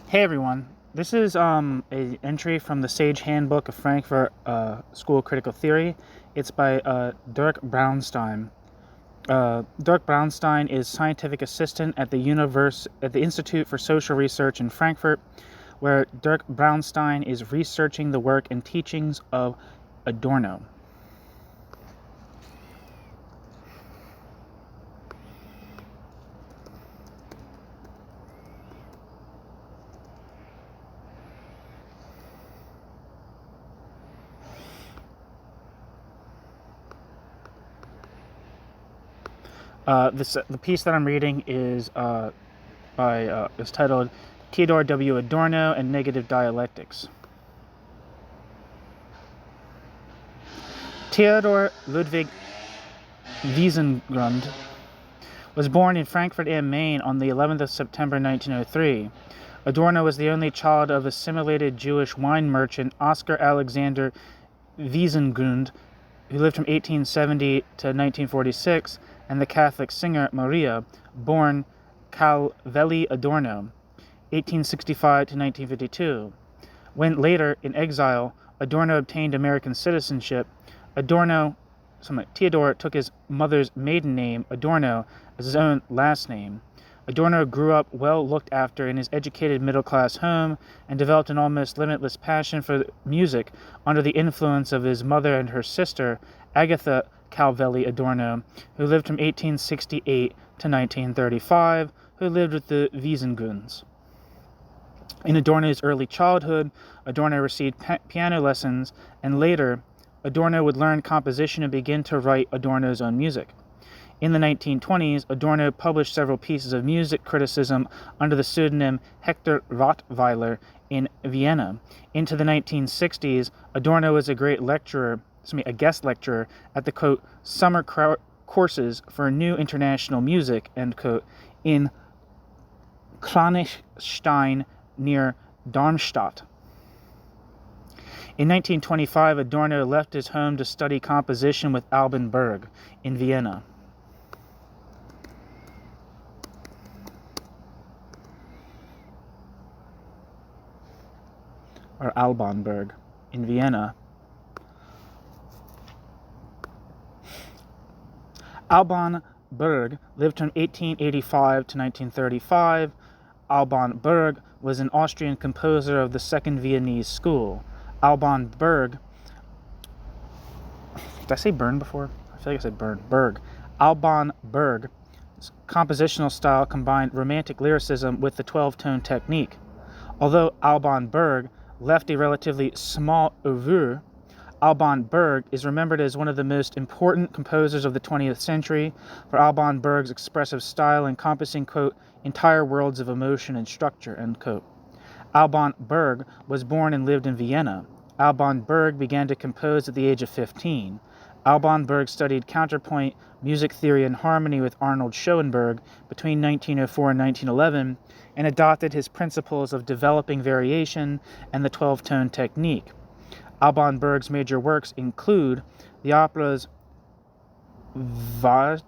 Hey everyone, this is a entry from the Sage Handbook of Frankfurt School of Critical Theory. It's by Dirk Braunstein. Dirk Braunstein is scientific assistant at the Institute for Social Research in Frankfurt, where Dirk Braunstein is researching the work and teachings of Adorno. The piece that I'm reading is is titled Theodor W. Adorno and Negative Dialectics. Theodor Ludwig Wiesengrund was born in Frankfurt am Main on the 11th of September 1903. Adorno was the only child of assimilated Jewish wine merchant Oskar Alexander Wiesengrund, who lived from 1870 to 1946, and the Catholic singer Maria, born Calvelli Adorno, 1865 to 1952. When later, in exile, Adorno obtained American citizenship, Theodor took his mother's maiden name, Adorno, as his own last name. Adorno grew up well looked after in his educated middle-class home and developed an almost limitless passion for music under the influence of his mother and her sister, Agatha Calvelli Adorno, who lived from 1868 to 1935, who lived with the Wiesengrunds. In Adorno's early childhood, Adorno received piano lessons, and later, Adorno would learn composition and begin to write Adorno's own music. In the 1920s, Adorno published several pieces of music criticism under the pseudonym Hector Rottweiler in Vienna. Into the 1960s, Adorno was a guest lecturer at the, quote, summer courses for new international music, end quote, in Kranichstein near Darmstadt. In 1925, Adorno left his home to study composition with Alban Berg in Vienna. Or Alban Berg in Vienna. Alban Berg lived from 1885 to 1935. Alban Berg was an Austrian composer of the Second Viennese School. Alban Berg... Did I say Bern before? I feel like I said Bern. Berg. Alban Berg's compositional style combined romantic lyricism with the 12-tone technique. Although Alban Berg left a relatively small oeuvre, Alban Berg is remembered as one of the most important composers of the 20th century for Alban Berg's expressive style encompassing, quote, entire worlds of emotion and structure, end quote. Alban Berg was born and lived in Vienna. Alban Berg began to compose at the age of 15. Alban Berg studied counterpoint, music theory, and harmony with Arnold Schoenberg between 1904 and 1911 and adopted his principles of developing variation and the 12-tone technique. Alban Berg's major works include the operas Varzek,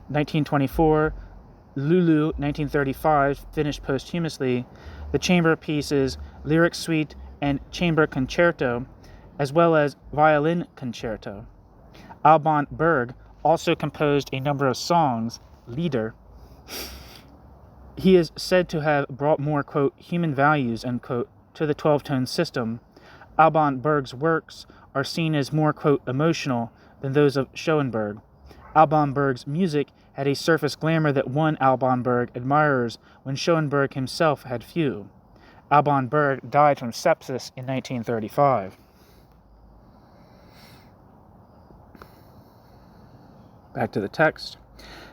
1924, Lulu, 1935, finished posthumously, the chamber pieces Lyric Suite and Chamber Concerto, as well as Violin Concerto. Alban Berg also composed a number of songs, Lieder. He is said to have brought more, quote, human values, end quote, to the 12-tone system. Alban Berg's works are seen as more, quote, emotional than those of Schoenberg. Alban Berg's music had a surface glamour that won Alban Berg admirers when Schoenberg himself had few. Alban Berg died from sepsis in 1935. Back to the text.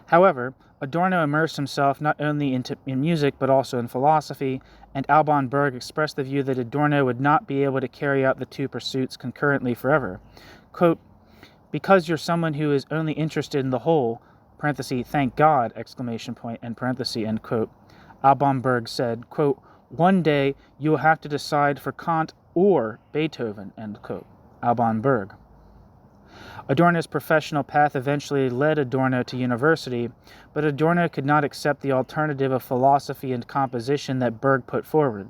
However, Adorno immersed himself not only in music but also in philosophy, and Alban Berg expressed the view that Adorno would not be able to carry out the two pursuits concurrently forever. Quote, because you're someone who is only interested in the whole, parenthesis, thank God, exclamation point, end parenthesis, end quote, Alban Berg said, quote, one day you will have to decide for Kant or Beethoven, end quote, Alban Berg. Adorno's professional path eventually led Adorno to university, but Adorno could not accept the alternative of philosophy and composition that Berg put forward.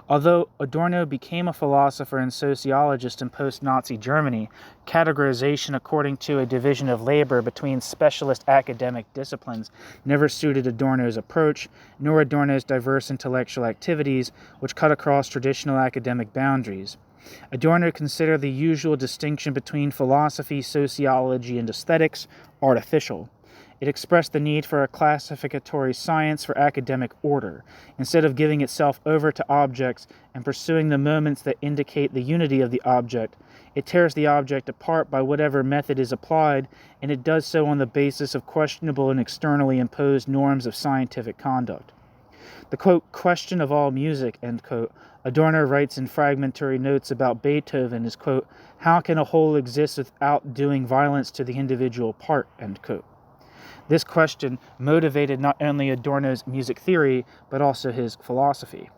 Although Adorno became a philosopher and sociologist in post-Nazi Germany, categorization according to a division of labor between specialist academic disciplines never suited Adorno's approach, nor Adorno's diverse intellectual activities, which cut across traditional academic boundaries. Adorno considered the usual distinction between philosophy, sociology, and aesthetics artificial. It expressed the need for a classificatory science for academic order, instead of giving itself over to objects and pursuing the moments that indicate the unity of the object. It tears the object apart by whatever method is applied, and it does so on the basis of questionable and externally imposed norms of scientific conduct. The, quote, question of all music, end quote, Adorno writes in fragmentary notes about Beethoven is, quote, how can a whole exist without doing violence to the individual part, end quote. This question motivated not only Adorno's music theory, but also his philosophy.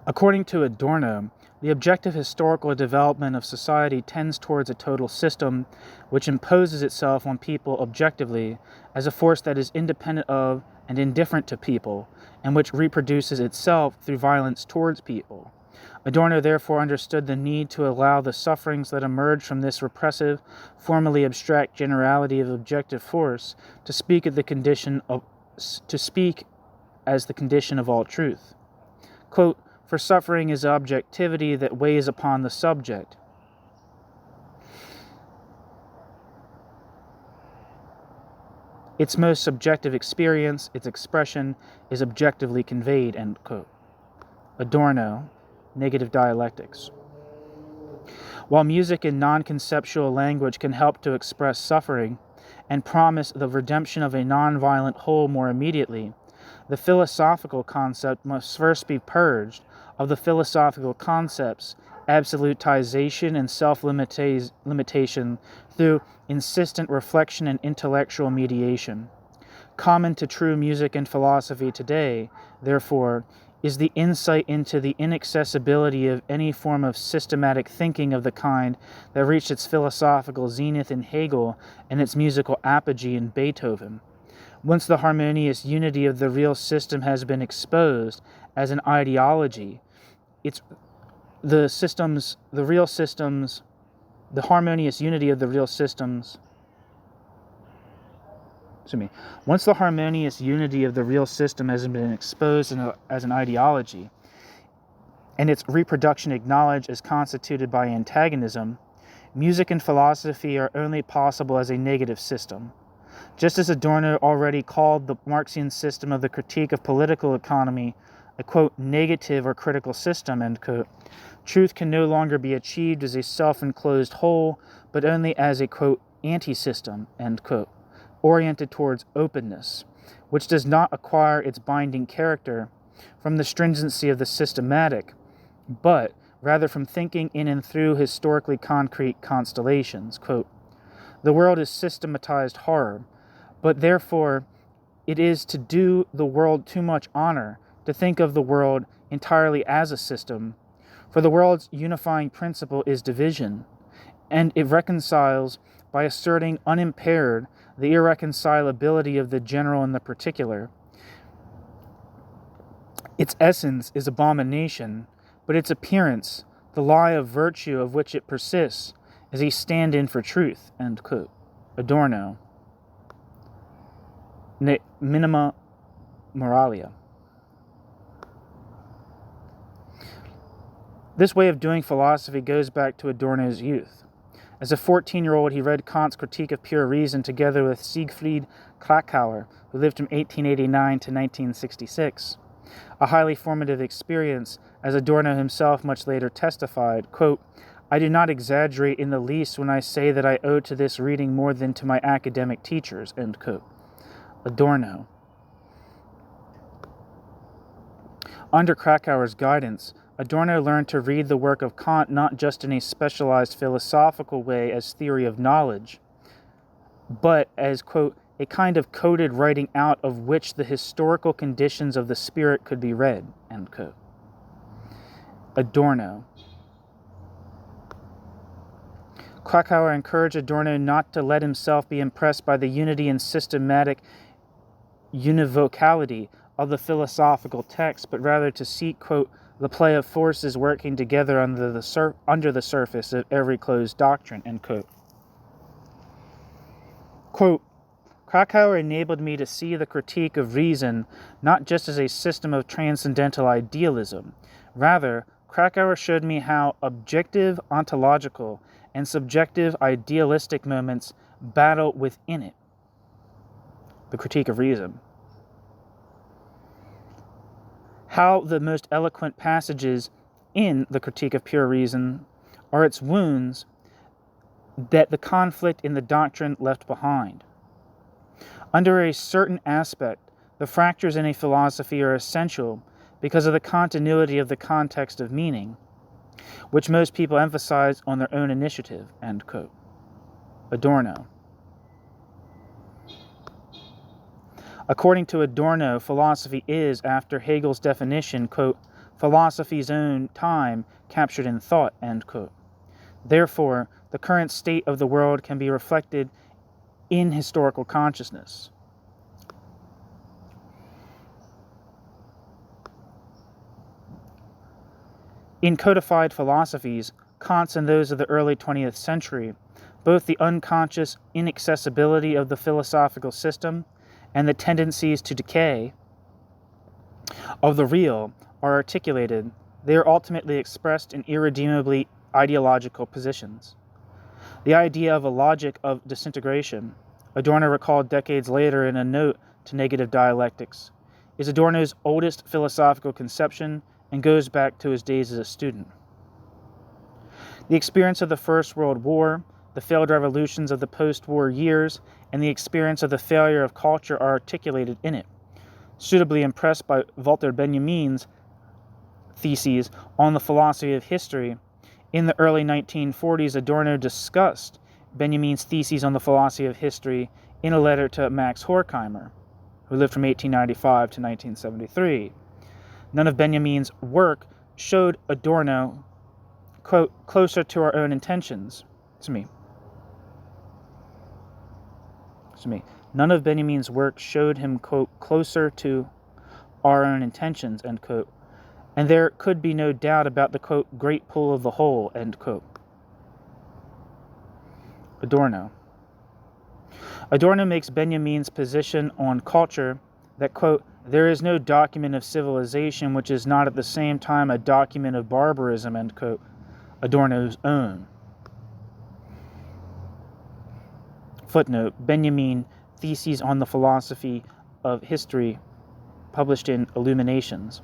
According to Adorno, the objective historical development of society tends towards a total system which imposes itself on people objectively as a force that is independent of and indifferent to people, and which reproduces itself through violence towards people. Adorno therefore understood the need to allow the sufferings that emerge from this repressive, formally abstract generality of objective force to speak as the condition of all truth. Quote, for suffering is objectivity that weighs upon the subject. Its most subjective experience, its expression, is objectively conveyed, end quote. Adorno, Negative Dialectics. While music in non-conceptual language can help to express suffering and promise the redemption of a non-violent whole more immediately, the philosophical concept must first be purged of the philosophical concepts, absolutization and self-limitation through insistent reflection and intellectual mediation. Common to true music and philosophy today, therefore, is the insight into the inaccessibility of any form of systematic thinking of the kind that reached its philosophical zenith in Hegel and its musical apogee in Beethoven. Once the harmonious unity of the real system has been exposed as an ideology, the harmonious unity of the real systems, once the harmonious unity of the real system has been exposed as an ideology, and its reproduction acknowledged as constituted by antagonism, music and philosophy are only possible as a negative system. Just as Adorno already called the Marxian system of the critique of political economy a, quote, negative or critical system, end quote, truth can no longer be achieved as a self-enclosed whole, but only as a, quote, anti-system, end quote, oriented towards openness, which does not acquire its binding character from the stringency of the systematic, but rather from thinking in and through historically concrete constellations. Quote, the world is systematized horror, but therefore it is to do the world too much honor to think of the world entirely as a system, for the world's unifying principle is division, and it reconciles by asserting unimpaired the irreconcilability of the general and the particular. Its essence is abomination, but its appearance, the lie of virtue of which it persists, is a stand-in for truth, end quote. Adorno, Minima Moralia. This way of doing philosophy goes back to Adorno's youth. As a 14-year-old, he read Kant's Critique of Pure Reason together with Siegfried Kracauer, who lived from 1889 to 1966. A highly formative experience, as Adorno himself much later testified, quote, I do not exaggerate in the least when I say that I owe to this reading more than to my academic teachers, end quote. Adorno. Under Krakauer's guidance, Adorno learned to read the work of Kant not just in a specialized philosophical way as theory of knowledge, but as, quote, a kind of coded writing out of which the historical conditions of the spirit could be read, end quote. Adorno. Krakauer encouraged Adorno not to let himself be impressed by the unity and systematic univocality of the philosophical text, but rather to seek, quote, the play of forces working together under the surface of every closed doctrine, end quote. Quote, Krakauer enabled me to see the critique of reason not just as a system of transcendental idealism. Rather, Krakauer showed me how objective ontological and subjective idealistic moments battle within it. The critique of reason. How the most eloquent passages in the critique of pure reason are its wounds that the conflict in the doctrine left behind. Under a certain aspect, the fractures in a philosophy are essential because of the continuity of the context of meaning, which most people emphasize on their own initiative, end quote. Adorno. According to Adorno, philosophy is, after Hegel's definition, quote, philosophy's own time captured in thought, end quote. Therefore, the current state of the world can be reflected in historical consciousness. In codified philosophies, Kant's and those of the early 20th century, both the unconscious inaccessibility of the philosophical system and the tendencies to decay of the real are articulated. They are ultimately expressed in irredeemably ideological positions. The idea of a logic of disintegration, Adorno recalled decades later in a note to Negative Dialectics, is Adorno's oldest philosophical conception and goes back to his days as a student. The experience of the First World War, the failed revolutions of the post-war years, and the experience of the failure of culture are articulated in it. Suitably impressed by Walter Benjamin's theses on the philosophy of history, in the early 1940s, Adorno discussed Benjamin's theses on the philosophy of history in a letter to Max Horkheimer, who lived from 1895 to 1973. None of Benjamin's work showed Adorno, quote, closer to our own intentions. None of Benjamin's work showed him, quote, closer to our own intentions, end quote, and there could be no doubt about the, quote, great pull of the whole, end quote. Adorno. Adorno makes Benjamin's position on culture that, quote, there is no document of civilization which is not at the same time a document of barbarism, end quote, Adorno's own. Footnote, Benjamin, Theses on the Philosophy of History, published in Illuminations.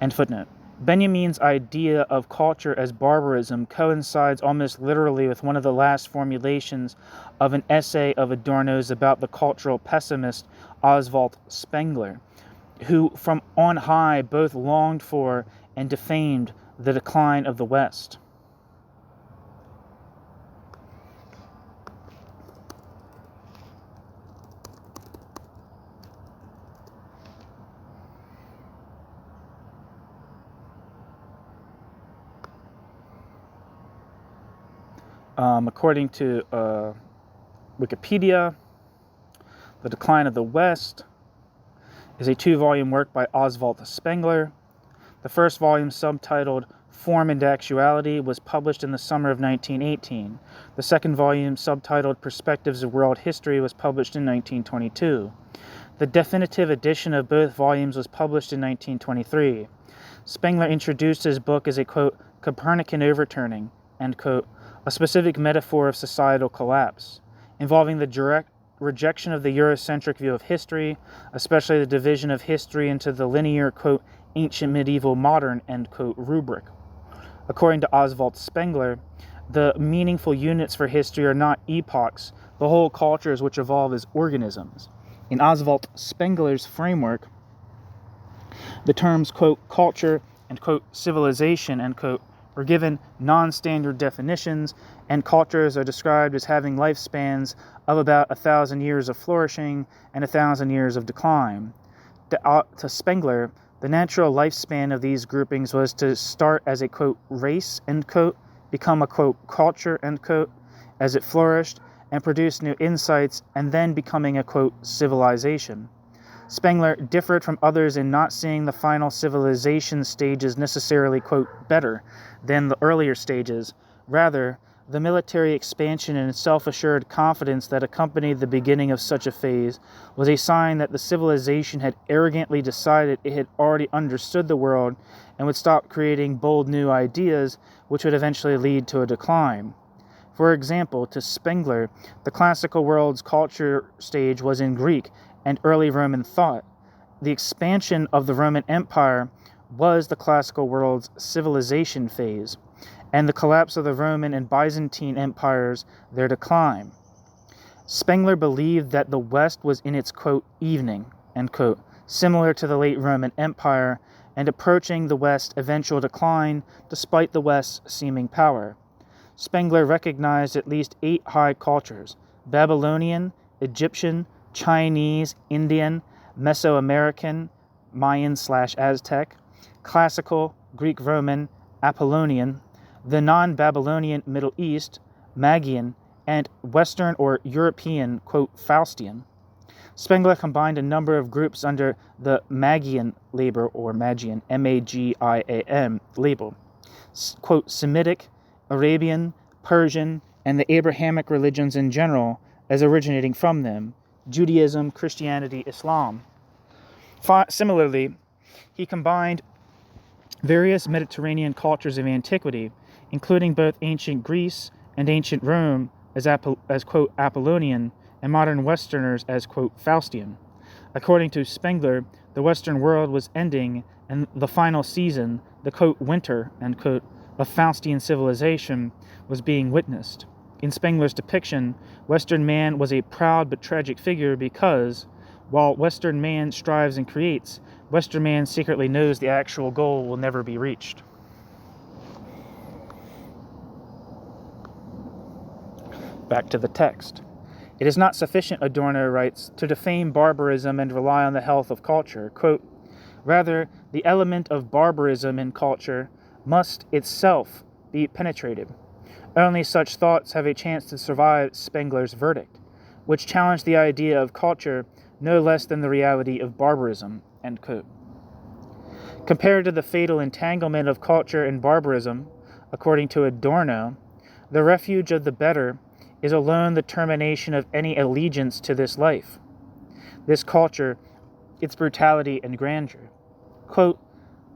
End footnote. Benjamin's idea of culture as barbarism coincides almost literally with one of the last formulations of an essay of Adorno's about the cultural pessimist Oswald Spengler, who from on high both longed for and defamed the decline of the West. According to Wikipedia, The Decline of the West is a 2-volume work by Oswald Spengler. The first volume, subtitled Form and Actuality, was published in the summer of 1918. The second volume, subtitled Perspectives of World History, was published in 1922. The definitive edition of both volumes was published in 1923. Spengler introduced his book as a, quote, Copernican overturning, end quote, a specific metaphor of societal collapse, involving the direct rejection of the Eurocentric view of history, especially the division of history into the linear, quote, ancient, medieval, modern, end quote, rubric. According to Oswald Spengler, the meaningful units for history are not epochs, but whole cultures which evolve as organisms. In Oswald Spengler's framework, the terms, quote, culture and, quote, civilization, end quote, were given non-standard definitions, and cultures are described as having lifespans of about 1,000 years of flourishing and 1,000 years of decline. To Spengler, the natural lifespan of these groupings was to start as a, quote, race, end quote, become a, quote, culture, end quote, as it flourished and produced new insights, and then becoming a, quote, civilization. Spengler differed from others in not seeing the final civilization stages necessarily, quote, better than the earlier stages. Rather, the military expansion and self-assured confidence that accompanied the beginning of such a phase was a sign that the civilization had arrogantly decided it had already understood the world and would stop creating bold new ideas, which would eventually lead to a decline. For example, to Spengler, the classical world's culture stage was in Greek and early Roman thought. The expansion of the Roman Empire was the classical world's civilization phase, and the collapse of the Roman and Byzantine empires their decline. Spengler believed that the West was in its, quote, evening, end quote, similar to the late Roman Empire, and approaching the West's eventual decline despite the West's seeming power. Spengler recognized at least 8 high cultures: Babylonian, Egyptian, Chinese, Indian, Mesoamerican, Mayan/Aztec, Classical, Greek-Roman, Apollonian, the non-Babylonian Middle East, Magian, and Western or European, quote, Faustian. Spengler combined a number of groups under the Magian label, or Magian, M-A-G-I-A-N label, quote, Semitic, Arabian, Persian, and the Abrahamic religions in general as originating from them: Judaism, Christianity, Islam. Similarly, he combined various Mediterranean cultures of antiquity, including both ancient Greece and ancient Rome as quote, Apollonian, and modern Westerners as, quote, Faustian. According to Spengler, the Western world was ending, and the final season, the, quote, winter, end quote, of Faustian civilization was being witnessed. In Spengler's depiction, Western man was a proud but tragic figure because, while Western man strives and creates, Western man secretly knows the actual goal will never be reached. Back to the text. It is not sufficient, Adorno writes, to defame barbarism and rely on the health of culture. Quote, rather, the element of barbarism in culture must itself be penetrated. Only such thoughts have a chance to survive Spengler's verdict, which challenged the idea of culture no less than the reality of barbarism, end quote. Compared to the fatal entanglement of culture and barbarism, according to Adorno, the refuge of the better is alone the termination of any allegiance to this life, this culture, its brutality and grandeur. Quote,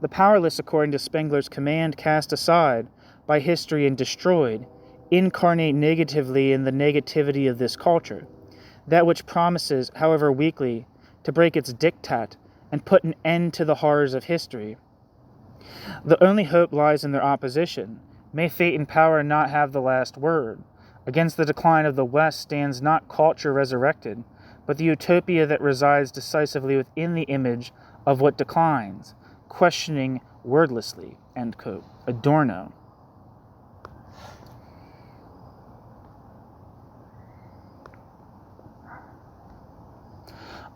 the powerless, according to Spengler's command, cast aside by history and destroyed, incarnate negatively in the negativity of this culture, that which promises, however weakly, to break its diktat and put an end to the horrors of history. The only hope lies in their opposition. May fate and power not have the last word. Against the decline of the West stands not culture resurrected, but the utopia that resides decisively within the image of what declines, questioning wordlessly, end quote. Adorno.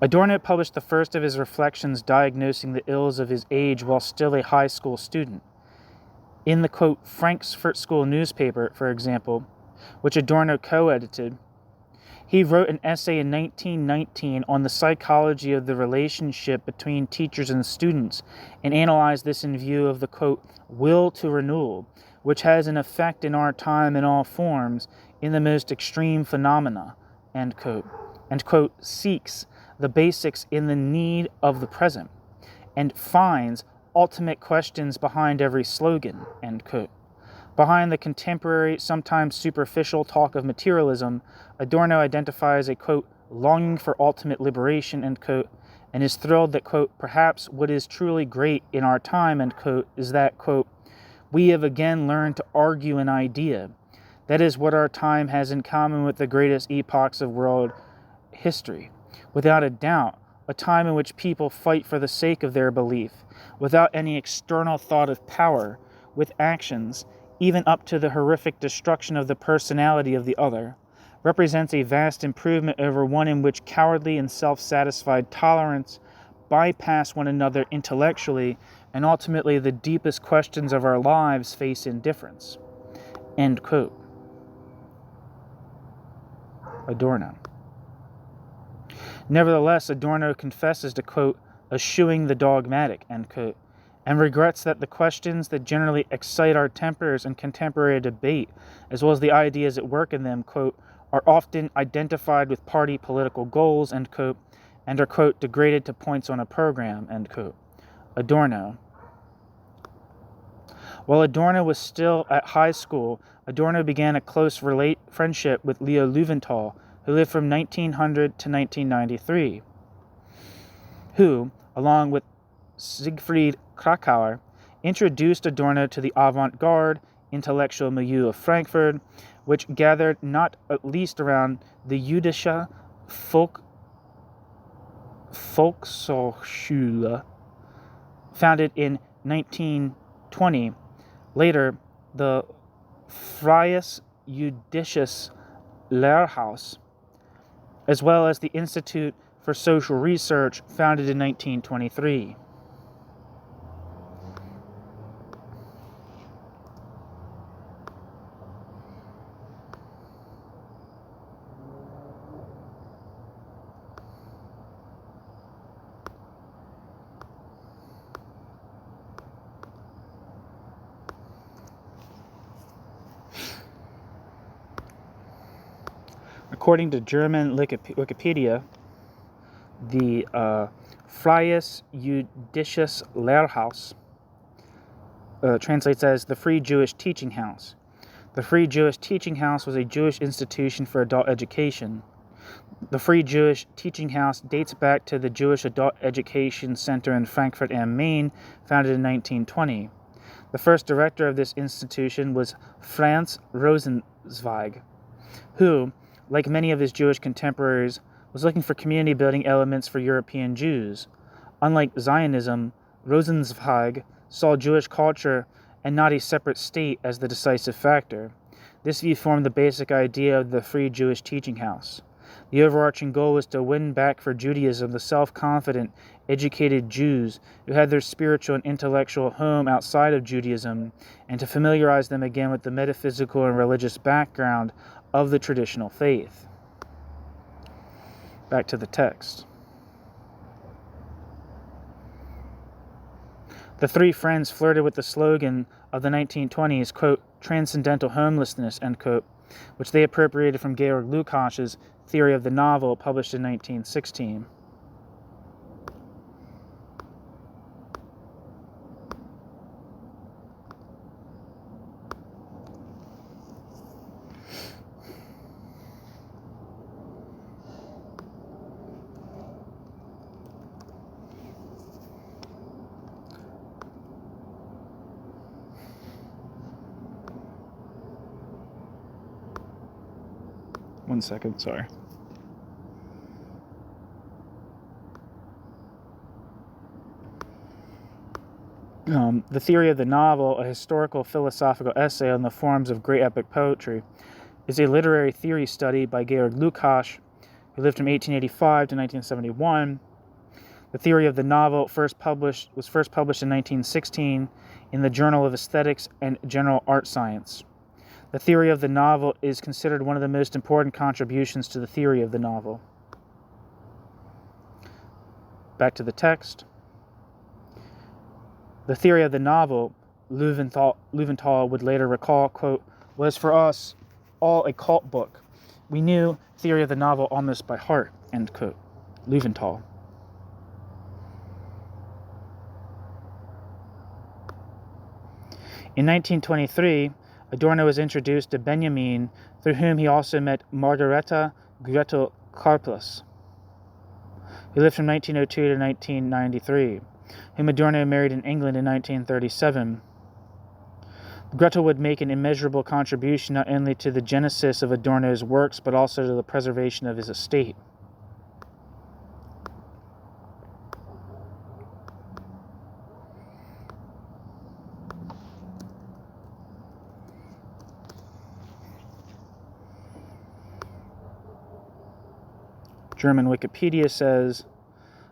Adorno published the first of his reflections diagnosing the ills of his age while still a high school student. In the, quote, Frankfurt School newspaper, for example, which Adorno co-edited, he wrote an essay in 1919 on the psychology of the relationship between teachers and students, and analyzed this in view of the, quote, will to renewal, which has an effect in our time in all forms, in the most extreme phenomena, end quote, and, quote, seeks the basics in the need of the present, and finds ultimate questions behind every slogan, end quote. Behind the contemporary, sometimes superficial talk of materialism, Adorno identifies a, quote, longing for ultimate liberation, end quote, and is thrilled that, quote, perhaps what is truly great in our time, end quote, is that, quote, we have again learned to argue an idea. That is what our time has in common with the greatest epochs of world history. Without a doubt, a time in which people fight for the sake of their belief, without any external thought of power, with actions, even up to the horrific destruction of the personality of the other, represents a vast improvement over one in which cowardly and self-satisfied tolerance bypass one another intellectually, and ultimately the deepest questions of our lives face indifference. End quote. Adorno. Nevertheless, Adorno confesses to, quote, eschewing the dogmatic, end quote, and regrets that the questions that generally excite our tempers in contemporary debate, as well as the ideas at work in them, quote, are often identified with party political goals, end quote, and are, quote, degraded to points on a program, end quote. Adorno. While Adorno was still at high school, Adorno began a close friendship with Leo Löwenthal, who lived from 1900 to 1993, who, along with Siegfried Kracauer, introduced Adorno to the avant-garde intellectual milieu of Frankfurt, which gathered not at least around the Jüdische Volkshochschule, founded in 1920, later the Freies Jüdisches Lehrhaus, as well as the Institute for Social Research, founded in 1923. According to German Wikipedia, the Freies Jüdisches Lehrhaus translates as the Free Jewish Teaching House. The Free Jewish Teaching House was a Jewish institution for adult education. The Free Jewish Teaching House dates back to the Jewish Adult Education Center in Frankfurt am Main, founded in 1920. The first director of this institution was Franz Rosenzweig, who, like many of his Jewish contemporaries, was looking for community-building elements for European Jews. Unlike Zionism, Rosenzweig saw Jewish culture and not a separate state as the decisive factor. This view formed the basic idea of the Free Jewish Teaching House. The overarching goal was to win back for Judaism the self-confident, educated Jews who had their spiritual and intellectual home outside of Judaism, and to familiarize them again with the metaphysical and religious background of the traditional faith. Back to the text. The three friends flirted with the slogan of the 1920s, quote, transcendental homelessness, end quote, which they appropriated from Georg Lukács's Theory of the Novel, published in 1916. One second, sorry. The Theory of the Novel, a historical philosophical essay on the forms of great epic poetry, is a literary theory study by Georg Lukács, who lived from 1885 to 1971. The Theory of the Novel was first published in 1916 in the Journal of Aesthetics and General Art Science. The Theory of the Novel is considered one of the most important contributions to the theory of the novel. Back to the text. The Theory of the Novel, Löwenthal would later recall, quote, was for us all a cult book. We knew Theory of the Novel almost by heart, end quote. Löwenthal. In 1923, Adorno was introduced to Benjamin, through whom he also met Margareta Gretel Karplus. who lived from 1902 to 1993, whom Adorno married in England in 1937. Goethe would make an immeasurable contribution not only to the genesis of Adorno's works, but also to the preservation of his estate. German Wikipedia says,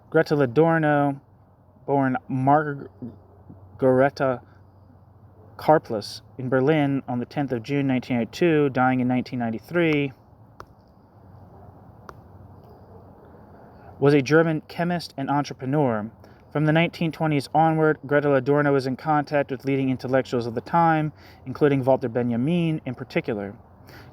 Gretel Adorno, born Margareta Karplus in Berlin on the 10th of June 1902, dying in 1993, was a German chemist and entrepreneur. From the 1920s onward, Gretel Adorno was in contact with leading intellectuals of the time, including Walter Benjamin in particular.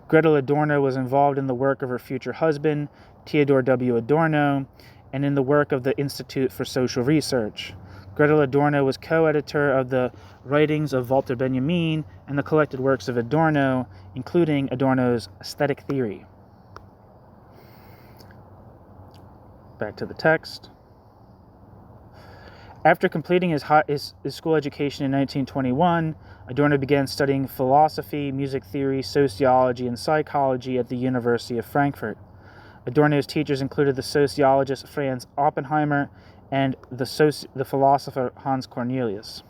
Gretel Adorno was involved in the work of her future husband, Theodor W. Adorno, and in the work of the Institute for Social Research. Gretel Adorno was co-editor of the writings of Walter Benjamin and the collected works of Adorno, including Adorno's aesthetic theory. Back to the text. After completing his school education in 1921, Adorno began studying philosophy, music theory, sociology, and psychology at the University of Frankfurt. Adorno's teachers included the sociologist Franz Oppenheimer and the philosopher Hans Cornelius.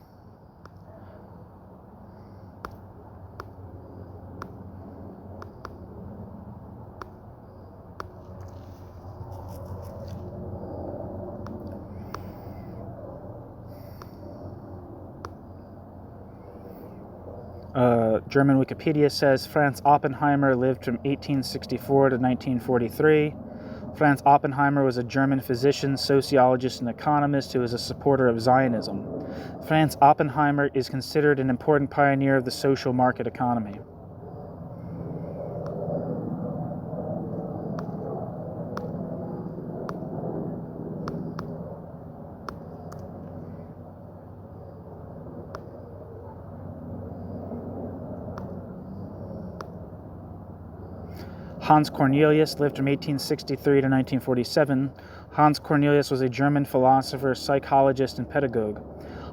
German Wikipedia says Franz Oppenheimer lived from 1864 to 1943. Franz Oppenheimer was a German physician, sociologist, and economist who was a supporter of Zionism. Franz Oppenheimer is considered an important pioneer of the social market economy. Hans Cornelius lived from 1863 to 1947. Hans Cornelius was a German philosopher, psychologist, and pedagogue.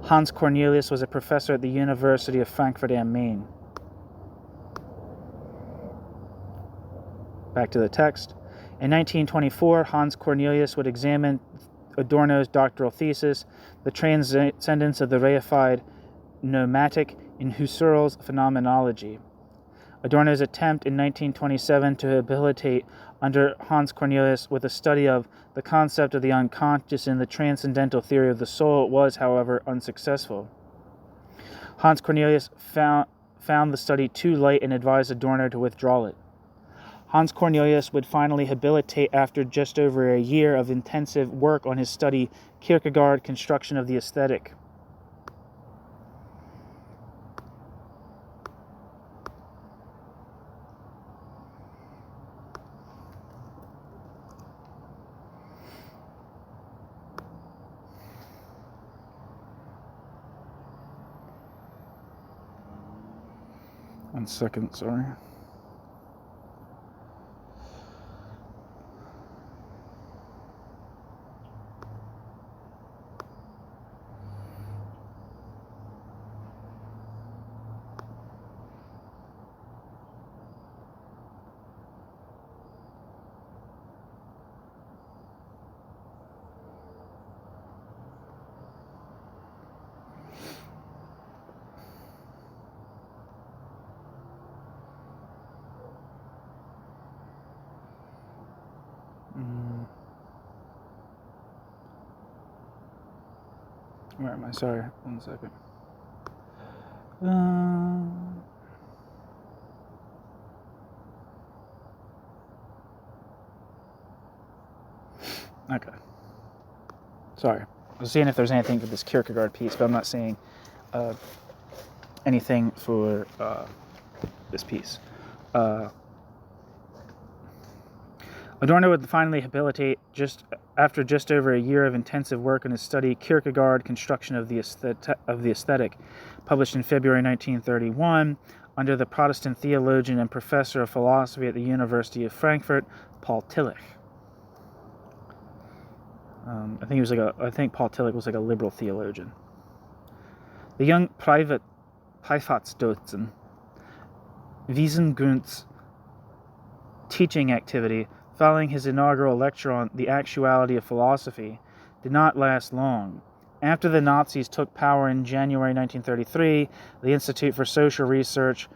Hans Cornelius was a professor at the University of Frankfurt am Main. Back to the text. In 1924, Hans Cornelius would examine Adorno's doctoral thesis, The Transcendence of the Reified Pneumatic in Husserl's Phenomenology. Adorno's attempt in 1927 to habilitate under Hans Cornelius with a study of the concept of the unconscious in the transcendental theory of the soul was, however, unsuccessful. Hans Cornelius found the study too light and advised Adorno to withdraw it. Hans Cornelius would finally habilitate after just over a year of intensive work on his study Kierkegaard, Construction of the Aesthetic. One second, sorry. Where am I? Sorry, 1 second. Okay. Sorry. I was seeing if there's anything for this Kierkegaard piece, but I'm not seeing anything for this piece. Adorno would finally habilitate after just over a year of intensive work on his study Kierkegaard, Construction of the Aesthetic, published in February 1931 under the Protestant theologian and professor of philosophy at the University of Frankfurt, Paul Tillich. I think Paul Tillich was like a liberal theologian. The young Privatdozent Wiesengrund's teaching activity, following his inaugural lecture on the actuality of philosophy, did not last long. After the Nazis took power in January 1933, the Institute for Social Research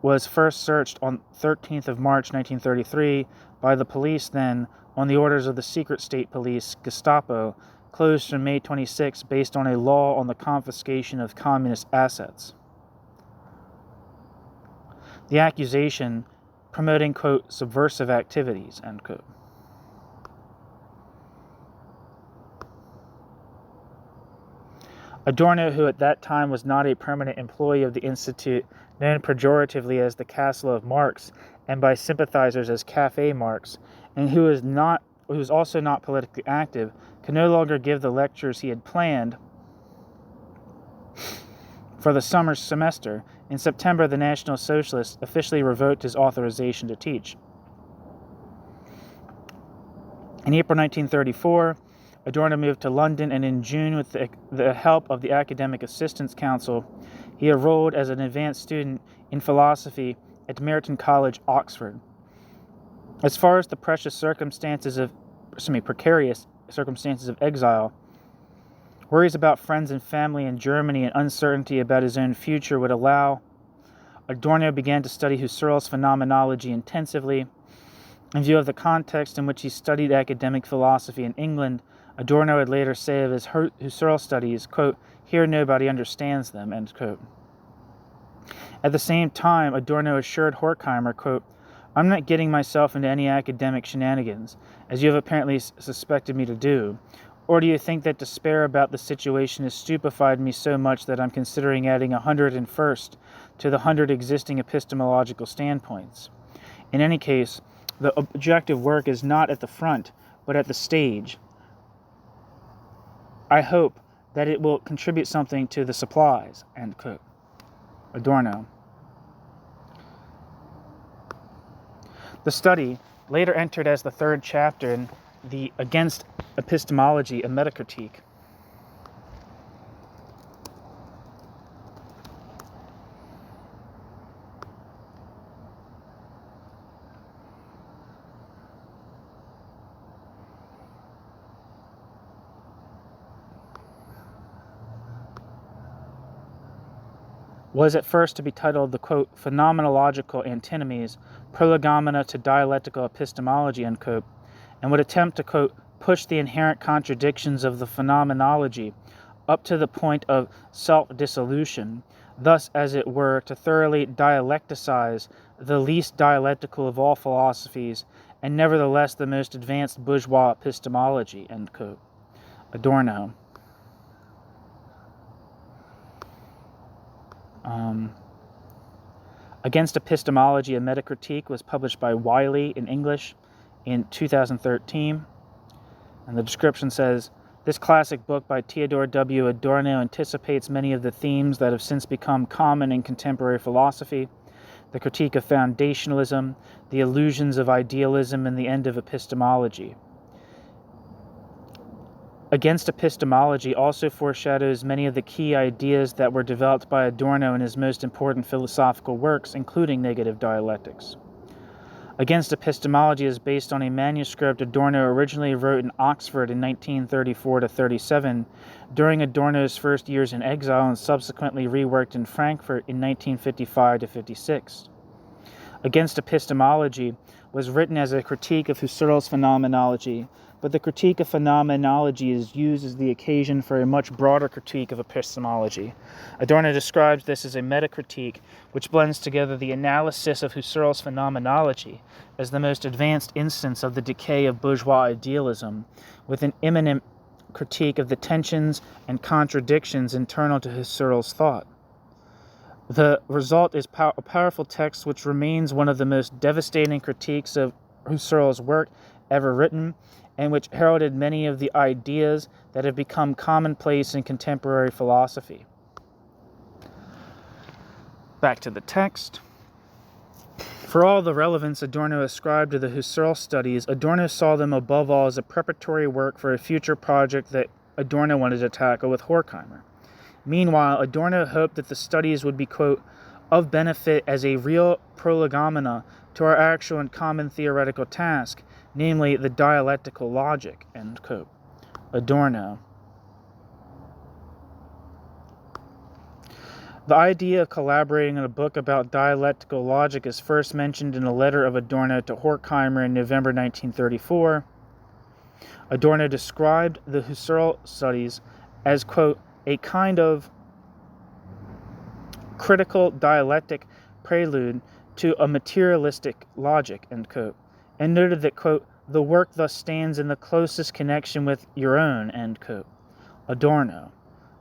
was first searched on 13th of March 1933 by the police, then, on the orders of the secret state police, Gestapo, closed from May 26 based on a law on the confiscation of communist assets. The accusation, promoting, quote, subversive activities, end quote. Adorno, who at that time was not a permanent employee of the Institute, known pejoratively as the Castle of Marx and by sympathizers as Café Marx, and who was also not politically active, could no longer give the lectures he had planned for the summer semester. In September, the National Socialists officially revoked his authorization to teach. In April 1934, Adorno moved to London, and in June, with the help of the Academic Assistance Council, he enrolled as an advanced student in philosophy at Merton College, Oxford. As far as the precarious circumstances of exile, worries about friends and family in Germany and uncertainty about his own future would allow, Adorno began to study Husserl's phenomenology intensively. In view of the context in which he studied academic philosophy in England, Adorno would later say of his Husserl studies, quote, "Here nobody understands them," end quote. At the same time, Adorno assured Horkheimer, quote, "I'm not getting myself into any academic shenanigans, as you have apparently suspected me to do. Or do you think that despair about the situation has stupefied me so much that I'm considering adding 101st to the 100 existing epistemological standpoints? In any case, the objective work is not at the front, but at the stage. I hope that it will contribute something to the supplies," end quote. Adorno. The study, later entered as the third chapter in the Against Epistemology, a Metacritique, was at first to be titled the, quote, "Phenomenological Antinomies, Prolegomena to Dialectical Epistemology," end quote, and would attempt to, quote, "push the inherent contradictions of the phenomenology up to the point of self-dissolution, thus, as it were, to thoroughly dialecticize the least dialectical of all philosophies, and nevertheless the most advanced bourgeois epistemology," end quote. Adorno. Against Epistemology, a Metacritique was published by Wiley in English in 2013. And the description says, "This classic book by Theodor W. Adorno anticipates many of the themes that have since become common in contemporary philosophy: the critique of foundationalism, the illusions of idealism, and the end of epistemology. Against Epistemology also foreshadows many of the key ideas that were developed by Adorno in his most important philosophical works, including negative dialectics. Against Epistemology is based on a manuscript Adorno originally wrote in Oxford in 1934-37, during Adorno's first years in exile, and subsequently reworked in Frankfurt in 1955-56. Against Epistemology was written as a critique of Husserl's phenomenology, but the critique of phenomenology is used as the occasion for a much broader critique of epistemology. Adorno describes this as a metacritique, which blends together the analysis of Husserl's phenomenology as the most advanced instance of the decay of bourgeois idealism, with an imminent critique of the tensions and contradictions internal to Husserl's thought. The result is a powerful text which remains one of the most devastating critiques of Husserl's work ever written, and which heralded many of the ideas that have become commonplace in contemporary philosophy. Back to the text. For all the relevance Adorno ascribed to the Husserl studies, Adorno saw them above all as a preparatory work for a future project that Adorno wanted to tackle with Horkheimer. Meanwhile, Adorno hoped that the studies would be, quote, of benefit as a real prolegomena to our actual and common theoretical task, namely the dialectical logic, end quote. Adorno. The idea of collaborating on a book about dialectical logic is first mentioned in a letter of Adorno to Horkheimer in November 1934. Adorno described the Husserl studies as, quote, a kind of critical dialectic prelude to a materialistic logic, end quote, and noted that, quote, the work thus stands in the closest connection with your own, end quote. Adorno.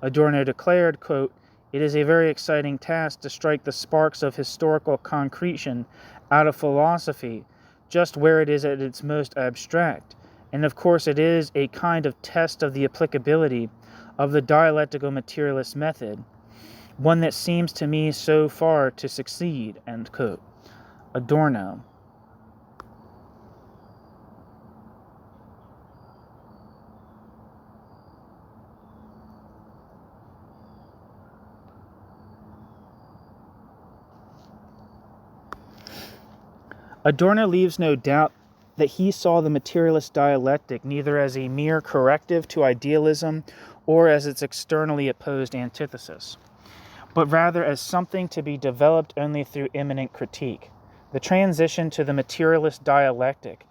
Adorno declared, quote, it is a very exciting task to strike the sparks of historical concretion out of philosophy just where it is at its most abstract, and of course it is a kind of test of the applicability of the dialectical materialist method, one that seems to me so far to succeed, end quote. Adorno. Adorno leaves no doubt that he saw the materialist dialectic neither as a mere corrective to idealism or as its externally opposed antithesis, but rather as something to be developed only through immanent critique. The transition to the materialist dialectic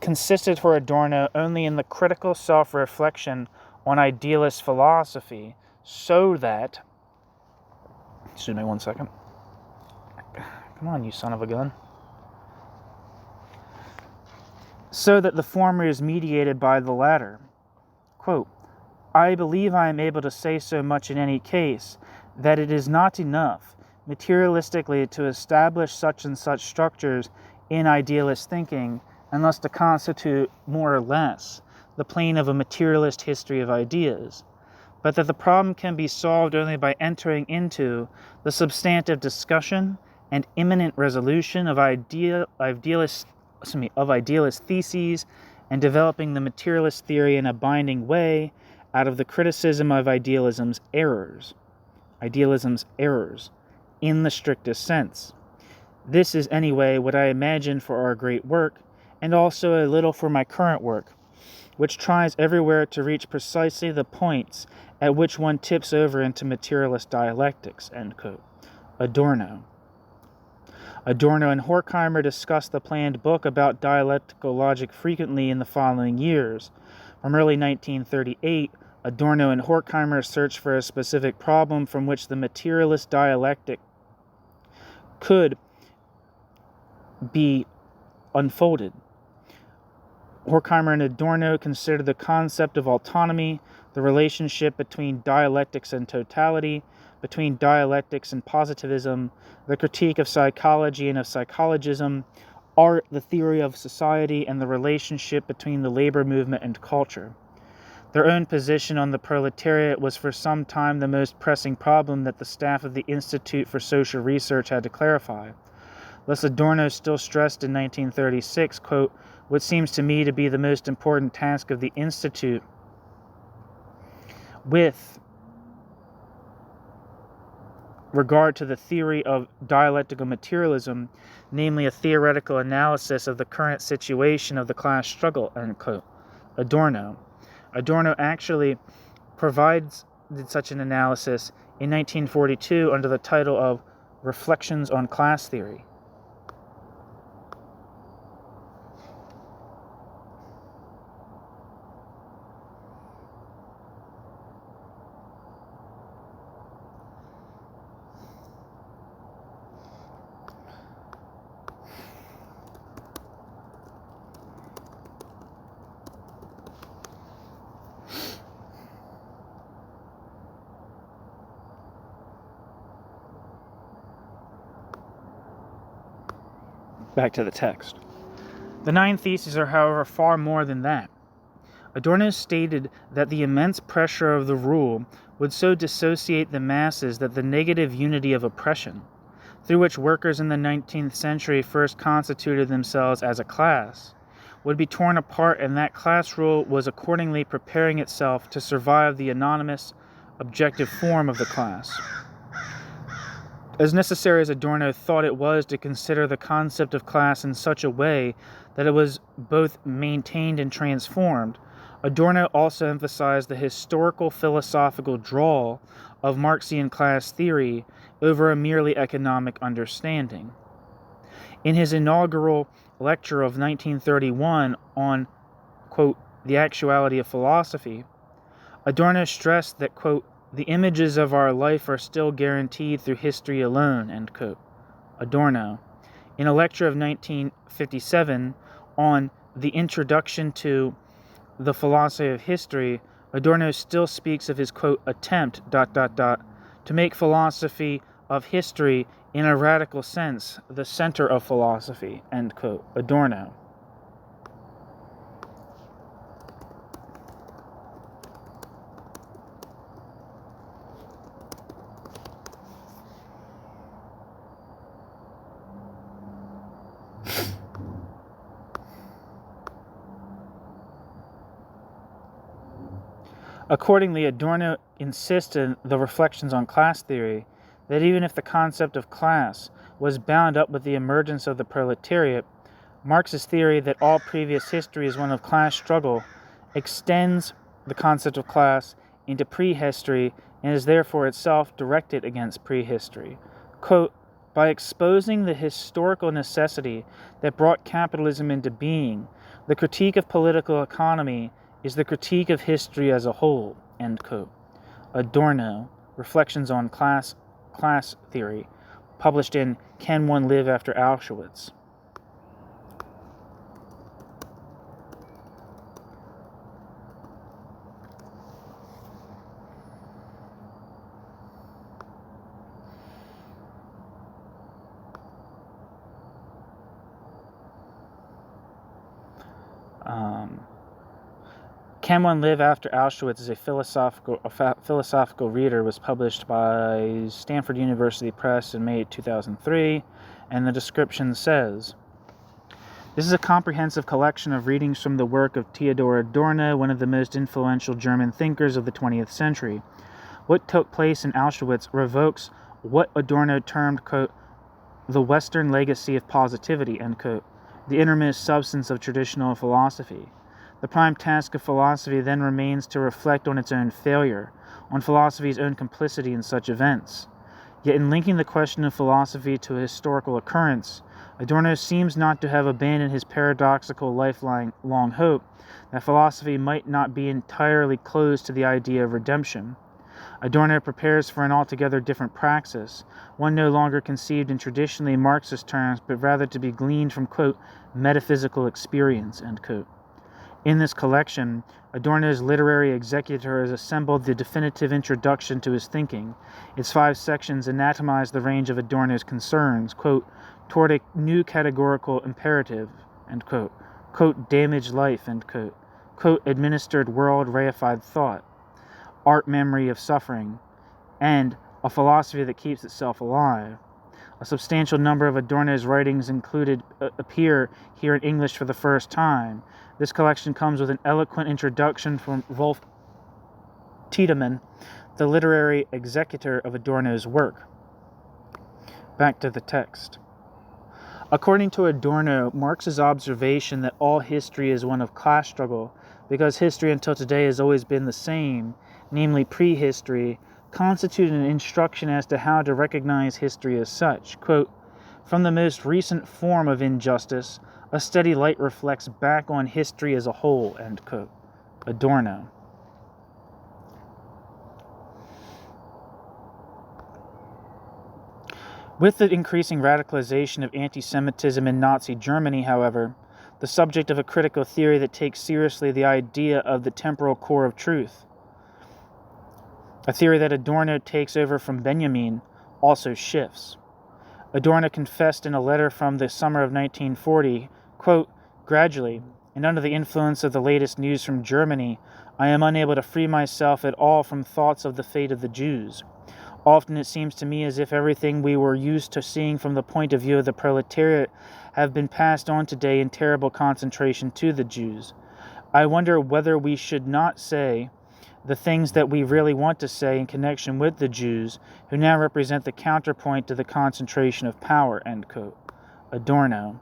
consisted for Adorno only in the critical self-reflection on idealist philosophy, so that... Excuse me 1 second. Come on, you son of a gun. So that the former is mediated by the latter. Quote, I believe I am able to say so much in any case, that it is not enough, materialistically, to establish such and such structures in idealist thinking, unless to constitute, more or less, the plane of a materialist history of ideas, but that the problem can be solved only by entering into the substantive discussion and imminent resolution of idealist theses and developing the materialist theory in a binding way out of the criticism of idealism's errors, in the strictest sense. This is anyway what I imagine for our great work, and also a little for my current work, which tries everywhere to reach precisely the points at which one tips over into materialist dialectics, end quote. Adorno. Adorno and Horkheimer discussed the planned book about dialectical logic frequently in the following years. From early 1938, Adorno and Horkheimer searched for a specific problem from which the materialist dialectic could be unfolded. Horkheimer and Adorno considered the concept of autonomy, the relationship between dialectics and totality, between dialectics and positivism, the critique of psychology and of psychologism, art, the theory of society, and the relationship between the labor movement and culture. Their own position on the proletariat was for some time the most pressing problem that the staff of the Institute for Social Research had to clarify. Thus Adorno still stressed in 1936, quote, what seems to me to be the most important task of the Institute with regard to the theory of dialectical materialism, namely a theoretical analysis of the current situation of the class struggle, end quote. Adorno. Adorno actually provided such an analysis in 1942 under the title of Reflections on Class Theory. Back to the text. The 9 theses are, however, far more than that. Adorno stated that the immense pressure of the rule would so dissociate the masses that the negative unity of oppression, through which workers in the 19th century first constituted themselves as a class, would be torn apart, and that class rule was accordingly preparing itself to survive the anonymous, objective form of the class. As necessary as Adorno thought it was to consider the concept of class in such a way that it was both maintained and transformed, Adorno also emphasized the historical philosophical draw of Marxian class theory over a merely economic understanding. In his inaugural lecture of 1931 on, quote, the actuality of philosophy, Adorno stressed that, quote, the images of our life are still guaranteed through history alone, end quote. Adorno. In a lecture of 1957 on the introduction to the philosophy of history, Adorno still speaks of his, quote, attempt, to make philosophy of history in a radical sense the center of philosophy, end quote. Adorno. Accordingly, Adorno insists in the Reflections on Class Theory that even if the concept of class was bound up with the emergence of the proletariat, Marx's theory that all previous history is one of class struggle extends the concept of class into prehistory and is therefore itself directed against prehistory. Quote, by exposing the historical necessity that brought capitalism into being, the critique of political economy is the critique of history as a whole, end quote. Adorno, Reflections on Class Theory, published in Can One Live After Auschwitz? Can One Live After Auschwitz is a philosophical reader, was published by Stanford University Press in May 2003, and the description says, this is a comprehensive collection of readings from the work of Theodor Adorno, one of the most influential German thinkers of the 20th century. What took place in Auschwitz revokes what Adorno termed, quote, the Western legacy of positivity, end quote, the innermost substance of traditional philosophy. The prime task of philosophy then remains to reflect on its own failure, on philosophy's own complicity in such events. Yet in linking the question of philosophy to a historical occurrence, Adorno seems not to have abandoned his paradoxical lifelong hope that philosophy might not be entirely closed to the idea of redemption. Adorno prepares for an altogether different praxis, one no longer conceived in traditionally Marxist terms, but rather to be gleaned from, quote, metaphysical experience, end quote. In this collection, Adorno's literary executor has assembled the definitive introduction to his thinking. Its 5 sections anatomize the range of Adorno's concerns, quote, toward a new categorical imperative, end quote, quote, damaged life, end quote, administered world reified thought, art memory of suffering, and a philosophy that keeps itself alive. A substantial number of Adorno's writings appear here in English for the first time. This collection comes with an eloquent introduction from Wolf Tiedemann, the literary executor of Adorno's work. Back to the text. According to Adorno, Marx's observation that all history is one of class struggle, because history until today has always been the same, namely prehistory, constituted an instruction as to how to recognize history as such. Quote, from the most recent form of injustice, a steady light reflects back on history as a whole, end quote. Adorno. With the increasing radicalization of anti-Semitism in Nazi Germany, however, the subject of a critical theory that takes seriously the idea of the temporal core of truth, a theory that Adorno takes over from Benjamin, also shifts. Adorno confessed in a letter from the summer of 1940, quote, gradually, and under the influence of the latest news from Germany, I am unable to free myself at all from thoughts of the fate of the Jews. Often it seems to me as if everything we were used to seeing from the point of view of the proletariat have been passed on today in terrible concentration to the Jews. I wonder whether we should not say the things that we really want to say in connection with the Jews, who now represent the counterpoint to the concentration of power." End quote. Adorno,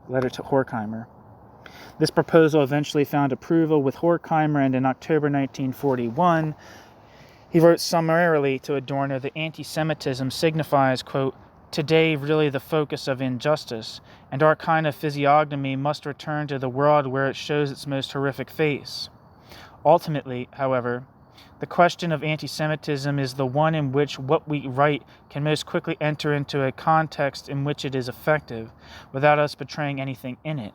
letter to Horkheimer. This proposal eventually found approval with Horkheimer, and in October 1941, he wrote summarily to Adorno that anti-Semitism signifies, quote, "today really the focus of injustice, and our kind of physiognomy must return to the world where it shows its most horrific face." Ultimately, however, the question of anti-Semitism is the one in which what we write can most quickly enter into a context in which it is effective, without us betraying anything in it.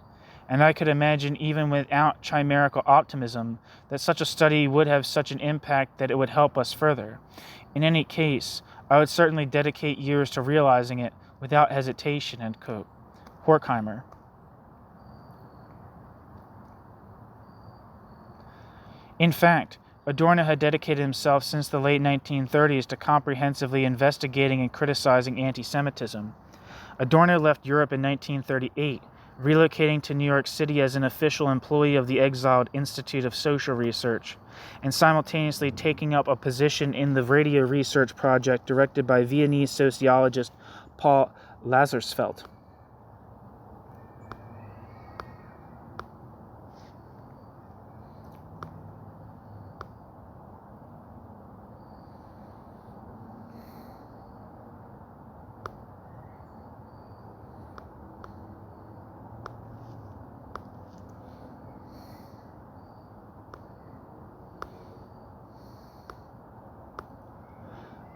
And I could imagine, even without chimerical optimism, that such a study would have such an impact that it would help us further. In any case, I would certainly dedicate years to realizing it without hesitation." End quote. Horkheimer. In fact, Adorno had dedicated himself since the late 1930s to comprehensively investigating and criticizing anti-Semitism. Adorno left Europe in 1938, relocating to New York City as an official employee of the exiled Institute of Social Research, and simultaneously taking up a position in the radio research project directed by Viennese sociologist Paul Lazarsfeld.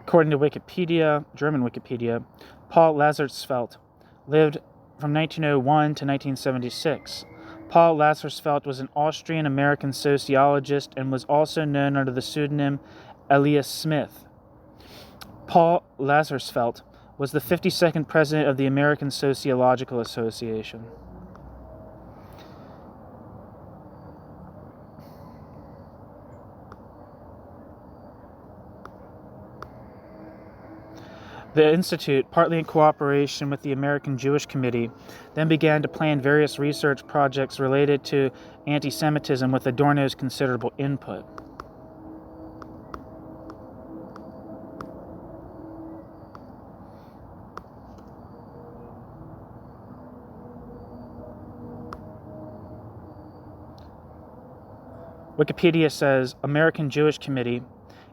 According to Wikipedia, German Wikipedia, Paul Lazarsfeld lived from 1901 to 1976. Paul Lazarsfeld was an Austrian-American sociologist and was also known under the pseudonym Elias Smith. Paul Lazarsfeld was the 52nd president of the American Sociological Association. The Institute, partly in cooperation with the American Jewish Committee, then began to plan various research projects related to anti-Semitism with Adorno's considerable input. Wikipedia says, American Jewish Committee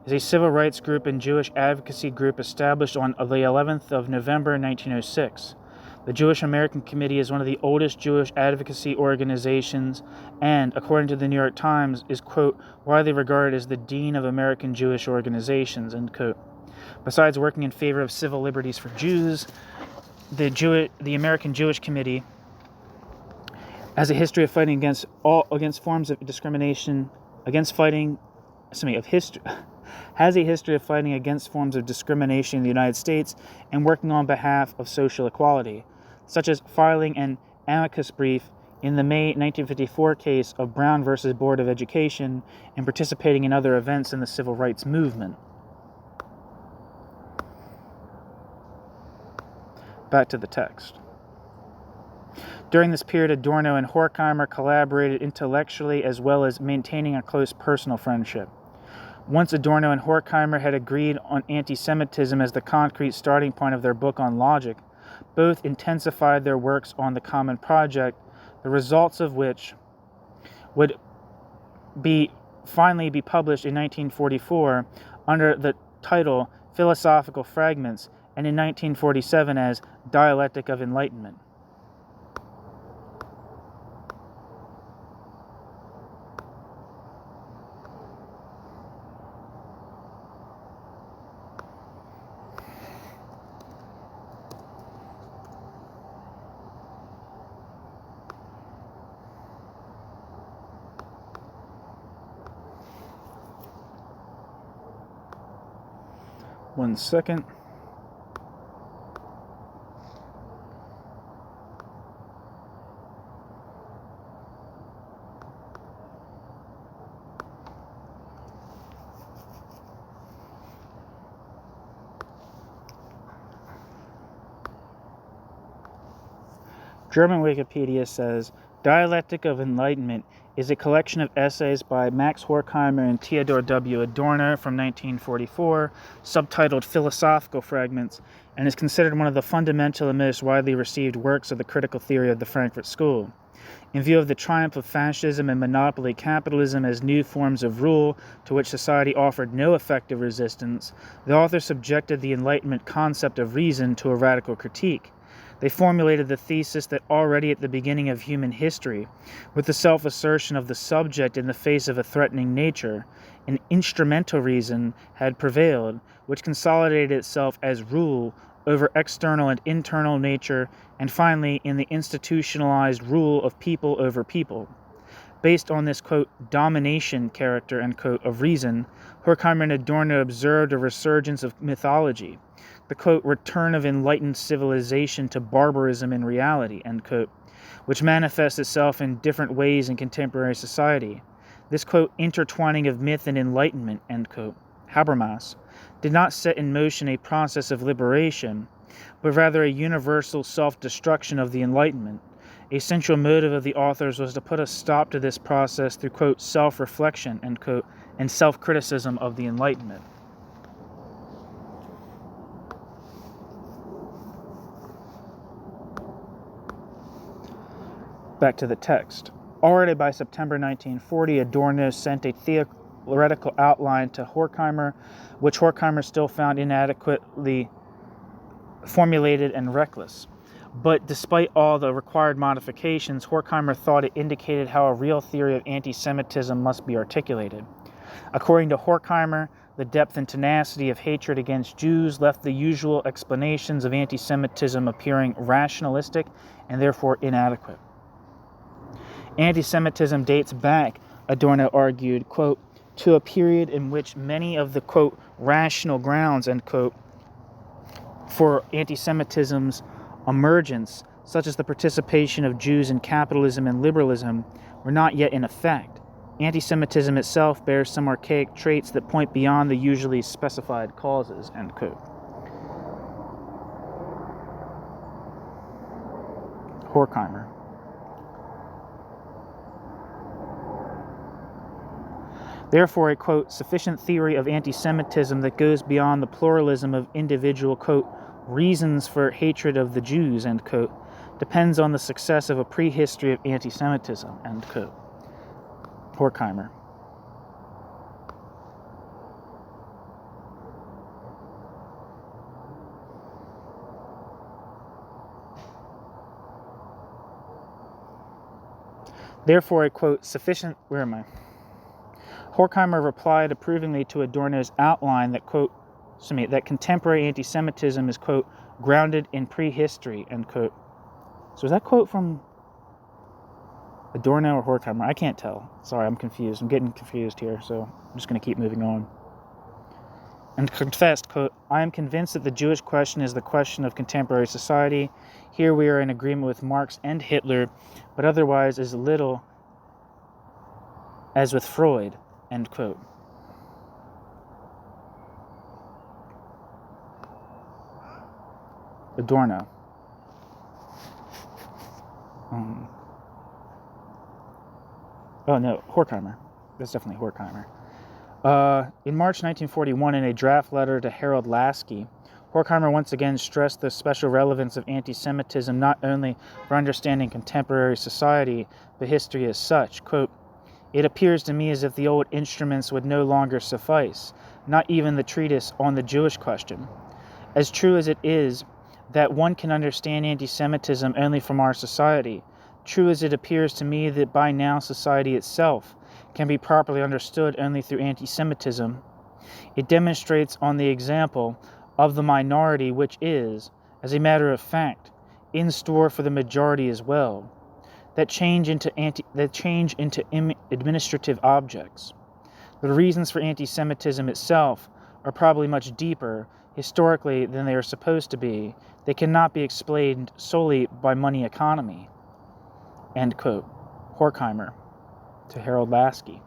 is a civil rights group and Jewish advocacy group established on the 11th of November 1906. The Jewish American Committee is one of the oldest Jewish advocacy organizations and, according to the New York Times, is, quote, widely regarded as the dean of American Jewish organizations, end quote. Besides working in favor of civil liberties for Jews, the American Jewish Committee has a history of fighting against forms of discrimination, has a history of fighting against forms of discrimination in the United States and working on behalf of social equality, such as filing an amicus brief in the May 1954 case of Brown versus Board of Education and participating in other events in the civil rights movement. Back to the text. During this period, Adorno and Horkheimer collaborated intellectually as well as maintaining a close personal friendship. Once Adorno and Horkheimer had agreed on anti-Semitism as the concrete starting point of their book on logic, both intensified their works on the common project, the results of which would finally be published in 1944 under the title Philosophical Fragments, and in 1947 as Dialectic of Enlightenment. One second. German Wikipedia says, Dialectic of Enlightenment is a collection of essays by Max Horkheimer and Theodor W. Adorno from 1944, subtitled Philosophical Fragments, and is considered one of the fundamental and most widely received works of the critical theory of the Frankfurt School. In view of the triumph of fascism and monopoly capitalism as new forms of rule to which society offered no effective resistance, the author subjected the Enlightenment concept of reason to a radical critique. They formulated the thesis that already at the beginning of human history, with the self-assertion of the subject in the face of a threatening nature, an instrumental reason had prevailed, which consolidated itself as rule over external and internal nature, and finally in the institutionalized rule of people over people. Based on this, quote, domination character, end quote, of reason, Horkheimer and Adorno observed a resurgence of mythology, the, quote, return of enlightened civilization to barbarism in reality, end quote, which manifests itself in different ways in contemporary society. This, quote, intertwining of myth and enlightenment, end quote, Habermas, did not set in motion a process of liberation, but rather a universal self-destruction of the Enlightenment. A central motive of the authors was to put a stop to this process through, quote, self-reflection, end quote, and self-criticism of the Enlightenment. Back to the text. Already by September 1940, Adorno sent a theoretical outline to Horkheimer, which Horkheimer still found inadequately formulated and reckless. But despite all the required modifications, Horkheimer thought it indicated how a real theory of anti-Semitism must be articulated. According to Horkheimer, the depth and tenacity of hatred against Jews left the usual explanations of anti-Semitism appearing rationalistic and therefore inadequate. Anti-Semitism dates back, Adorno argued, quote, to a period in which many of the, quote, rational grounds, end quote, for anti-Semitism's emergence, such as the participation of Jews in capitalism and liberalism, were not yet in effect. Anti-Semitism itself bears some archaic traits that point beyond the usually specified causes, end quote. Horkheimer. Therefore, a, quote, sufficient theory of anti-Semitism that goes beyond the pluralism of individual, quote, reasons for hatred of the Jews, end quote, depends on the success of a prehistory of anti-Semitism, end quote. Horkheimer. Therefore, a, quote, sufficient, where am I? Horkheimer replied approvingly to Adorno's outline that, quote, that contemporary anti-Semitism is, quote, grounded in prehistory, end quote. So is that quote from Adorno or Horkheimer? I can't tell. Sorry, I'm confused. I'm getting confused here, so I'm just going to keep moving on. And confessed, quote, I am convinced that the Jewish question is the question of contemporary society. Here we are in agreement with Marx and Hitler, but otherwise as little as with Freud, end quote. Adorno. Oh no, Horkheimer. That's definitely Horkheimer. In March 1941, in a draft letter to Harold Lasky, Horkheimer once again stressed the special relevance of anti-Semitism not only for understanding contemporary society, but history as such. Quote, it appears to me as if the old instruments would no longer suffice, not even the treatise on the Jewish question. As true as it is that one can understand anti-Semitism only from our society, true as it appears to me that by now society itself can be properly understood only through anti-Semitism, it demonstrates on the example of the minority which is, as a matter of fact, in store for the majority as well, that change into administrative objects. The reasons for anti-Semitism itself are probably much deeper historically than they are supposed to be. They cannot be explained solely by money economy. End quote. Horkheimer to Harold Lasky.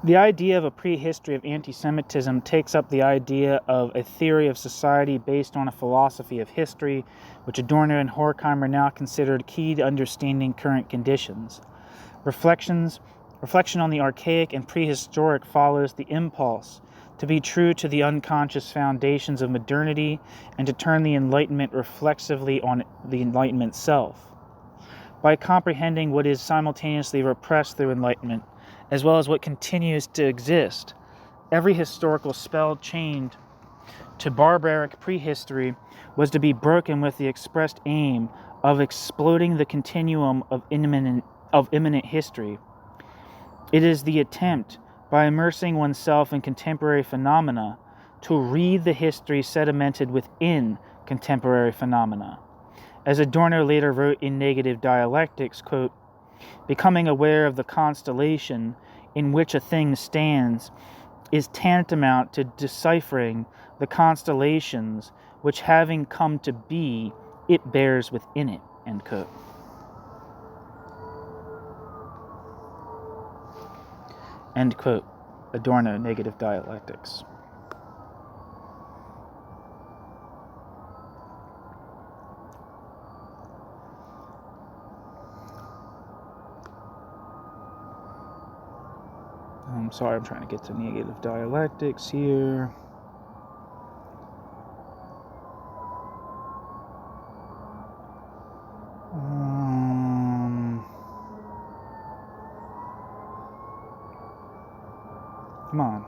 The idea of a prehistory of anti-Semitism takes up the idea of a theory of society based on a philosophy of history, which Adorno and Horkheimer now considered key to understanding current conditions. Reflection on the archaic and prehistoric follows the impulse to be true to the unconscious foundations of modernity and to turn the Enlightenment reflexively on the Enlightenment self. By comprehending what is simultaneously repressed through Enlightenment, as well as what continues to exist, every historical spell chained to barbaric prehistory was to be broken with the expressed aim of exploding the continuum of imminent history. It is the attempt, by immersing oneself in contemporary phenomena, to read the history sedimented within contemporary phenomena. As Adorno later wrote in Negative Dialectics, quote, "Becoming aware of the constellation in which a thing stands is tantamount to deciphering the constellations which, having come to be, it bears within it," end quote. End quote. Adorno, Negative Dialectics. I'm sorry, I'm trying to get to Negative Dialectics here. Come on.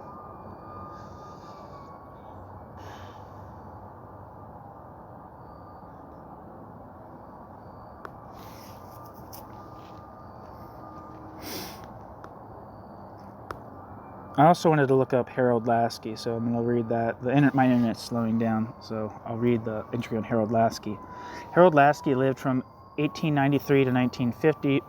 I also wanted to look up Harold Lasky, so I'm going to read that. My internet's slowing down, so I'll read the entry on Harold Lasky. Harold Lasky lived from 1893 to 1950,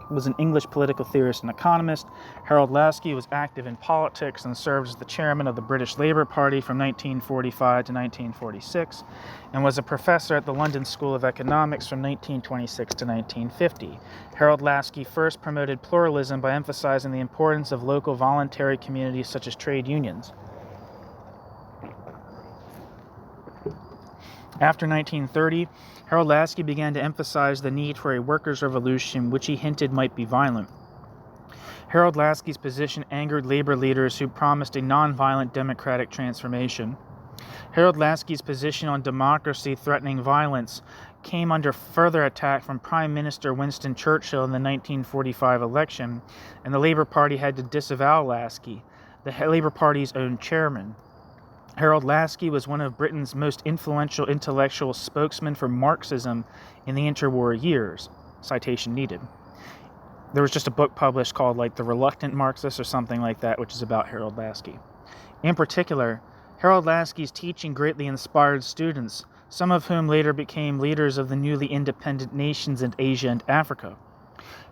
was an English political theorist and economist. Harold Lasky was active in politics and served as the chairman of the British Labour Party from 1945 to 1946, and was a professor at the London School of Economics from 1926 to 1950. Harold Lasky first promoted pluralism by emphasizing the importance of local voluntary communities such as trade unions. After 1930, Harold Lasky began to emphasize the need for a workers' revolution, which he hinted might be violent. Harold Lasky's position angered labor leaders who promised a nonviolent democratic transformation. Harold Lasky's position on democracy threatening violence came under further attack from Prime Minister Winston Churchill in the 1945 election, and the Labour Party had to disavow Lasky, the Labour Party's own chairman. Harold Lasky was one of Britain's most influential intellectual spokesmen for Marxism in the interwar years. Citation needed. There was just a book published called The Reluctant Marxist or something like that, which is about Harold Lasky. In particular, Harold Lasky's teaching greatly inspired students, some of whom later became leaders of the newly independent nations in Asia and Africa.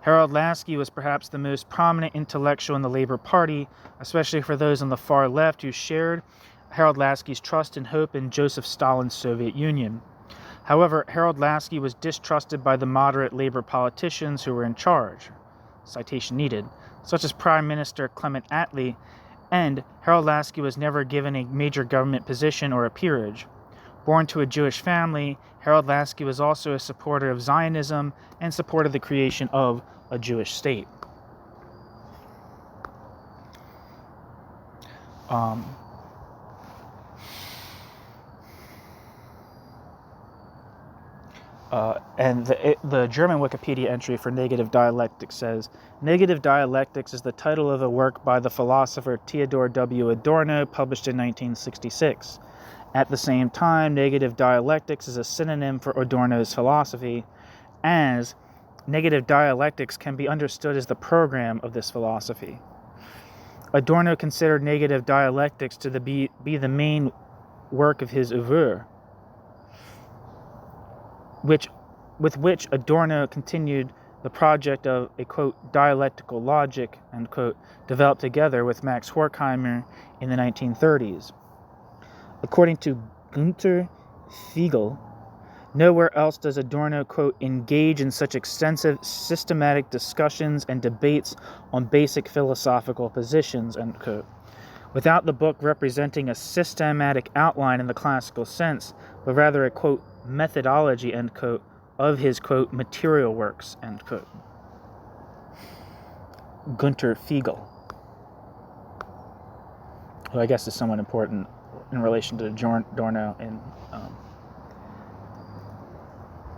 Harold Lasky was perhaps the most prominent intellectual in the Labour Party, especially for those on the far left who shared Harold Lasky's trust and hope in Joseph Stalin's Soviet Union. However, Harold Lasky was distrusted by the moderate Labour politicians who were in charge. Citation needed. Such as Prime Minister Clement Attlee, and Harold Lasky was never given a major government position or a peerage. Born to a Jewish family, Harold Lasky was also a supporter of Zionism and supported the creation of a Jewish state. And the German Wikipedia entry for Negative Dialectics says, Negative Dialectics is the title of a work by the philosopher Theodor W. Adorno, published in 1966. At the same time, Negative Dialectics is a synonym for Adorno's philosophy, as Negative Dialectics can be understood as the program of this philosophy. Adorno considered Negative Dialectics to be the main work of his oeuvre, with which Adorno continued the project of a, quote, dialectical logic, end quote, developed together with Max Horkheimer in the 1930s. According to Günter Fiegel, Nowhere else does Adorno, quote, engage in such extensive systematic discussions and debates on basic philosophical positions, end quote, without the book representing a systematic outline in the classical sense, but rather a, quote, methodology, end quote, of his, quote, material works, end quote. Gunter Fiegel, who I guess is somewhat important in relation to Adorno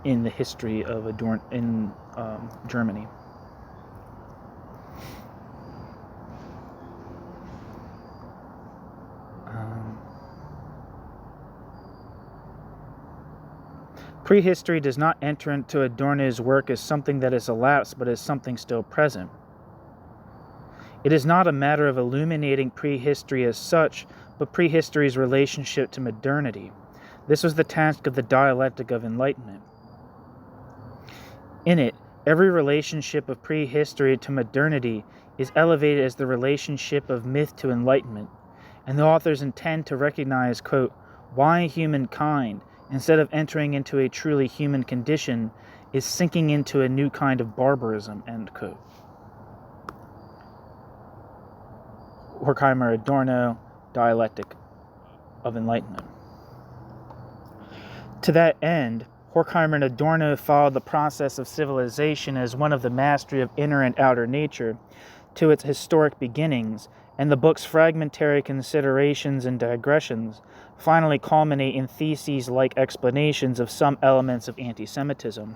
in the history of Adorno in Germany. Prehistory does not enter into Adorno's work as something that is elapsed, but as something still present. It is not a matter of illuminating prehistory as such, but prehistory's relationship to modernity. This was the task of the dialectic of enlightenment. In it, every relationship of prehistory to modernity is elevated as the relationship of myth to enlightenment, and the authors intend to recognize, quote, why humankind, instead of entering into a truly human condition, is sinking into a new kind of barbarism, end quote. Horkheimer, Adorno, Dialectic of Enlightenment. To that end, Horkheimer and Adorno followed the process of civilization as one of the mastery of inner and outer nature to its historic beginnings, and the book's fragmentary considerations and digressions finally culminate in theses-like explanations of some elements of anti-Semitism.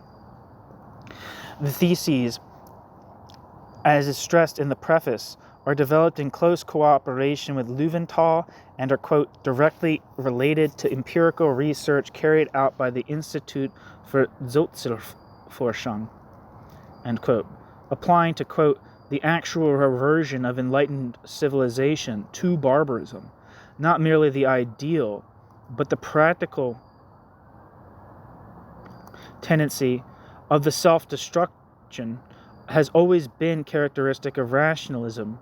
The theses, as is stressed in the preface, are developed in close cooperation with Löwenthal and are, quote, directly related to empirical research carried out by the Institute for Sozialforschung, end quote, applying to, quote, the actual reversion of enlightened civilization to barbarism, not merely the ideal, but the practical tendency of the self-destruction has always been characteristic of rationalism,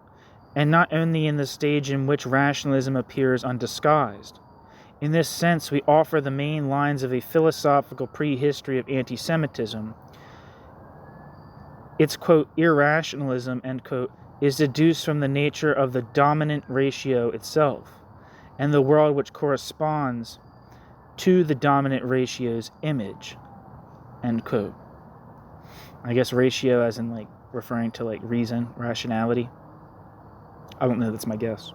and not only in the stage in which rationalism appears undisguised. In this sense, we offer the main lines of a philosophical prehistory of anti-Semitism. Its, quote, irrationalism, end quote, is deduced from the nature of the dominant ratio itself, and the world which corresponds to the dominant ratio's image, end quote. I guess ratio as in, like, referring to, like, reason, rationality. I don't know, that's my guess.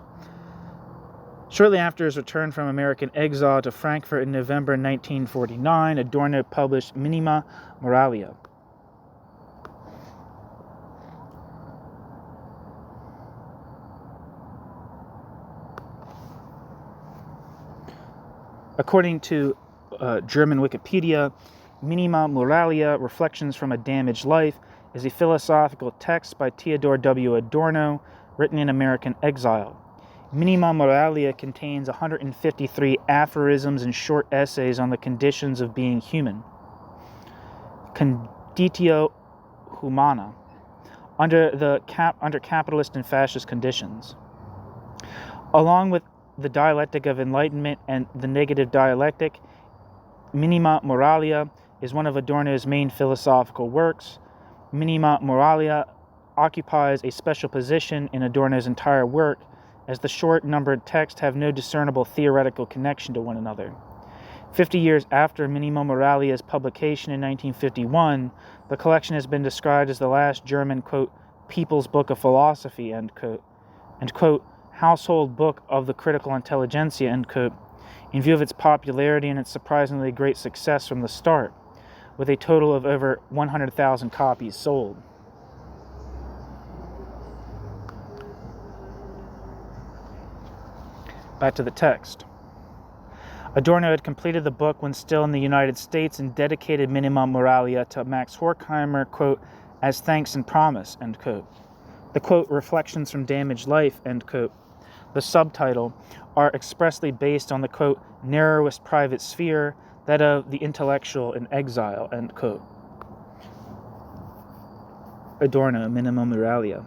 Shortly after his return from American exile to Frankfurt in November 1949, Adorno published Minima Moralia. According to German Wikipedia, Minima Moralia, Reflections from a Damaged Life, is a philosophical text by Theodor W. Adorno, written in American exile. Minima Moralia contains 153 aphorisms and short essays on the conditions of being human. Conditio humana, under capitalist and fascist conditions. Along with the Dialectic of Enlightenment and the Negative Dialectic, Minima Moralia is one of Adorno's main philosophical works. Minima Moralia occupies a special position in Adorno's entire work, as the short-numbered texts have no discernible theoretical connection to one another. 50 years after Minima Moralia's publication in 1951, the collection has been described as the last German, quote, people's book of philosophy, end quote, and, quote, household book of the critical intelligentsia, end quote, in view of its popularity and its surprisingly great success from the start, with a total of over 100,000 copies sold. Back to the text. Adorno had completed the book when still in the United States and dedicated Minima Moralia to Max Horkheimer, quote, as thanks and promise, end quote. The, quote, reflections from damaged life, end quote, the subtitle, are expressly based on the, quote, narrowest private sphere, that of the intellectual in exile, end quote. Adorno, Minima Moralia.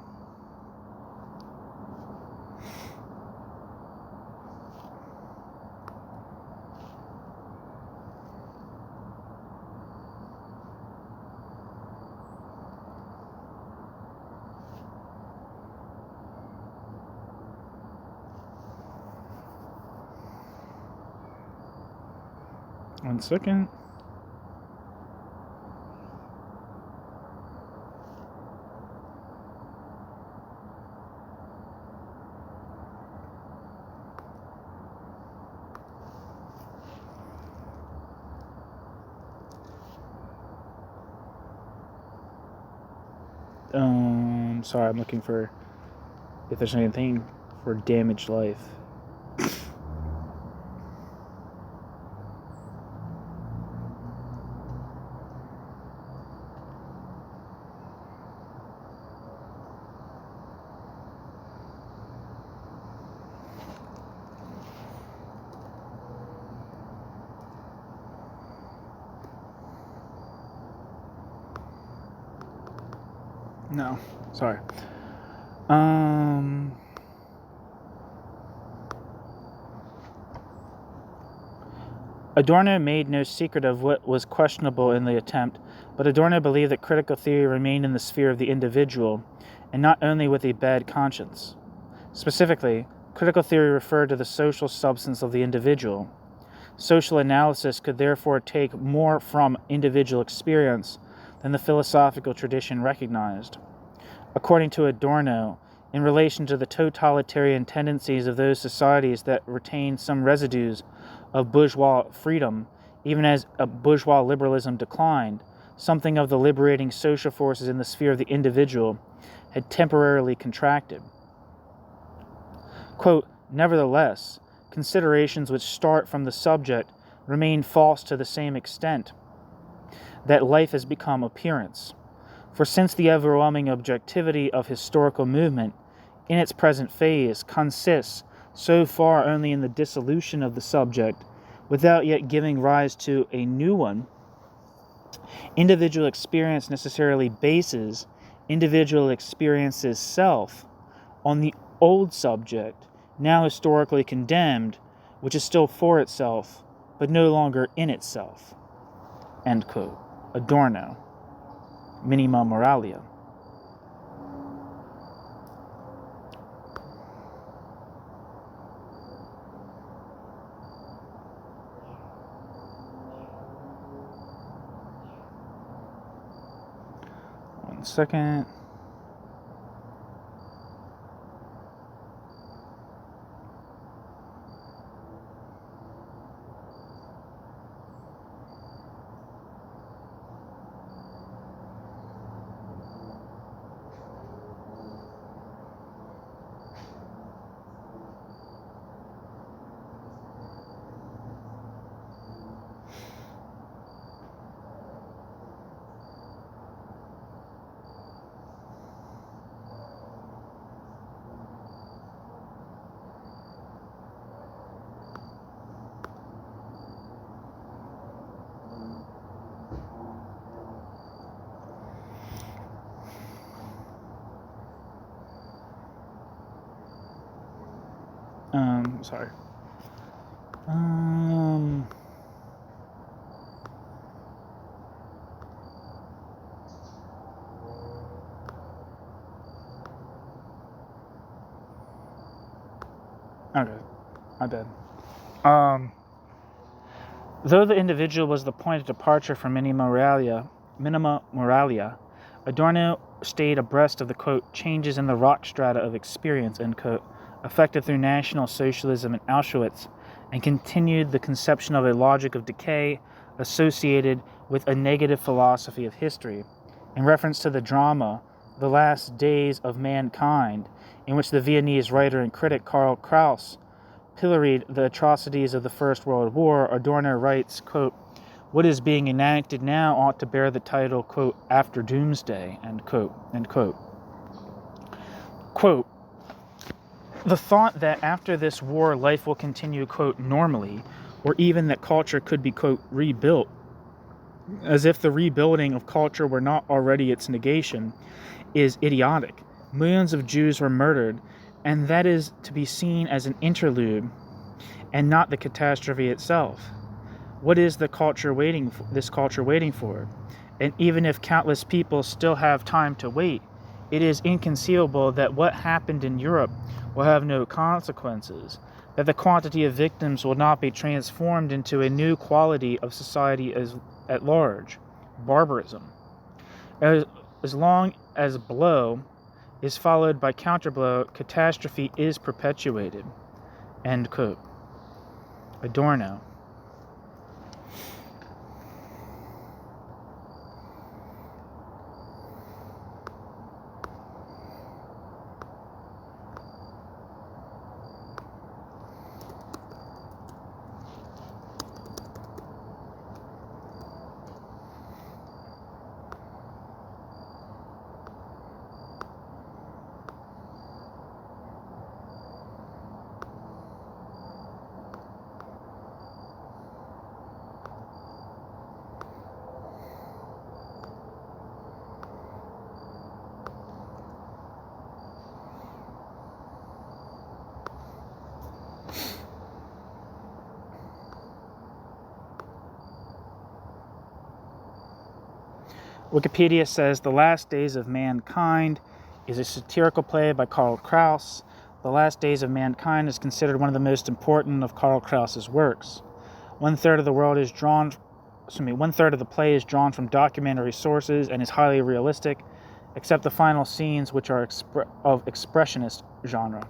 1 second. Sorry, I'm looking for if there's anything for damaged life. No, sorry. Adorno made no secret of what was questionable in the attempt, but Adorno believed that critical theory remained in the sphere of the individual, and not only with a bad conscience. Specifically, critical theory referred to the social substance of the individual. Social analysis could therefore take more from individual experience than the philosophical tradition recognized. According to Adorno, in relation to the totalitarian tendencies of those societies that retain some residues of bourgeois freedom, even as a bourgeois liberalism declined, something of the liberating social forces in the sphere of the individual had temporarily contracted. Quote, nevertheless, considerations which start from the subject remain false to the same extent that life has become appearance. For since the overwhelming objectivity of historical movement in its present phase consists so far only in the dissolution of the subject without yet giving rise to a new one, individual experience necessarily bases individual experience's self on the old subject, now historically condemned, which is still for itself, but no longer in itself. End quote. Adorno. Minima Moralia. One second. Sorry. Okay, my bad. Though the individual was the point of departure from minima moralia, Adorno stayed abreast of the, quote, changes in the rock strata of experience, end quote, affected through National Socialism in Auschwitz, and continued the conception of a logic of decay associated with a negative philosophy of history, in reference to the drama, The Last Days of Mankind, in which the Viennese writer and critic Karl Kraus pilloried the atrocities of the First World War. Adorno writes, quote, what is being enacted now ought to bear the title, quote, After Doomsday, end quote, end quote. Quote, the thought that after this war life will continue, quote, normally, or even that culture could be, quote, rebuilt, as if the rebuilding of culture were not already its negation, is idiotic. Millions of Jews were murdered, and that is to be seen as an interlude and not the catastrophe itself. What is this culture waiting for? And even if countless people still have time to wait, it is inconceivable that what happened in Europe will have no consequences, that the quantity of victims will not be transformed into a new quality of society at large, barbarism. As long as blow is followed by counterblow, catastrophe is perpetuated. End quote. Adorno. Wikipedia says The Last Days of Mankind is a satirical play by Karl Kraus. The Last Days of Mankind is considered one of the most important of Karl Kraus's works. One third of the play is drawn from documentary sources and is highly realistic, except the final scenes, which are of expressionist genre.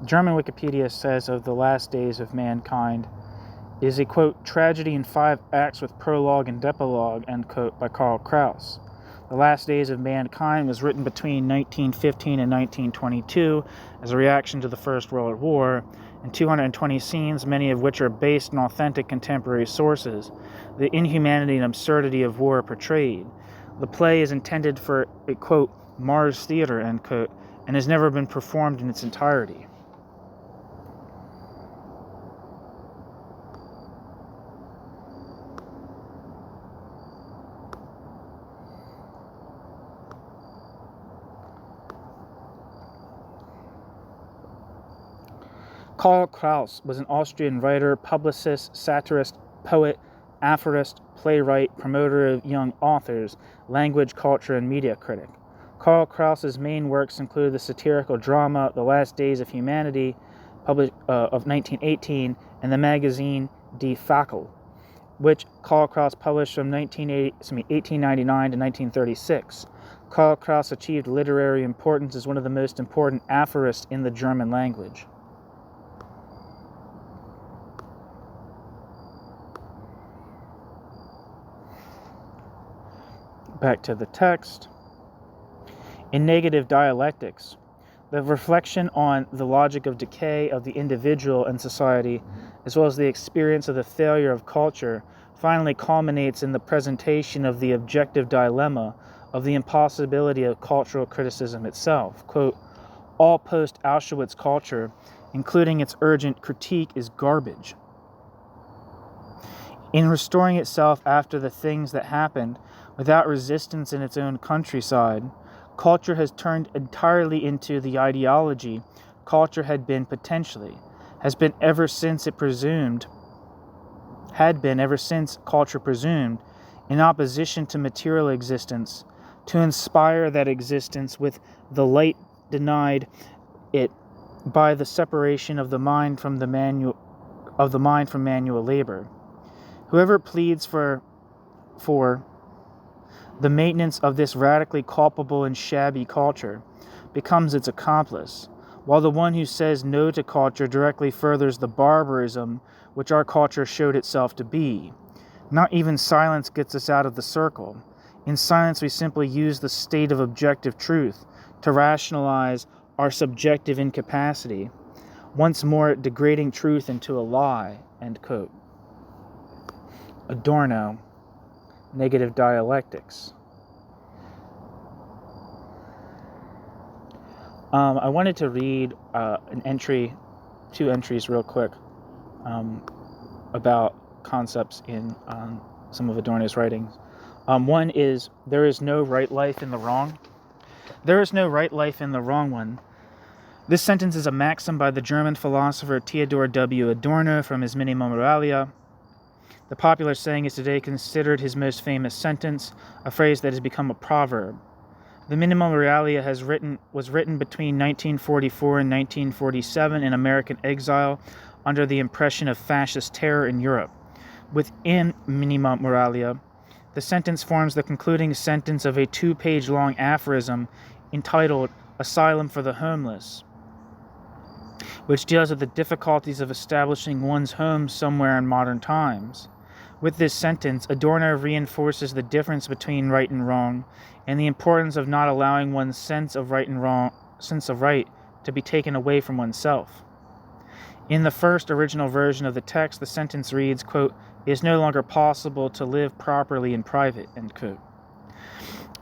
German Wikipedia says of The Last Days of Mankind is a, quote, tragedy in 5 acts with prologue and epilogue, end quote, by Karl Kraus. The Last Days of Mankind was written between 1915 and 1922 as a reaction to the First World War, and 220 scenes, many of which are based on authentic contemporary sources. The inhumanity and absurdity of war are portrayed. The play is intended for a, quote, Mars Theater, end quote, and has never been performed in its entirety. Karl Kraus was an Austrian writer, publicist, satirist, poet, aphorist, playwright, promoter of young authors, language, culture, and media critic. Karl Kraus's main works include the satirical drama The Last Days of Humanity, published of 1918, and the magazine Die Fackel, which Karl Kraus published from 1899 to 1936. Karl Kraus achieved literary importance as one of the most important aphorists in the German language. Back to the text. In negative dialectics, the reflection on the logic of decay of the individual and society, as well as the experience of the failure of culture, finally culminates in the presentation of the objective dilemma of the impossibility of cultural criticism itself. Quote, all post-Auschwitz culture, including its urgent critique, is garbage. In restoring itself after the things that happened, without resistance in its own countryside, culture has turned entirely into the ideology culture had been potentially, had been ever since culture presumed, in opposition to material existence, to inspire that existence with the light denied it by the separation of the mind from manual labor. Whoever pleads for the maintenance of this radically culpable and shabby culture becomes its accomplice, while the one who says no to culture directly furthers the barbarism which our culture showed itself to be. Not even silence gets us out of the circle. In silence we simply use the state of objective truth to rationalize our subjective incapacity, once more degrading truth into a lie, end quote. Adorno, Negative Dialectics. I wanted to read two entries real quick about concepts in some of Adorno's writings. One is, there is no right life in the wrong. There is no right life in the wrong one. This sentence is a maxim by the German philosopher Theodor W. Adorno from his Minima Moralia. The popular saying is today considered his most famous sentence, a phrase that has become a proverb. The Minima Moralia was written between 1944 and 1947 in American exile under the impression of fascist terror in Europe. Within Minima Moralia, the sentence forms the concluding sentence of a 2-page-long aphorism entitled Asylum for the Homeless, which deals with the difficulties of establishing one's home somewhere in modern times. With this sentence, Adorno reinforces the difference between right and wrong, and the importance of not allowing one's sense of right to be taken away from oneself. In the first original version of the text, the sentence reads, quote, "It is no longer possible to live properly in private," end quote.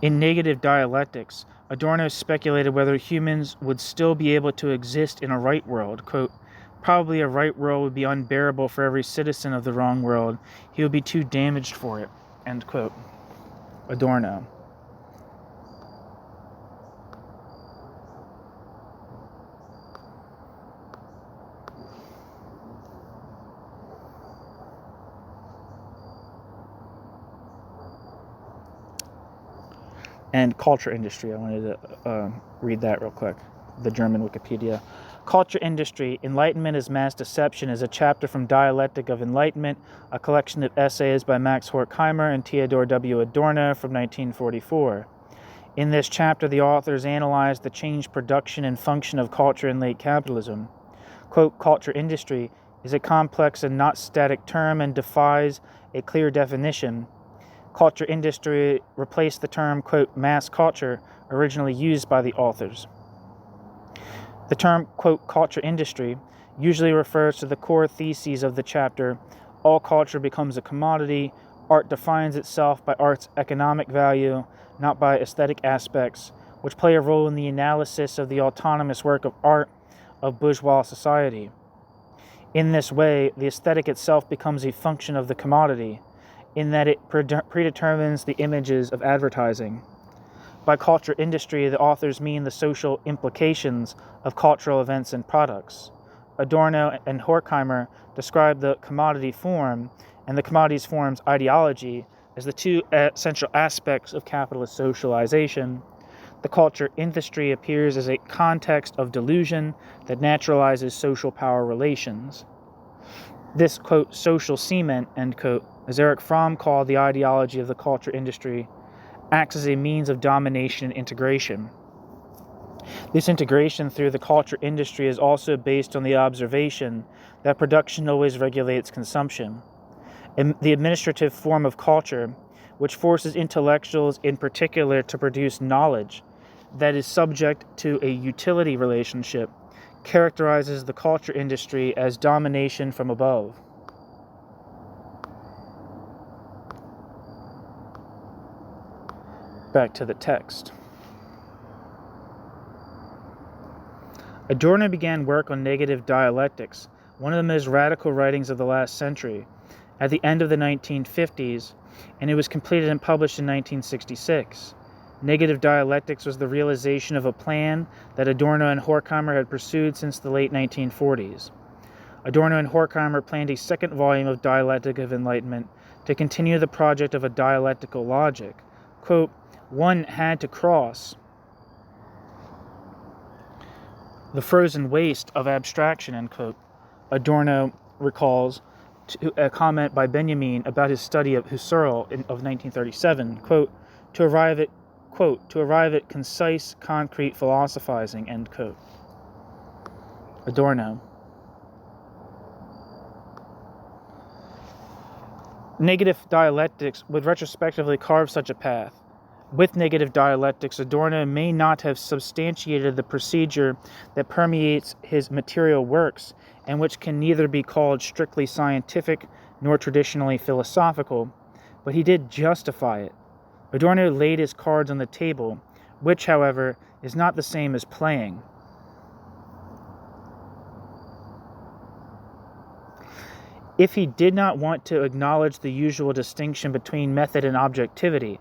In Negative Dialectics, Adorno speculated whether humans would still be able to exist in a right world. Quote, "Probably a right world would be unbearable for every citizen of the wrong world. He would be too damaged for it," end quote. Adorno. And culture industry. I wanted to read that real quick. The German Wikipedia. Culture industry, Enlightenment as Mass Deception, is a chapter from Dialectic of Enlightenment, a collection of essays by Max Horkheimer and Theodor W. Adorno from 1944. In this chapter, the authors analyze the changed production and function of culture in late capitalism. Quote, "Culture industry is a complex and not static term and defies a clear definition. Culture industry replaced the term, quote, mass culture, originally used by the authors. The term, quote, culture industry usually refers to the core theses of the chapter. All culture becomes a commodity. Art defines itself by art's economic value, not by aesthetic aspects, which play a role in the analysis of the autonomous work of art of bourgeois society. In this way, the aesthetic itself becomes a function of the commodity, in that it predetermines the images of advertising. By culture industry, the authors mean the social implications of cultural events and products. Adorno and Horkheimer describe the commodity form and the commodities form's ideology as the two essential aspects of capitalist socialization. The culture industry appears as a context of delusion that naturalizes social power relations. This, quote, social cement, end quote, as Erich Fromm called the ideology of the culture industry, acts as a means of domination and integration. This integration through the culture industry is also based on the observation that production always regulates consumption. And the administrative form of culture, which forces intellectuals in particular to produce knowledge that is subject to a utility relationship, characterizes the culture industry as domination from above. Back to the text. Adorno began work on Negative Dialectics, one of the most radical writings of the last century, at the end of the 1950s, and it was completed and published in 1966. Negative Dialectics was the realization of a plan that Adorno and Horkheimer had pursued since the late 1940s. Adorno and Horkheimer planned a second volume of Dialectic of Enlightenment to continue the project of a dialectical logic. Quote, "One had to cross the frozen waste of abstraction," end quote. Adorno recalls to a comment by Benjamin about his study of Husserl of 1937, quote, to arrive at concise, concrete philosophizing, end quote. Adorno. Negative Dialectics would retrospectively carve such a path. With Negative Dialectics, Adorno may not have substantiated the procedure that permeates his material works and which can neither be called strictly scientific nor traditionally philosophical, but he did justify it. Adorno laid his cards on the table, which, however, is not the same as playing. If he did not want to acknowledge the usual distinction between method and objectivity,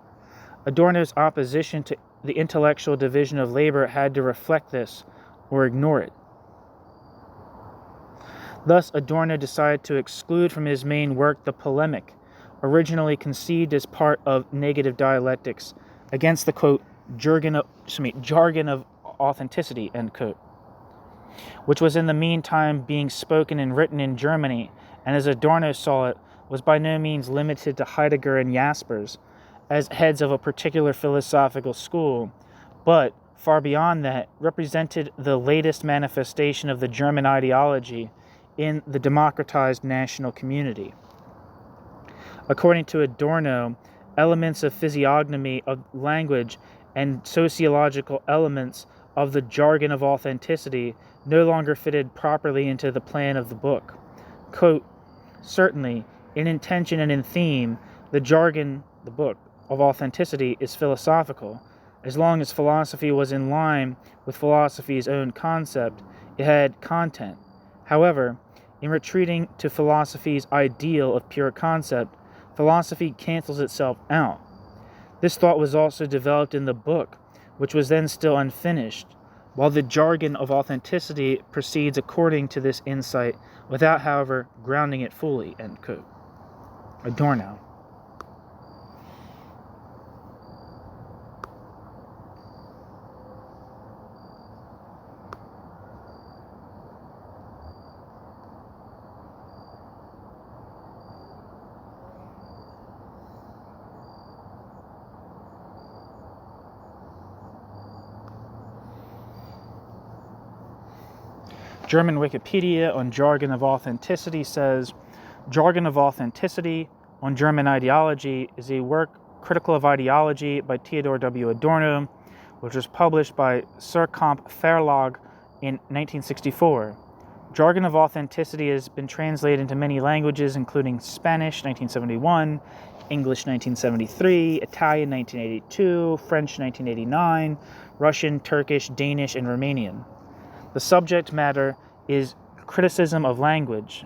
Adorno's opposition to the intellectual division of labor had to reflect this, or ignore it. Thus, Adorno decided to exclude from his main work the polemic, originally conceived as part of negative dialectics, against the, quote, jargon of authenticity, end quote, which was in the meantime being spoken and written in Germany, and as Adorno saw it, was by no means limited to Heidegger and Jaspers as heads of a particular philosophical school, but, far beyond that, represented the latest manifestation of the German ideology in the democratized national community. According to Adorno, elements of physiognomy of language and sociological elements of the jargon of authenticity no longer fitted properly into the plan of the book. Quote, certainly, in intention and in theme, the jargon, the book, of authenticity is philosophical. As long as philosophy was in line with philosophy's own concept, it had content. However, in retreating to philosophy's ideal of pure concept, philosophy cancels itself out. This thought was also developed in the book, which was then still unfinished, while the jargon of authenticity proceeds according to this insight, without, however, grounding it fully, end quote. Adorno. German Wikipedia on jargon of authenticity says, Jargon of Authenticity on German Ideology is a work critical of ideology by Theodor W. Adorno, which was published by Surkamp Verlag in 1964. Jargon of Authenticity has been translated into many languages, including Spanish, 1971, English, 1973, Italian, 1982, French, 1989, Russian, Turkish, Danish, and Romanian. The subject matter is a criticism of language,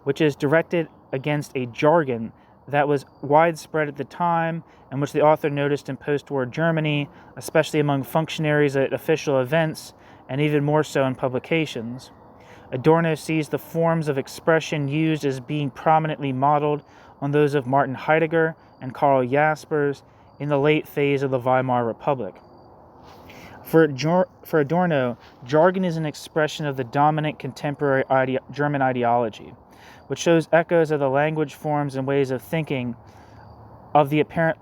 which is directed against a jargon that was widespread at the time and which the author noticed in post-war Germany, especially among functionaries at official events and even more so in publications. Adorno sees the forms of expression used as being prominently modeled on those of Martin Heidegger and Karl Jaspers in the late phase of the Weimar Republic. For Adorno, jargon is an expression of the dominant contemporary German ideology, which shows echoes of the language forms and ways of thinking of the apparently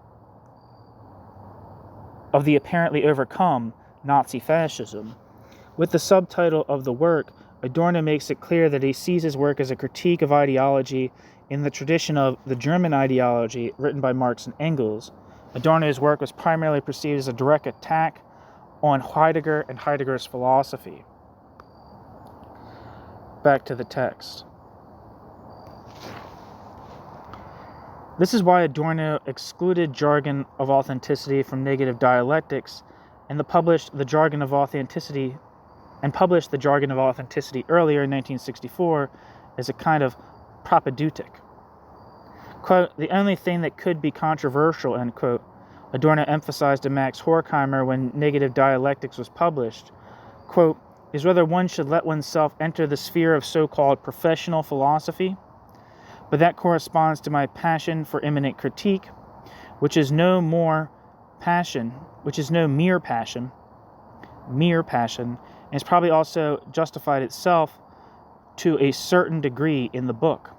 overcome Nazi fascism. With the subtitle of the work, Adorno makes it clear that he sees his work as a critique of ideology in the tradition of the German ideology written by Marx and Engels. Adorno's work was primarily perceived as a direct attack on Heidegger and Heidegger's philosophy. Back to the text. This is why Adorno excluded jargon of authenticity from negative dialectics and published the jargon of authenticity earlier in 1964 as a kind of propedeutic. Quote, the only thing that could be controversial, end quote, Adorno emphasized to Max Horkheimer when Negative Dialectics was published, quote, is whether one should let oneself enter the sphere of so-called professional philosophy, but that corresponds to my passion for immanent critique, which is no mere passion, and has probably also justified itself to a certain degree in the book.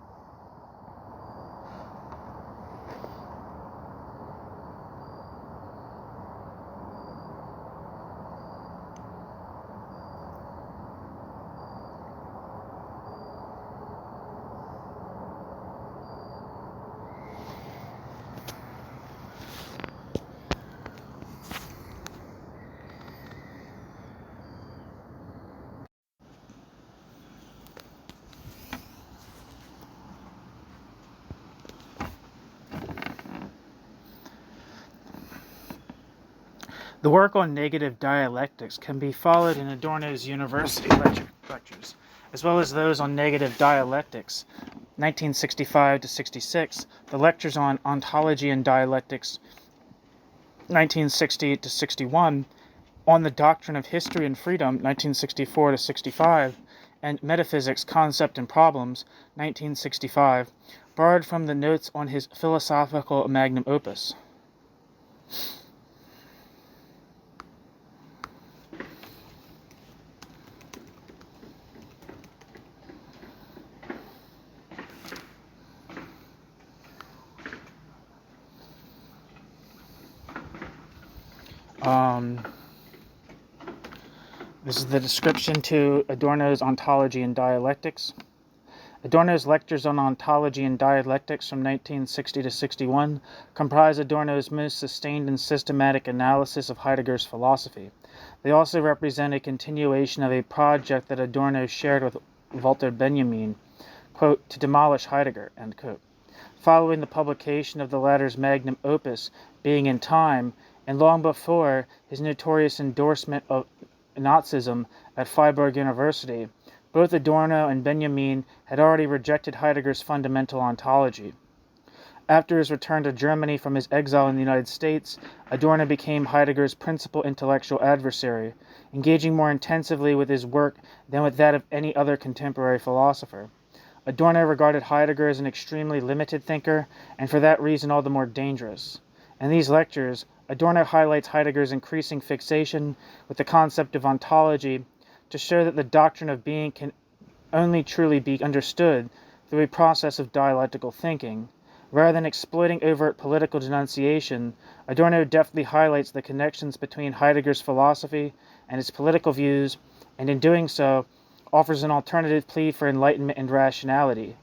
The work on negative dialectics can be followed in Adorno's university lectures, as well as those on negative dialectics, 1965 to 66, the lectures on ontology and dialectics, 1960 to 61, On the Doctrine of History and Freedom, 1964 to 65, and Metaphysics, Concept and Problems, 1965, borrowed from the notes on his philosophical magnum opus. This is the description to Adorno's Ontology and Dialectics. Adorno's lectures on ontology and dialectics from 1960 to 61 comprise Adorno's most sustained and systematic analysis of Heidegger's philosophy. They also represent a continuation of a project that Adorno shared with Walter Benjamin, quote, to demolish Heidegger, end quote. Following the publication of the latter's magnum opus, Being in Time, and long before his notorious endorsement of Nazism at Freiburg University, both Adorno and Benjamin had already rejected Heidegger's fundamental ontology. After his return to Germany from his exile in the United States, Adorno became Heidegger's principal intellectual adversary, engaging more intensively with his work than with that of any other contemporary philosopher. Adorno regarded Heidegger as an extremely limited thinker, and for that reason all the more dangerous. In these lectures, Adorno highlights Heidegger's increasing fixation with the concept of ontology to show that the doctrine of being can only truly be understood through a process of dialectical thinking. Rather than exploiting overt political denunciation, Adorno deftly highlights the connections between Heidegger's philosophy and his political views, and in doing so, offers an alternative plea for enlightenment and rationality.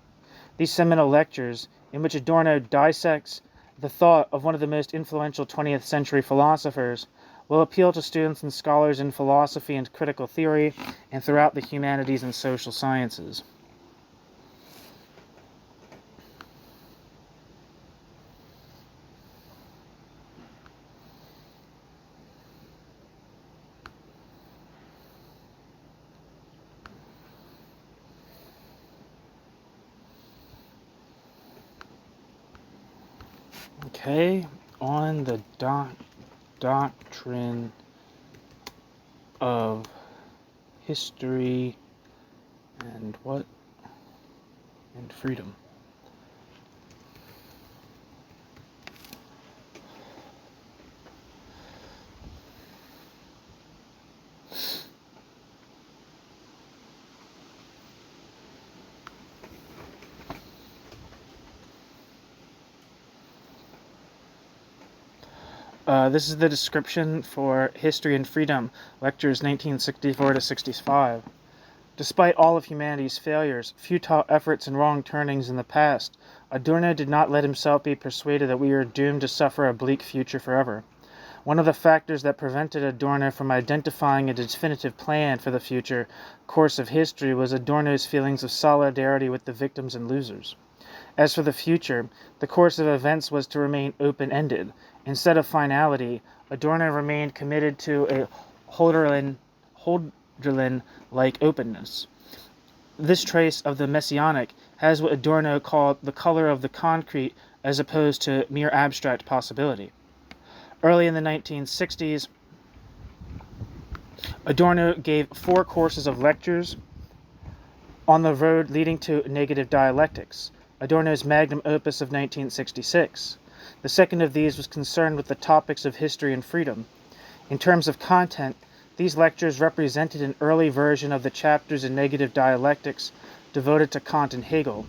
These seminal lectures, in which Adorno dissects the thought of one of the most influential 20th century philosophers, will appeal to students and scholars in philosophy and critical theory and throughout the humanities and social sciences. Okay, on the doctrine of history and what? And freedom. This is the description for History and Freedom, lectures 1964 to 65. Despite all of humanity's failures, futile efforts, and wrong turnings in the past, Adorno did not let himself be persuaded that we are doomed to suffer a bleak future forever. One of the factors that prevented Adorno from identifying a definitive plan for the future course of history was Adorno's feelings of solidarity with the victims and losers. As for the future, the course of events was to remain open-ended. Instead of finality, Adorno remained committed to a Hölderlin-like openness. This trace of the messianic has what Adorno called the color of the concrete as opposed to mere abstract possibility. Early in the 1960s, Adorno gave 4 courses of lectures on the road leading to negative dialectics, Adorno's magnum opus of 1966. The second of these was concerned with the topics of history and freedom. In terms of content, these lectures represented an early version of the chapters in negative dialectics devoted to Kant and Hegel.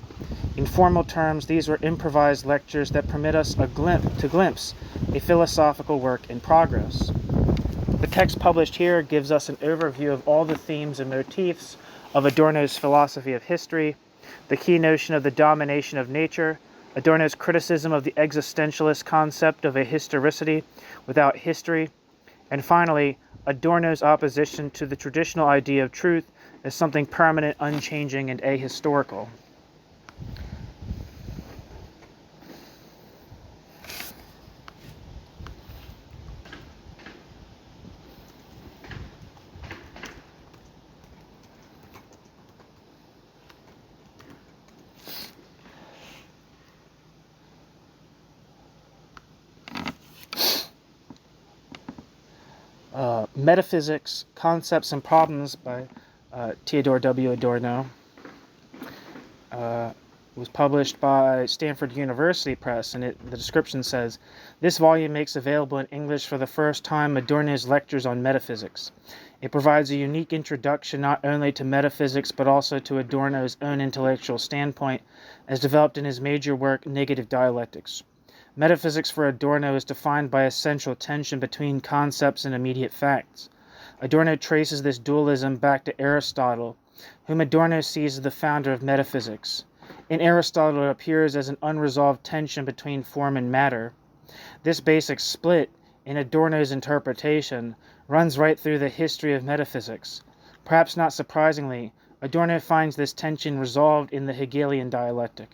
In formal terms, these were improvised lectures that permit us to glimpse a philosophical work in progress. The text published here gives us an overview of all the themes and motifs of Adorno's philosophy of history, the key notion of the domination of nature, Adorno's criticism of the existentialist concept of a historicity without history, and finally, Adorno's opposition to the traditional idea of truth as something permanent, unchanging, and ahistorical. Metaphysics, Concepts and Problems by Theodor W. Adorno. Was published by Stanford University Press, and the description says, "This volume makes available in English for the first time Adorno's lectures on metaphysics. It provides a unique introduction not only to metaphysics but also to Adorno's own intellectual standpoint as developed in his major work, Negative Dialectics. Metaphysics for Adorno is defined by a central tension between concepts and immediate facts. Adorno traces this dualism back to Aristotle, whom Adorno sees as the founder of metaphysics. In Aristotle, it appears as an unresolved tension between form and matter. This basic split, in Adorno's interpretation, runs right through the history of metaphysics. Perhaps not surprisingly, Adorno finds this tension resolved in the Hegelian dialectic.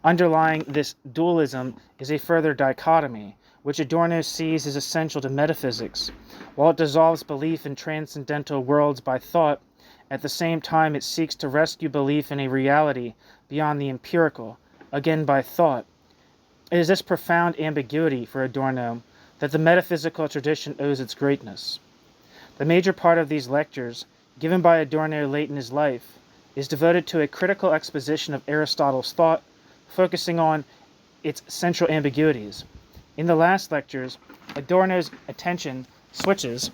Underlying this dualism is a further dichotomy, which Adorno sees as essential to metaphysics. While it dissolves belief in transcendental worlds by thought, at the same time it seeks to rescue belief in a reality beyond the empirical, again by thought. It is this profound ambiguity for Adorno that the metaphysical tradition owes its greatness. The major part of these lectures, given by Adorno late in his life, is devoted to a critical exposition of Aristotle's thought, focusing on its central ambiguities. In the last lectures, Adorno's attention switches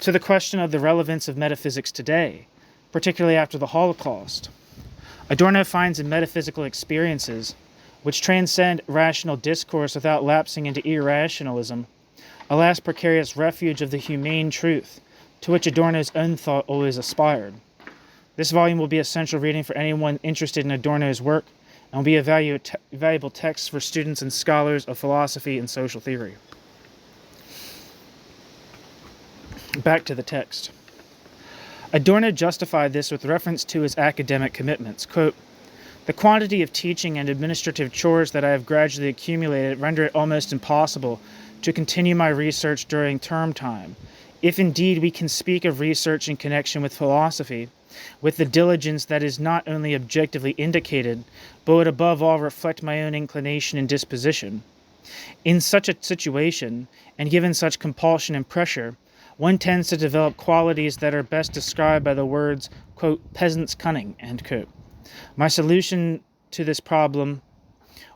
to the question of the relevance of metaphysics today, particularly after the Holocaust. Adorno finds in metaphysical experiences, which transcend rational discourse without lapsing into irrationalism, a last precarious refuge of the humane truth, to which Adorno's own thought always aspired. This volume will be essential reading for anyone interested in Adorno's work, and will be a valuable text for students and scholars of philosophy and social theory. Back to the text. Adorno justified this with reference to his academic commitments. Quote, "The quantity of teaching and administrative chores that I have gradually accumulated render it almost impossible to continue my research during term time, if indeed we can speak of research in connection with philosophy, with the diligence that is not only objectively indicated, but would above all reflect my own inclination and disposition. In such a situation, and given such compulsion and pressure, one tends to develop qualities that are best described by the words, quote, peasant's cunning, end quote. My solution to this problem,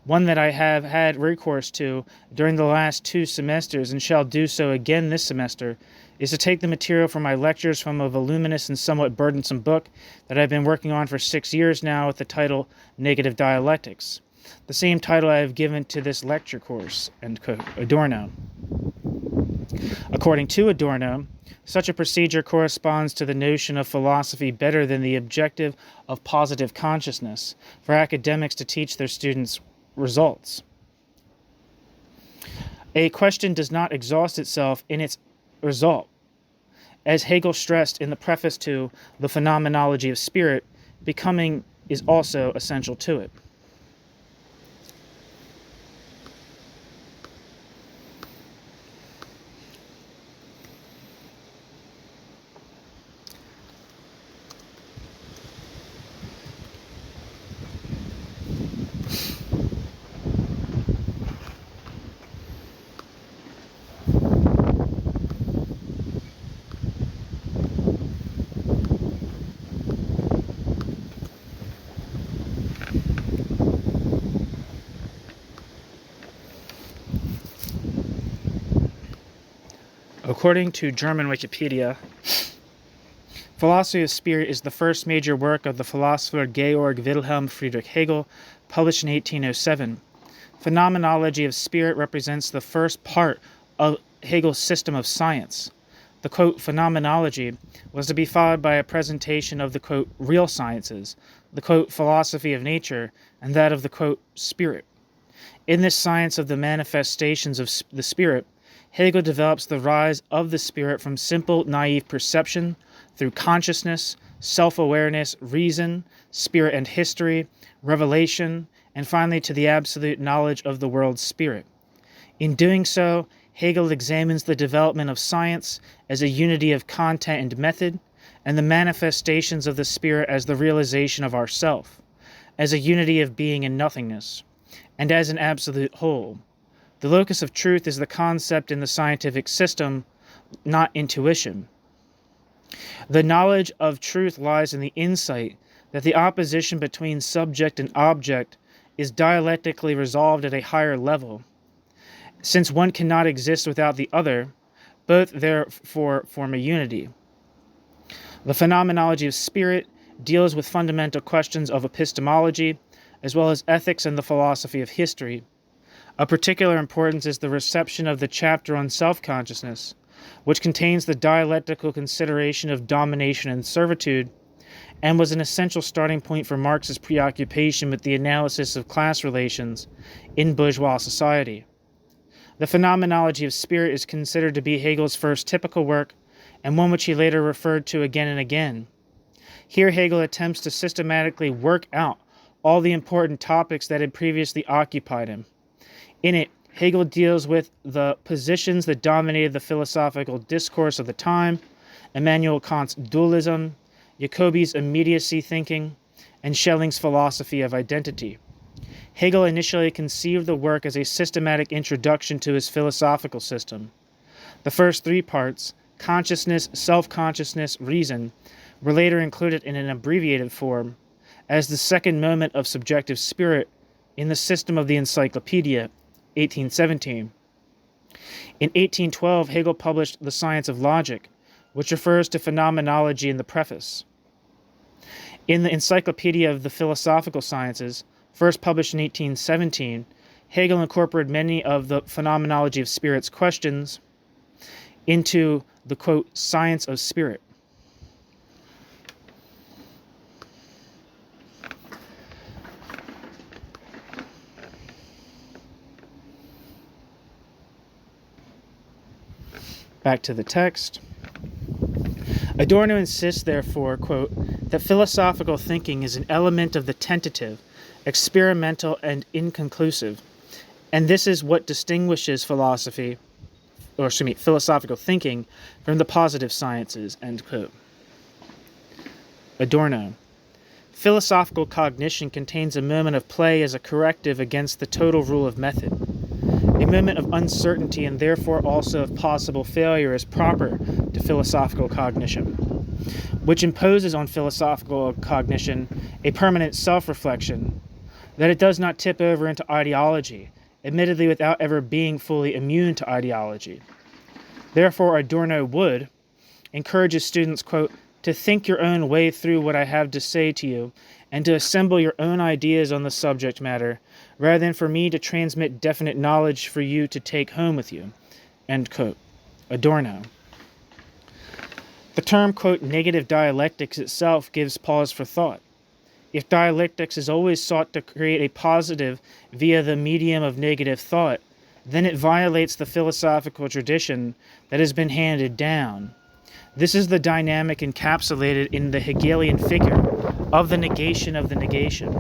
one that I have had recourse to during the last 2 semesters and shall do so again this semester, is to take the material for my lectures from a voluminous and somewhat burdensome book that I've been working on for 6 years now with the title Negative Dialectics, the same title I have given to this lecture course, end quote, Adorno. According to Adorno, such a procedure corresponds to the notion of philosophy better than the objective of positive consciousness for academics to teach their students results. A question does not exhaust itself in its result. As Hegel stressed in the preface to The Phenomenology of Spirit, becoming is also essential to it. According to German Wikipedia, Philosophy of Spirit is the first major work of the philosopher Georg Wilhelm Friedrich Hegel, published in 1807. Phenomenology of Spirit represents the first part of Hegel's system of science. The, quote, phenomenology was to be followed by a presentation of the, quote, real sciences, the, quote, philosophy of nature, and that of the, quote, spirit. In this science of the manifestations of the spirit, Hegel develops the rise of the spirit from simple, naive perception through consciousness, self-awareness, reason, spirit and history, revelation, and finally to the absolute knowledge of the world's spirit. In doing so, Hegel examines the development of science as a unity of content and method, and the manifestations of the spirit as the realization of ourself, as a unity of being and nothingness, and as an absolute whole. The locus of truth is the concept in the scientific system, not intuition. The knowledge of truth lies in the insight that the opposition between subject and object is dialectically resolved at a higher level. Since one cannot exist without the other, both therefore form a unity. The phenomenology of spirit deals with fundamental questions of epistemology, as well as ethics and the philosophy of history. Of particular importance is the reception of the chapter on self-consciousness, which contains the dialectical consideration of domination and servitude, and was an essential starting point for Marx's preoccupation with the analysis of class relations in bourgeois society. The phenomenology of spirit is considered to be Hegel's first typical work, and one which he later referred to again and again. Here Hegel attempts to systematically work out all the important topics that had previously occupied him. In it, Hegel deals with the positions that dominated the philosophical discourse of the time, Immanuel Kant's dualism, Jacobi's immediacy thinking, and Schelling's philosophy of identity. Hegel initially conceived the work as a systematic introduction to his philosophical system. The first three parts, consciousness, self-consciousness, reason, were later included in an abbreviated form as the second moment of subjective spirit in the system of the Encyclopedia, 1817. In 1812, Hegel published The Science of Logic, which refers to phenomenology in the preface. In the Encyclopedia of the Philosophical Sciences, first published in 1817, Hegel incorporated many of the phenomenology of spirit's questions into the, quote, science of spirit. Back to the text. Adorno insists, therefore, quote, that philosophical thinking is an element of the tentative, experimental, and inconclusive, and this is what distinguishes philosophical thinking from the positive sciences, end quote. Adorno. Philosophical cognition contains a moment of play as a corrective against the total rule of method. A moment of uncertainty and therefore also of possible failure is proper to philosophical cognition, which imposes on philosophical cognition a permanent self-reflection, that it does not tip over into ideology, admittedly without ever being fully immune to ideology. Therefore, Adorno would encourage his students, quote, to think your own way through what I have to say to you, and to assemble your own ideas on the subject matter, rather than for me to transmit definite knowledge for you to take home with you, end quote. Adorno. The term, quote, negative dialectics itself gives pause for thought. If dialectics is always sought to create a positive via the medium of negative thought, then it violates the philosophical tradition that has been handed down. This is the dynamic encapsulated in the Hegelian figure of the negation of the negation.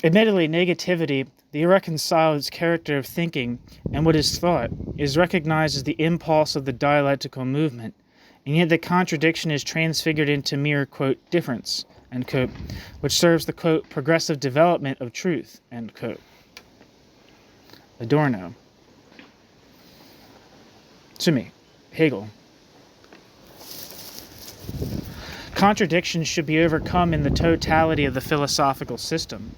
Admittedly, negativity, the irreconciled character of thinking and what is thought, is recognized as the impulse of the dialectical movement, and yet the contradiction is transfigured into mere, quote, difference, end quote, which serves the, quote, progressive development of truth, end quote. Adorno. Hegel. Contradictions should be overcome in the totality of the philosophical system.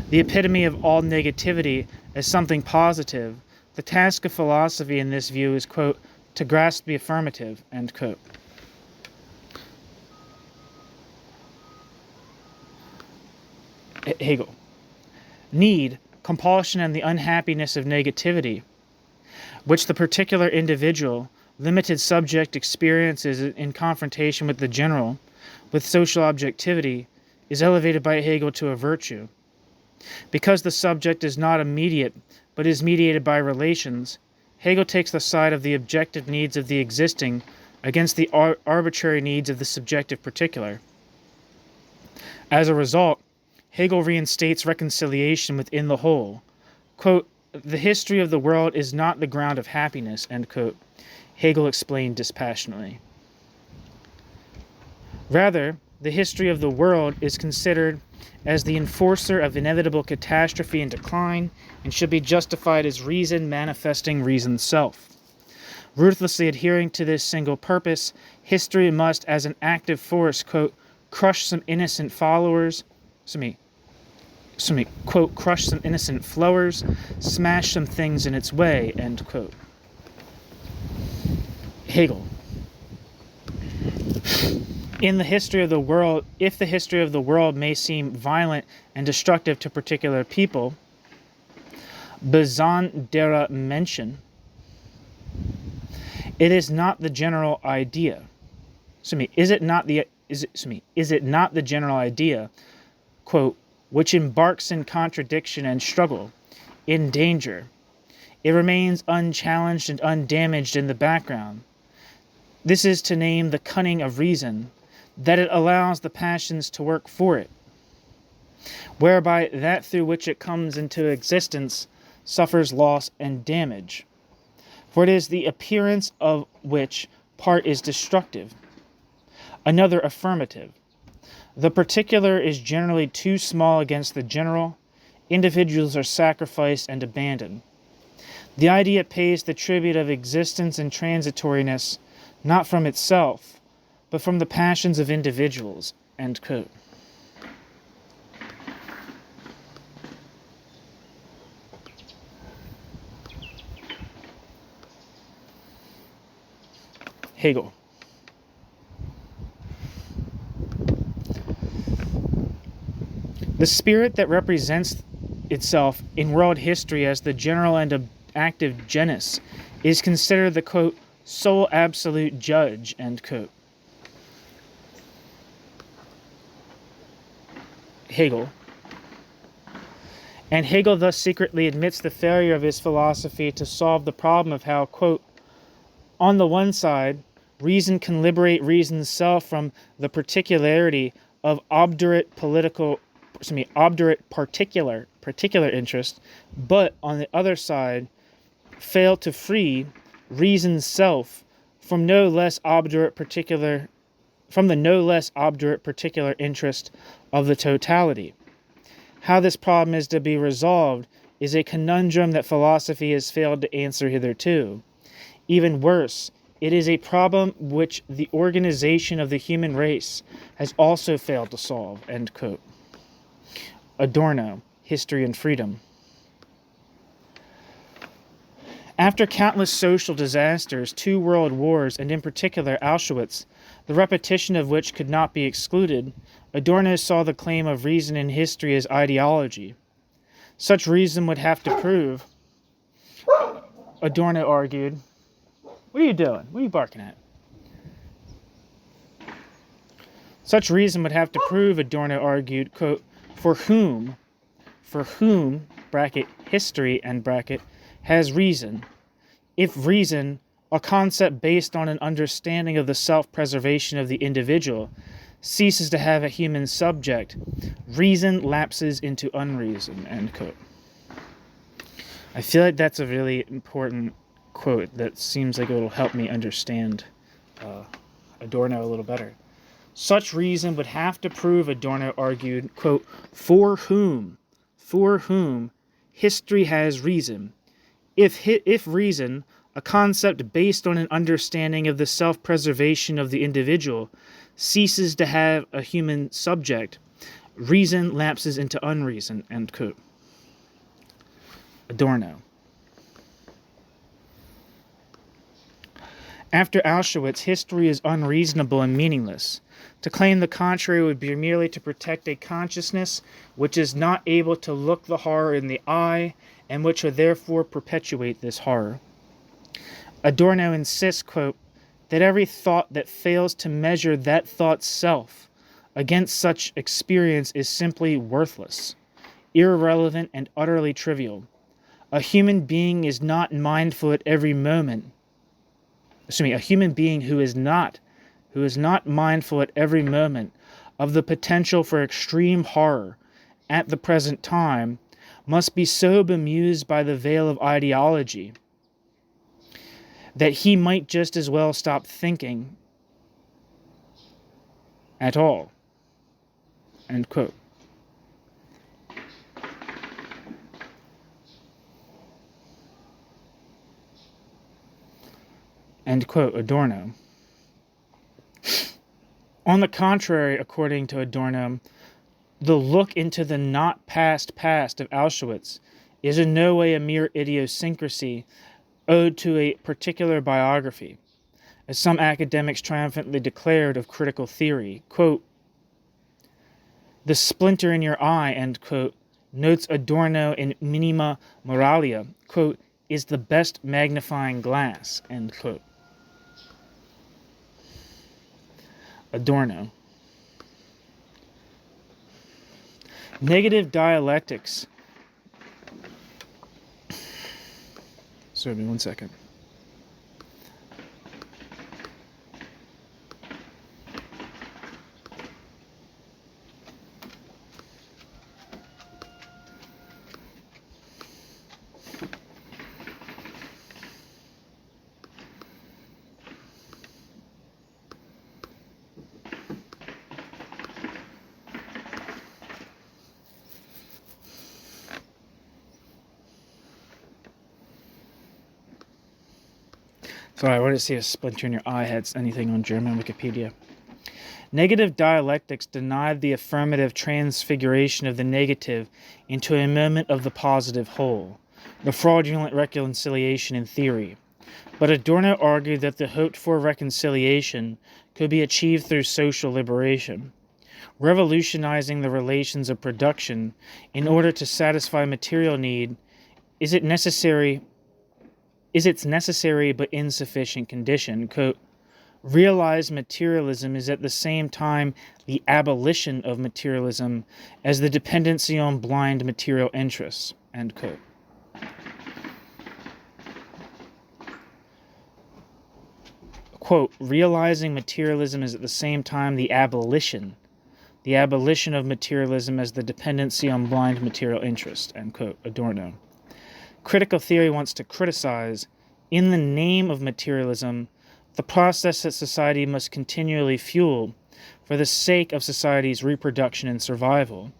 The epitome of all negativity as something positive, the task of philosophy in this view is, quote, to grasp the affirmative, end quote. Hegel. Need, compulsion, and the unhappiness of negativity, which the particular individual, limited subject experiences in confrontation with the general, with social objectivity, is elevated by Hegel to a virtue. Because the subject is not immediate, but is mediated by relations, Hegel takes the side of the objective needs of the existing against the arbitrary needs of the subjective particular. As a result, Hegel reinstates reconciliation within the whole. Quote, the history of the world is not the ground of happiness, end quote, Hegel explained dispassionately. Rather, the history of the world is considered as the enforcer of inevitable catastrophe and decline, and should be justified as reason manifesting reason's self. Ruthlessly adhering to this single purpose, history must, as an active force, quote, crush some innocent followers, quote, crush some innocent flowers, smash some things in its way, end quote. Hegel. In the history of the world, if the history of the world may seem violent and destructive to particular people, besondere Menschen, it is not the general idea. Is it not the general idea, quote, which embarks in contradiction and struggle, in danger? It remains unchallenged and undamaged in the background. This is to name the cunning of reason, that it allows the passions to work for it, whereby that through which it comes into existence suffers loss and damage. For it is the appearance of which part is destructive, another affirmative. The particular is generally too small against the general. Individuals are sacrificed and abandoned. The idea pays the tribute of existence and transitoriness, not from itself, but from the passions of individuals, end quote. Hegel. The spirit that represents itself in world history as the general and active genus is considered the, quote, sole absolute judge, end quote. Hegel. And Hegel thus secretly admits the failure of his philosophy to solve the problem of how, quote, on the one side, reason can liberate reason's self from the particularity of obdurate particular interest, but on the other side, fail to free reason's self from the no less obdurate particular interest of the totality. How this problem is to be resolved is a conundrum that philosophy has failed to answer hitherto. Even worse, it is a problem which the organization of the human race has also failed to solve, end quote. Adorno, History and Freedom. After countless social disasters, 2 world wars, and in particular Auschwitz, the repetition of which could not be excluded, Adorno saw the claim of reason in history as ideology. Such reason would have to prove, Adorno argued. What are you doing? What are you barking at? Such reason would have to prove, Adorno argued, quote, for whom, bracket, history, end bracket, has reason. If reason, a concept based on an understanding of the self-preservation of the individual, ceases to have a human subject, reason lapses into unreason, end quote. I feel like that's a really important quote that seems like it will help me understand Adorno a little better. Such reason would have to prove, Adorno argued, quote, for whom history has reason. If reason, a concept based on an understanding of the self-preservation of the individual, ceases to have a human subject, reason lapses into unreason, end quote. Adorno. After Auschwitz, history is unreasonable and meaningless. To claim the contrary would be merely to protect a consciousness which is not able to look the horror in the eye and which would therefore perpetuate this horror. Adorno insists, quote, that every thought that fails to measure that thought's self against such experience is simply worthless, irrelevant, and utterly trivial. A human being is not mindful at every moment. A human being who is not mindful at every moment of the potential for extreme horror at the present time must be so bemused by the veil of ideology that he might just as well stop thinking at all. End quote. End quote, Adorno. On the contrary, according to Adorno, the look into the not past of Auschwitz is in no way a mere idiosyncrasy owed to a particular biography, as some academics triumphantly declared of critical theory. Quote, the splinter in your eye, end quote, notes Adorno in Minima Moralia, quote, is the best magnifying glass, end quote. Adorno. Negative dialectics. Sorry, one second. Sorry, I wanted to see a splinter in your eye had anything on German Wikipedia. Negative dialectics denied the affirmative transfiguration of the negative into a moment of the positive whole, the fraudulent reconciliation in theory. But Adorno argued that the hoped-for reconciliation could be achieved through social liberation, revolutionizing the relations of production in order to satisfy material need is its necessary but insufficient condition. Quote, realized materialism is at the same time the abolition of materialism as the dependency on blind material interests. End quote. Quote, realizing materialism is at the same time the abolition of materialism as the dependency on blind material interest. End quote. Adorno. Critical theory wants to criticize, in the name of materialism, the process that society must continually fuel for the sake of society's reproduction and survival.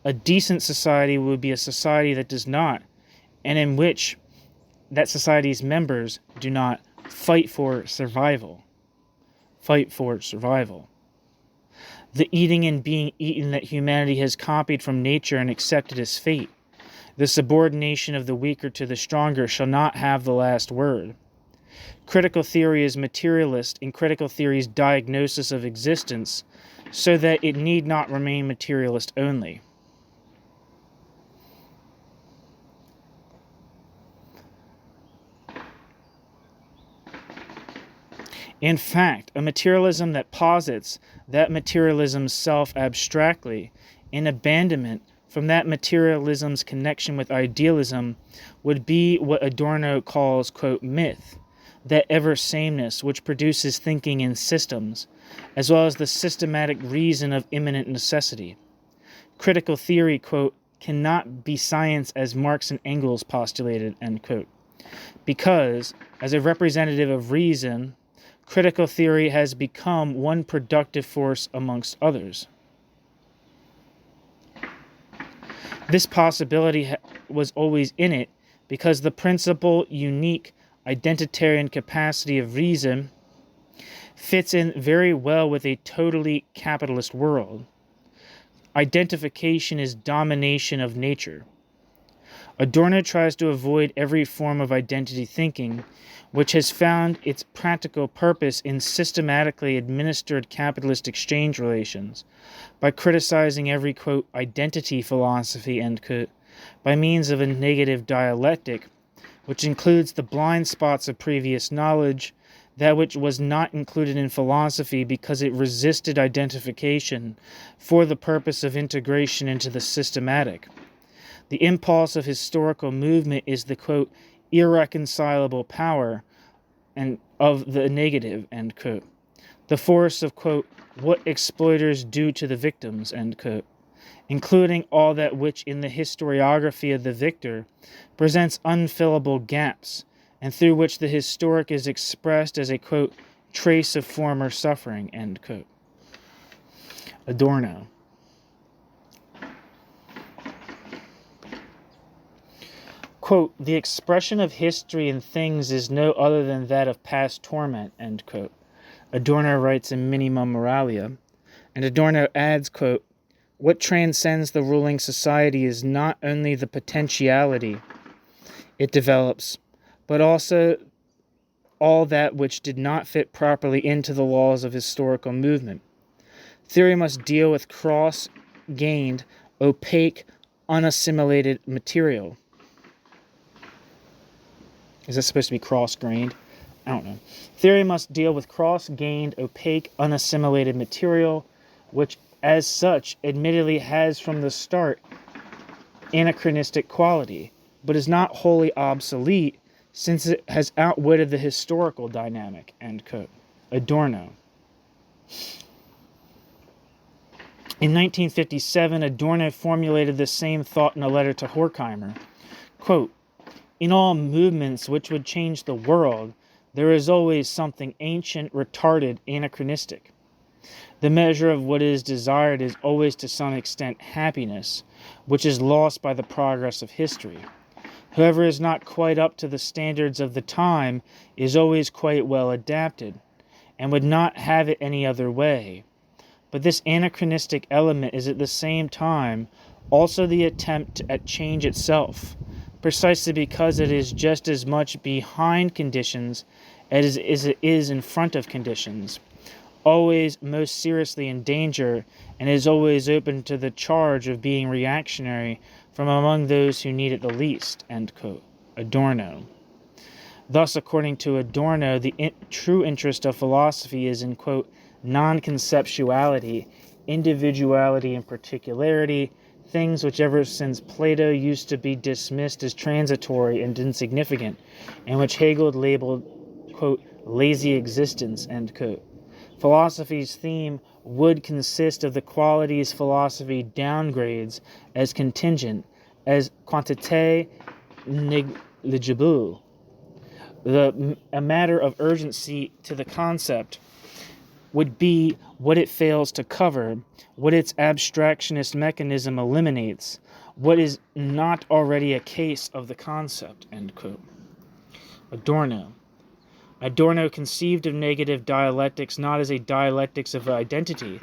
A decent society would be a society that does not, and in which that society's members do not fight for survival. Fight for survival. The eating and being eaten that humanity has copied from nature and accepted as fate. The subordination of the weaker to the stronger shall not have the last word. Critical theory is materialist in critical theory's diagnosis of existence, so that it need not remain materialist only. In fact, a materialism that posits that materialism's self abstractly, in abandonment from that materialism's connection with idealism, would be what Adorno calls, quote, myth, that ever-sameness which produces thinking in systems, as well as the systematic reason of immanent necessity. Critical theory, quote, cannot be science as Marx and Engels postulated, end quote, because, as a representative of reason, critical theory has become one productive force amongst others. This possibility was always in it because the principal, unique, identitarian capacity of reason fits in very well with a totally capitalist world. Identification is domination of nature. Adorno tries to avoid every form of identity thinking, which has found its practical purpose in systematically administered capitalist exchange relations, by criticizing every, quote, identity philosophy, end quote, by means of a negative dialectic, which includes the blind spots of previous knowledge, that which was not included in philosophy because it resisted identification for the purpose of integration into the systematic. The impulse of historical movement is the, quote, irreconcilable power and of the negative, end quote. The force of, quote, what exploiters do to the victims, end quote, including all that which in the historiography of the victor presents unfillable gaps, and through which the historic is expressed as a, quote, trace of former suffering, end quote. Adorno. Quote, the expression of history in things is no other than that of past torment, end quote. Adorno writes in Minima Moralia, and Adorno adds, quote, what transcends the ruling society is not only the potentiality it develops, but also all that which did not fit properly into the laws of historical movement. Theory must deal with cross-gained, opaque, unassimilated material. Is that supposed to be cross-grained? I don't know. Theory must deal with cross-gained, opaque, unassimilated material, which, as such, admittedly has from the start anachronistic quality, but is not wholly obsolete, since it has outwitted the historical dynamic, end quote. Adorno. In 1957, Adorno formulated the same thought in a letter to Horkheimer. Quote, in all movements which would change the world, there is always something ancient, retarded, anachronistic. The measure of what is desired is always to some extent happiness, which is lost by the progress of history. Whoever is not quite up to the standards of the time is always quite well adapted, and would not have it any other way. But this anachronistic element is at the same time also the attempt at change itself, precisely because it is just as much behind conditions as it is in front of conditions, always most seriously in danger, and is always open to the charge of being reactionary from among those who need it the least, end quote. Adorno. Thus, according to Adorno, the true interest of philosophy is in, quote, non-conceptuality, individuality and particularity, things which ever since Plato used to be dismissed as transitory and insignificant, and which Hegel labeled, quote, lazy existence, end quote. Philosophy's theme would consist of the qualities philosophy downgrades as contingent, as quantité négligible, a matter of urgency to the concept, would be what it fails to cover, what its abstractionist mechanism eliminates, what is not already a case of the concept, end quote. Adorno. Adorno conceived of negative dialectics not as a dialectics of identity.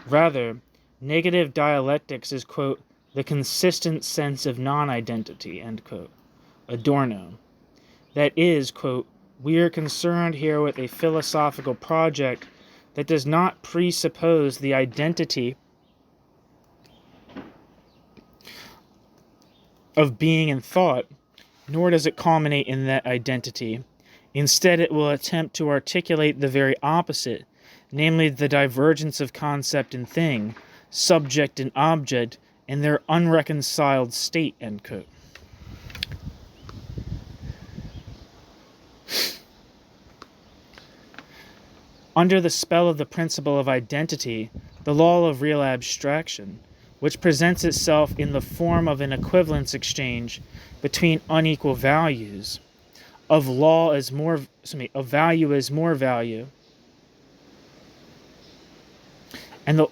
Rather, negative dialectics is, quote, the consistent sense of non-identity, end quote. Adorno. That is, quote, we are concerned here with a philosophical project that does not presuppose the identity of being and thought, nor does it culminate in that identity. Instead, it will attempt to articulate the very opposite, namely the divergence of concept and thing, subject and object, in their unreconciled state, end quote. Under the spell of the principle of identity, the law of real abstraction, which presents itself in the form of an equivalence exchange between unequal values, of value as more value, and I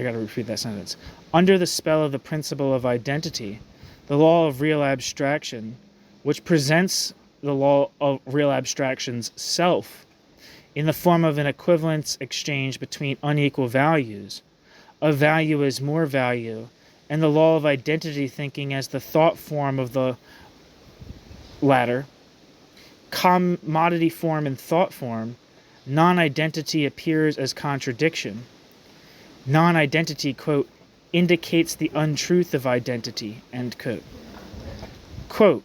gotta repeat that sentence. Under the spell of the principle of identity, the law of real abstraction, which presents the law of real abstraction's self in the form of an equivalence exchange between unequal values, a value as more value, and the law of identity thinking as the thought form of the latter, commodity form and thought form, non-identity appears as contradiction. Non-identity, quote, indicates the untruth of identity, end quote. Quote,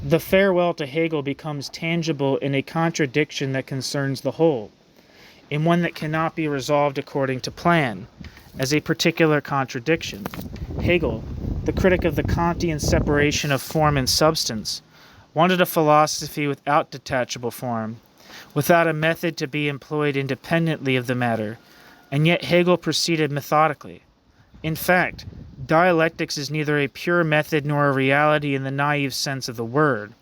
the farewell to Hegel becomes tangible in a contradiction that concerns the whole, in one that cannot be resolved according to plan, as a particular contradiction. Hegel, the critic of the Kantian separation of form and substance, wanted a philosophy without detachable form, without a method to be employed independently of the matter, and yet Hegel proceeded methodically. In fact, dialectics is neither a pure method nor a reality in the naive sense of the word.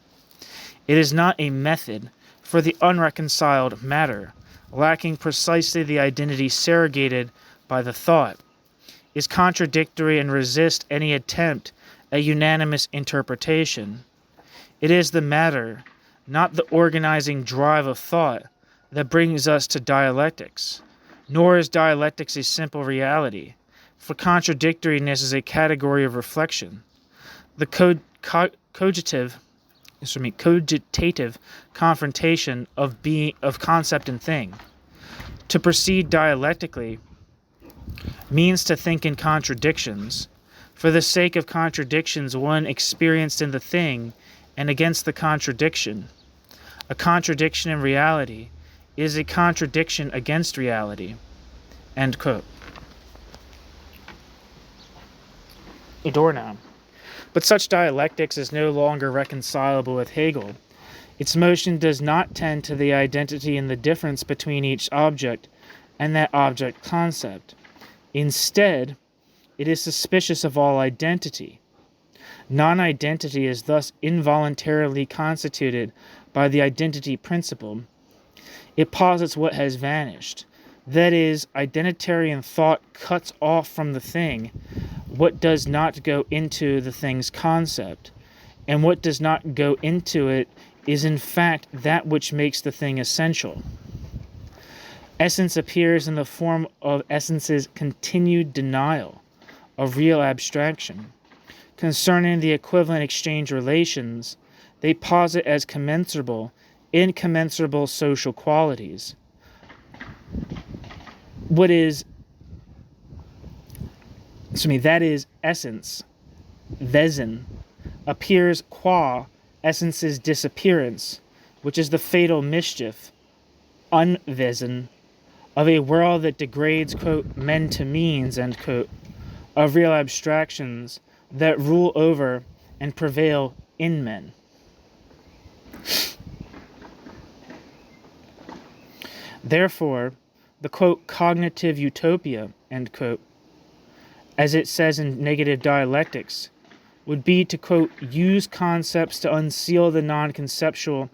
It is not a method for the unreconciled matter, lacking precisely the identity surrogated by the thought, is contradictory and resists any attempt at unanimous interpretation. It is the matter, not the organizing drive of thought, that brings us to dialectics. Nor is dialectics a simple reality, for contradictoriness is a category of reflection. The cogitative confrontation of concept and thing. To proceed dialectically means to think in contradictions, for the sake of contradictions one experienced in the thing and against the contradiction. A contradiction in reality is a contradiction against reality. End quote. Adorno. But such dialectics is no longer reconcilable with Hegel. Its motion does not tend to the identity and the difference between each object and that object concept. Instead, it is suspicious of all identity. Non-identity is thus involuntarily constituted by the identity principle. It posits what has vanished. That is, identitarian thought cuts off from the thing what does not go into the thing's concept, and what does not go into it is in fact that which makes the thing essential. Essence appears in the form of essence's continued denial of real abstraction. Concerning the equivalent exchange relations, they posit as commensurable, incommensurable social qualities. That is essence, Wesen, appears qua essence's disappearance, which is the fatal mischief, Unwesen, of a world that degrades, quote, men to means, end quote, of real abstractions that rule over and prevail in men. Therefore, the, quote, cognitive utopia, end quote, as it says in negative dialectics, would be to, quote, use concepts to unseal the non-conceptual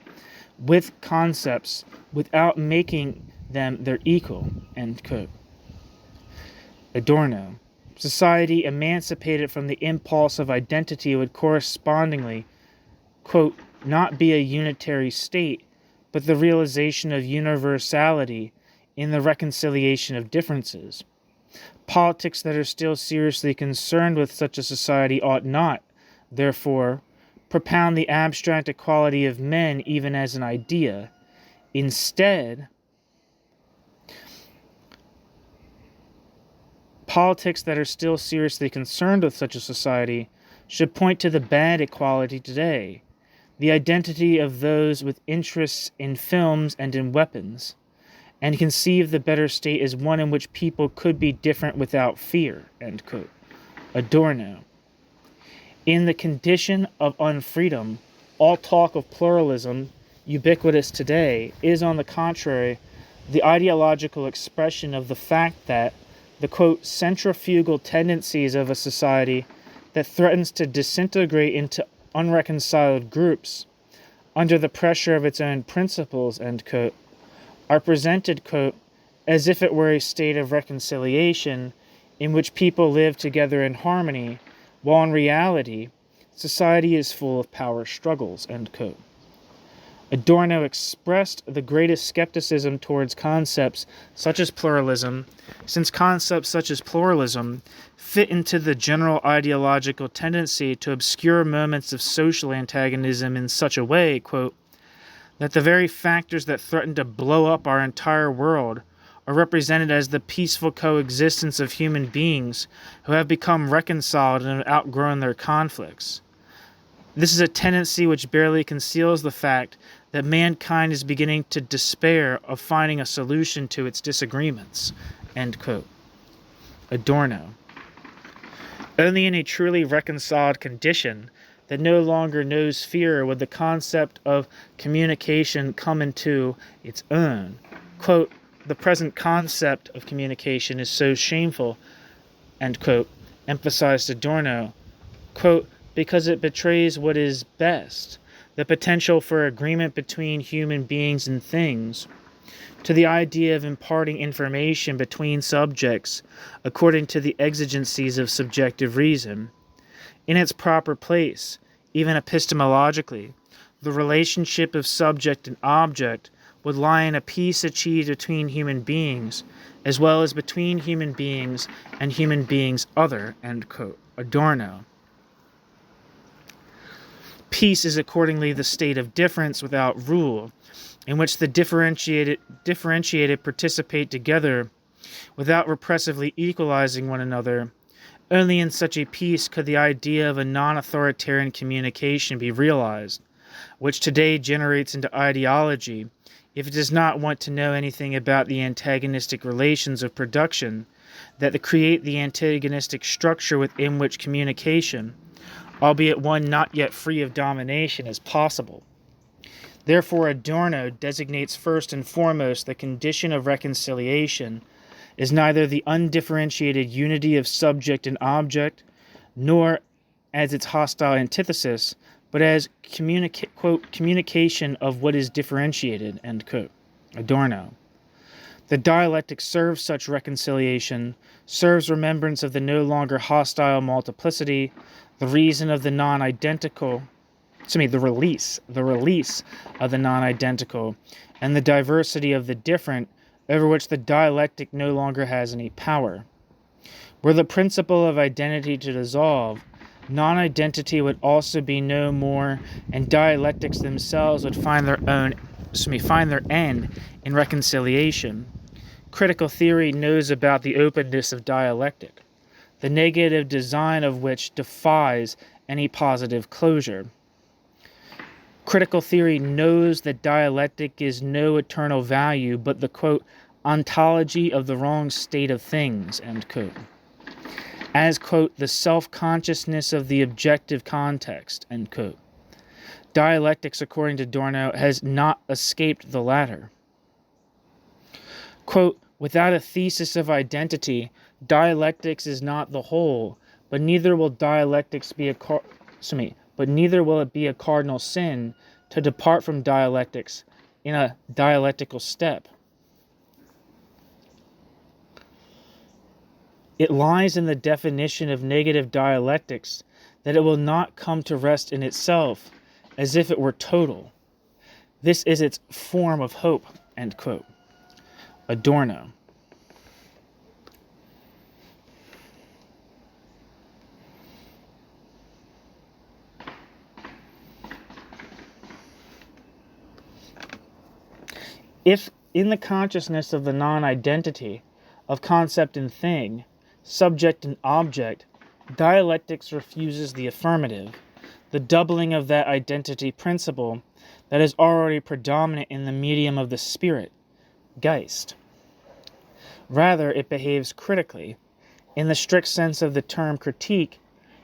with concepts without making them their equal, end quote. Adorno. Society emancipated from the impulse of identity would correspondingly, quote, not be a unitary state, but the realization of universality in the reconciliation of differences. Politics that are still seriously concerned with such a society ought not, therefore, propound the abstract equality of men even as an idea. Instead, politics that are still seriously concerned with such a society should point to the bad equality today, the identity of those with interests in films and in weapons, and conceive the better state as one in which people could be different without fear, end quote. Adorno. In the condition of unfreedom, all talk of pluralism, ubiquitous today, is on the contrary the ideological expression of the fact that the, quote, centrifugal tendencies of a society that threatens to disintegrate into unreconciled groups under the pressure of its own principles, end quote, are presented, quote, as if it were a state of reconciliation in which people live together in harmony, while in reality, society is full of power struggles, end quote. Adorno expressed the greatest skepticism towards concepts such as pluralism, since concepts such as pluralism fit into the general ideological tendency to obscure moments of social antagonism in such a way, quote, that the very factors that threaten to blow up our entire world are represented as the peaceful coexistence of human beings who have become reconciled and have outgrown their conflicts. This is a tendency which barely conceals the fact that mankind is beginning to despair of finding a solution to its disagreements. End quote. Adorno. Only in a truly reconciled condition that no longer knows fear would the concept of communication come into its own. Quote, the present concept of communication is so shameful, end quote, emphasized Adorno, quote, because it betrays what is best, the potential for agreement between human beings and things, to the idea of imparting information between subjects according to the exigencies of subjective reason. In its proper place, even epistemologically, the relationship of subject and object would lie in a peace achieved between human beings, as well as between human beings and human beings other, end quote. Adorno. Peace is accordingly the state of difference without rule, in which the differentiated participate together without repressively equalizing one another. Only in such a peace could the idea of a non-authoritarian communication be realized, which today generates into ideology, if it does not want to know anything about the antagonistic relations of production that create the antagonistic structure within which communication, albeit one not yet free of domination, is possible. Therefore, Adorno designates first and foremost the condition of reconciliation is neither the undifferentiated unity of subject and object, nor as its hostile antithesis, but as quote, communication of what is differentiated, end quote. Adorno. The dialectic serves such reconciliation, serves remembrance of the no longer hostile multiplicity, the reason of the non-identical, the release of the non-identical, and the diversity of the different, over which the dialectic no longer has any power. Were the principle of identity to dissolve, non-identity would also be no more, and dialectics themselves would find their end in reconciliation. Critical theory knows about the openness of dialectic, the negative design of which defies any positive closure. Critical theory knows that dialectic is no eternal value, but the, quote, ontology of the wrong state of things, end quote. As, quote, the self-consciousness of the objective context, end quote. Dialectics, according to Adorno, has not escaped the latter. Quote, without a thesis of identity, dialectics is not the whole, but neither will dialectics be neither will it be a cardinal sin to depart from dialectics in a dialectical step. It lies in the definition of negative dialectics that it will not come to rest in itself as if it were total. This is its form of hope, end quote. Adorno. If in the consciousness of the non-identity of concept and thing, subject and object, dialectics refuses the affirmative, the doubling of that identity principle that is already predominant in the medium of the spirit, Geist. Rather, it behaves critically, in the strict sense of the term critique,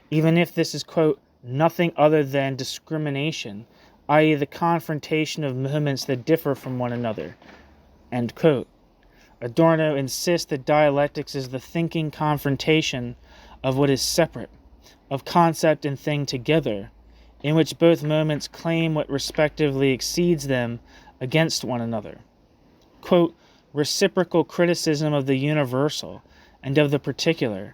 even if this is, quote, nothing other than discrimination, i.e. the confrontation of movements that differ from one another, end quote. Adorno insists that dialectics is the thinking confrontation of what is separate, of concept and thing together, in which both moments claim what respectively exceeds them against one another. Quote, reciprocal criticism of the universal and of the particular,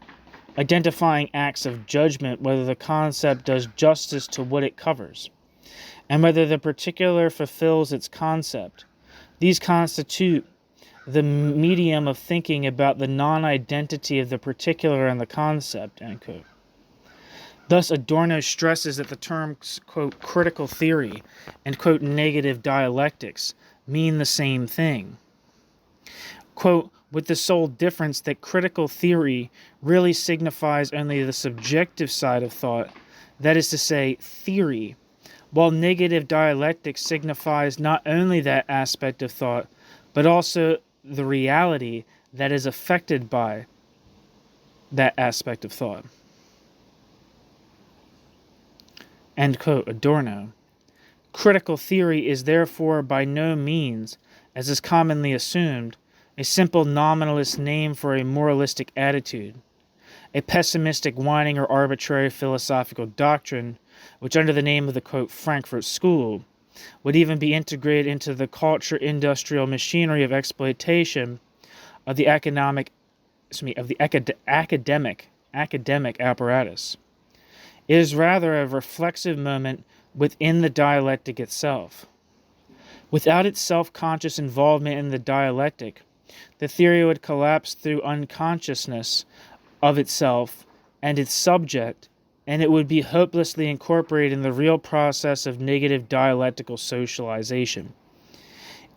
identifying acts of judgment whether the concept does justice to what it covers, and whether the particular fulfills its concept. These constitute the medium of thinking about the non-identity of the particular and the concept, end quote. Thus, Adorno stresses that the terms, quote, critical theory and, quote, negative dialectics mean the same thing. Quote, with the sole difference that critical theory really signifies only the subjective side of thought, that is to say, theory, while negative dialectics signifies not only that aspect of thought, but also the reality that is affected by that aspect of thought. End quote, Adorno. Critical theory is therefore by no means, as is commonly assumed, a simple nominalist name for a moralistic attitude, a pessimistic whining or arbitrary philosophical doctrine, which under the name of the, quote, Frankfurt School, would even be integrated into the culture-industrial machinery of exploitation of the academic apparatus. It is rather a reflexive moment within the dialectic itself. Without its self-conscious involvement in the dialectic, the theory would collapse through unconsciousness of itself and its subject, and it would be hopelessly incorporated in the real process of negative dialectical socialization.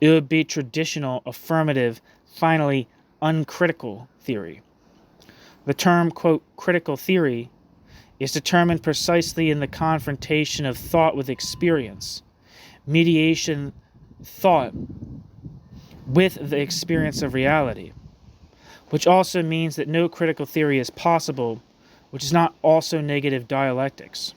It would be traditional, affirmative, finally uncritical theory. The term, quote, critical theory is determined precisely in the confrontation of thought with experience, mediation thought with the experience of reality, which also means that no critical theory is possible, which is not also negative dialectics.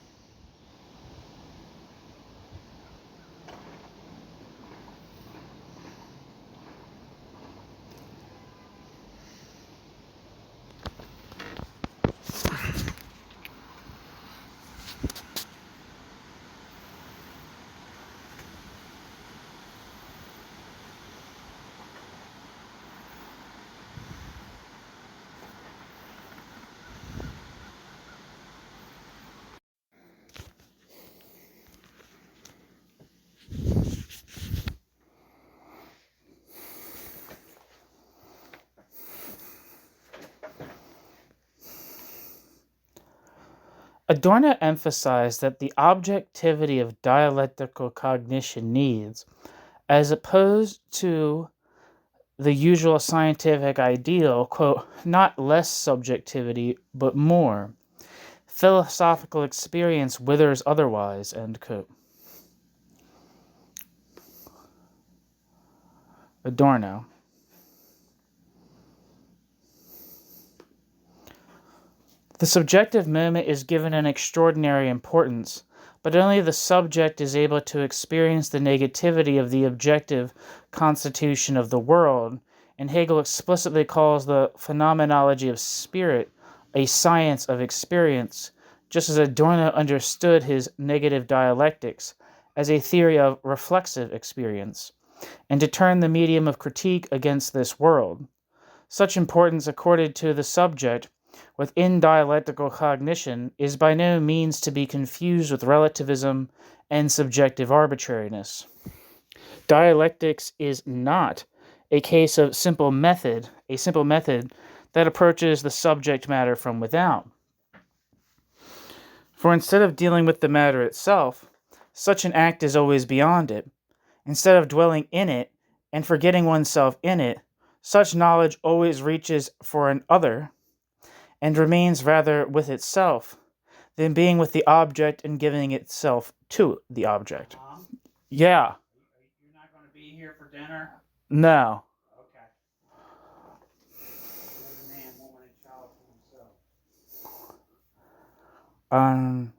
Adorno emphasized that the objectivity of dialectical cognition needs, as opposed to the usual scientific ideal, quote, not less subjectivity, but more. Philosophical experience withers otherwise, end quote. Adorno. The subjective moment is given an extraordinary importance, but only the subject is able to experience the negativity of the objective constitution of the world, and Hegel explicitly calls the phenomenology of spirit a science of experience, just as Adorno understood his negative dialectics as a theory of reflexive experience, and to turn the medium of critique against this world. Such importance accorded to the subject within dialectical cognition is by no means to be confused with relativism and subjective arbitrariness. Dialectics is not a case of a simple method that approaches the subject matter from without. For instead of dealing with the matter itself, such an act is always beyond it. Instead of dwelling in it and forgetting oneself in it, such knowledge always reaches for an other and remains rather with itself than being with the object and giving itself to the object. Mom? Yeah. You're not going to be here for dinner? No. Okay. Every man, woman, and child for himself.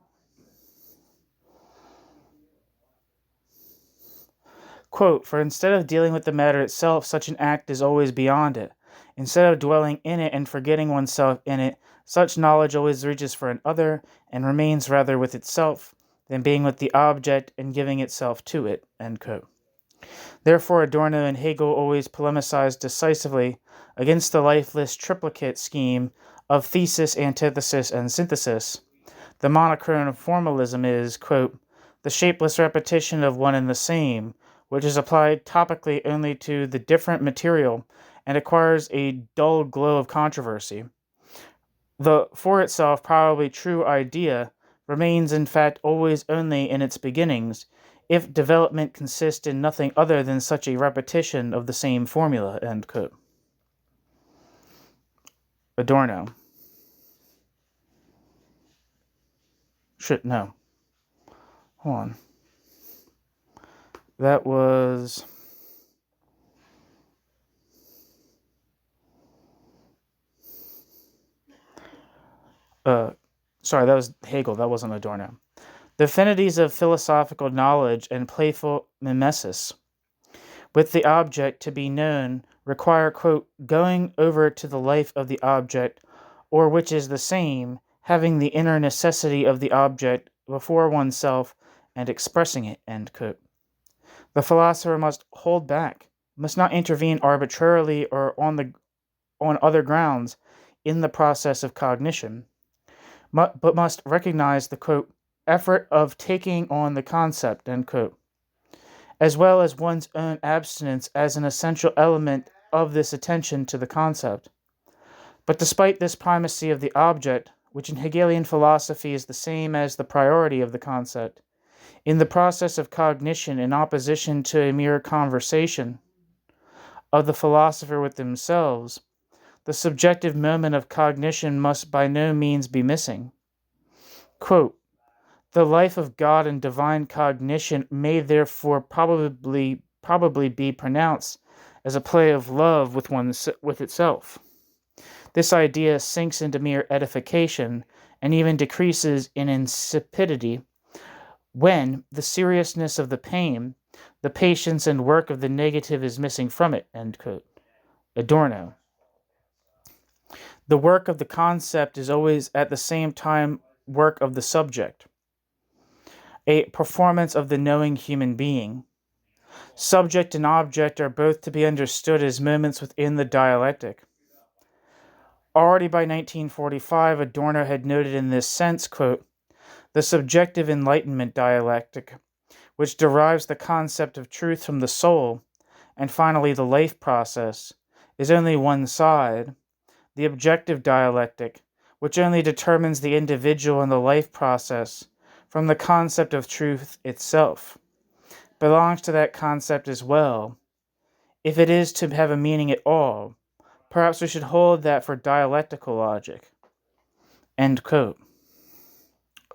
Quote, for instead of dealing with the matter itself, such an act is always beyond it. Instead of dwelling in it and forgetting oneself in it, such knowledge always reaches for an other and remains rather with itself than being with the object and giving itself to it, end quote. Therefore, Adorno and Hegel always polemicized decisively against the lifeless triplicate scheme of thesis, antithesis, and synthesis. The monochrome formalism is, quote, the shapeless repetition of one and the same, which is applied topically only to the different material and acquires a dull glow of controversy. The for itself probably true idea remains in fact always only in its beginnings, if development consists in nothing other than such a repetition of the same formula. End quote. Adorno. No. Hold on. That was... Sorry, that was Hegel. That wasn't Adorno. The affinities of philosophical knowledge and playful mimesis with the object to be known require, quote, going over to the life of the object, or which is the same, having the inner necessity of the object before oneself and expressing it, end quote. The philosopher must hold back, must not intervene arbitrarily or on other grounds in the process of cognition, but must recognize the, quote, effort of taking on the concept, end quote, as well as one's own abstinence as an essential element of this attention to the concept. But despite this primacy of the object, which in Hegelian philosophy is the same as the priority of the concept, in the process of cognition in opposition to a mere conversation of the philosopher with themselves, the subjective moment of cognition must by no means be missing. Quote, the life of God and divine cognition may therefore probably be pronounced as a play of love with itself. This idea sinks into mere edification and even decreases in insipidity when the seriousness of the pain, the patience and work of the negative is missing from it, end quote. Adorno. The work of the concept is always at the same time work of the subject, a performance of the knowing human being. Subject and object are both to be understood as moments within the dialectic. Already by 1945, Adorno had noted in this sense, quote, the subjective enlightenment dialectic, which derives the concept of truth from the soul, and finally the life process, is only one side. The objective dialectic, which only determines the individual and the life process from the concept of truth itself, belongs to that concept as well. If it is to have a meaning at all, perhaps we should hold that for dialectical logic. End quote.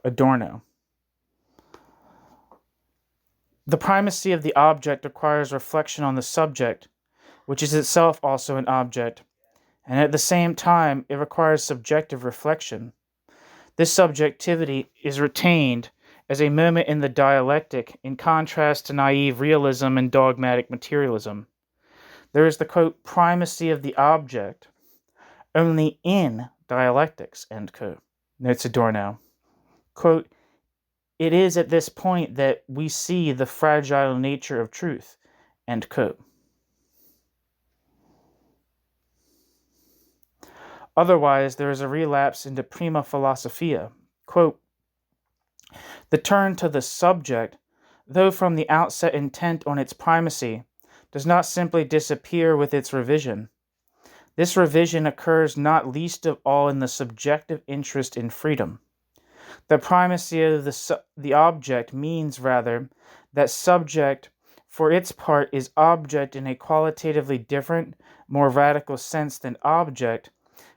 Adorno. The primacy of the object requires reflection on the subject, which is itself also an object, and at the same time it requires subjective reflection. This subjectivity is retained as a moment in the dialectic in contrast to naive realism and dogmatic materialism. There is the, quote, primacy of the object only in dialectics, end quote, notes Adorno. Quote, it is at this point that we see the fragile nature of truth, end quote. Otherwise, there is a relapse into prima philosophia. Quote, the turn to the subject, though from the outset intent on its primacy, does not simply disappear with its revision. This revision occurs not least of all in the subjective interest in freedom. The primacy of the object means, rather, that subject, for its part, is object in a qualitatively different, more radical sense than object,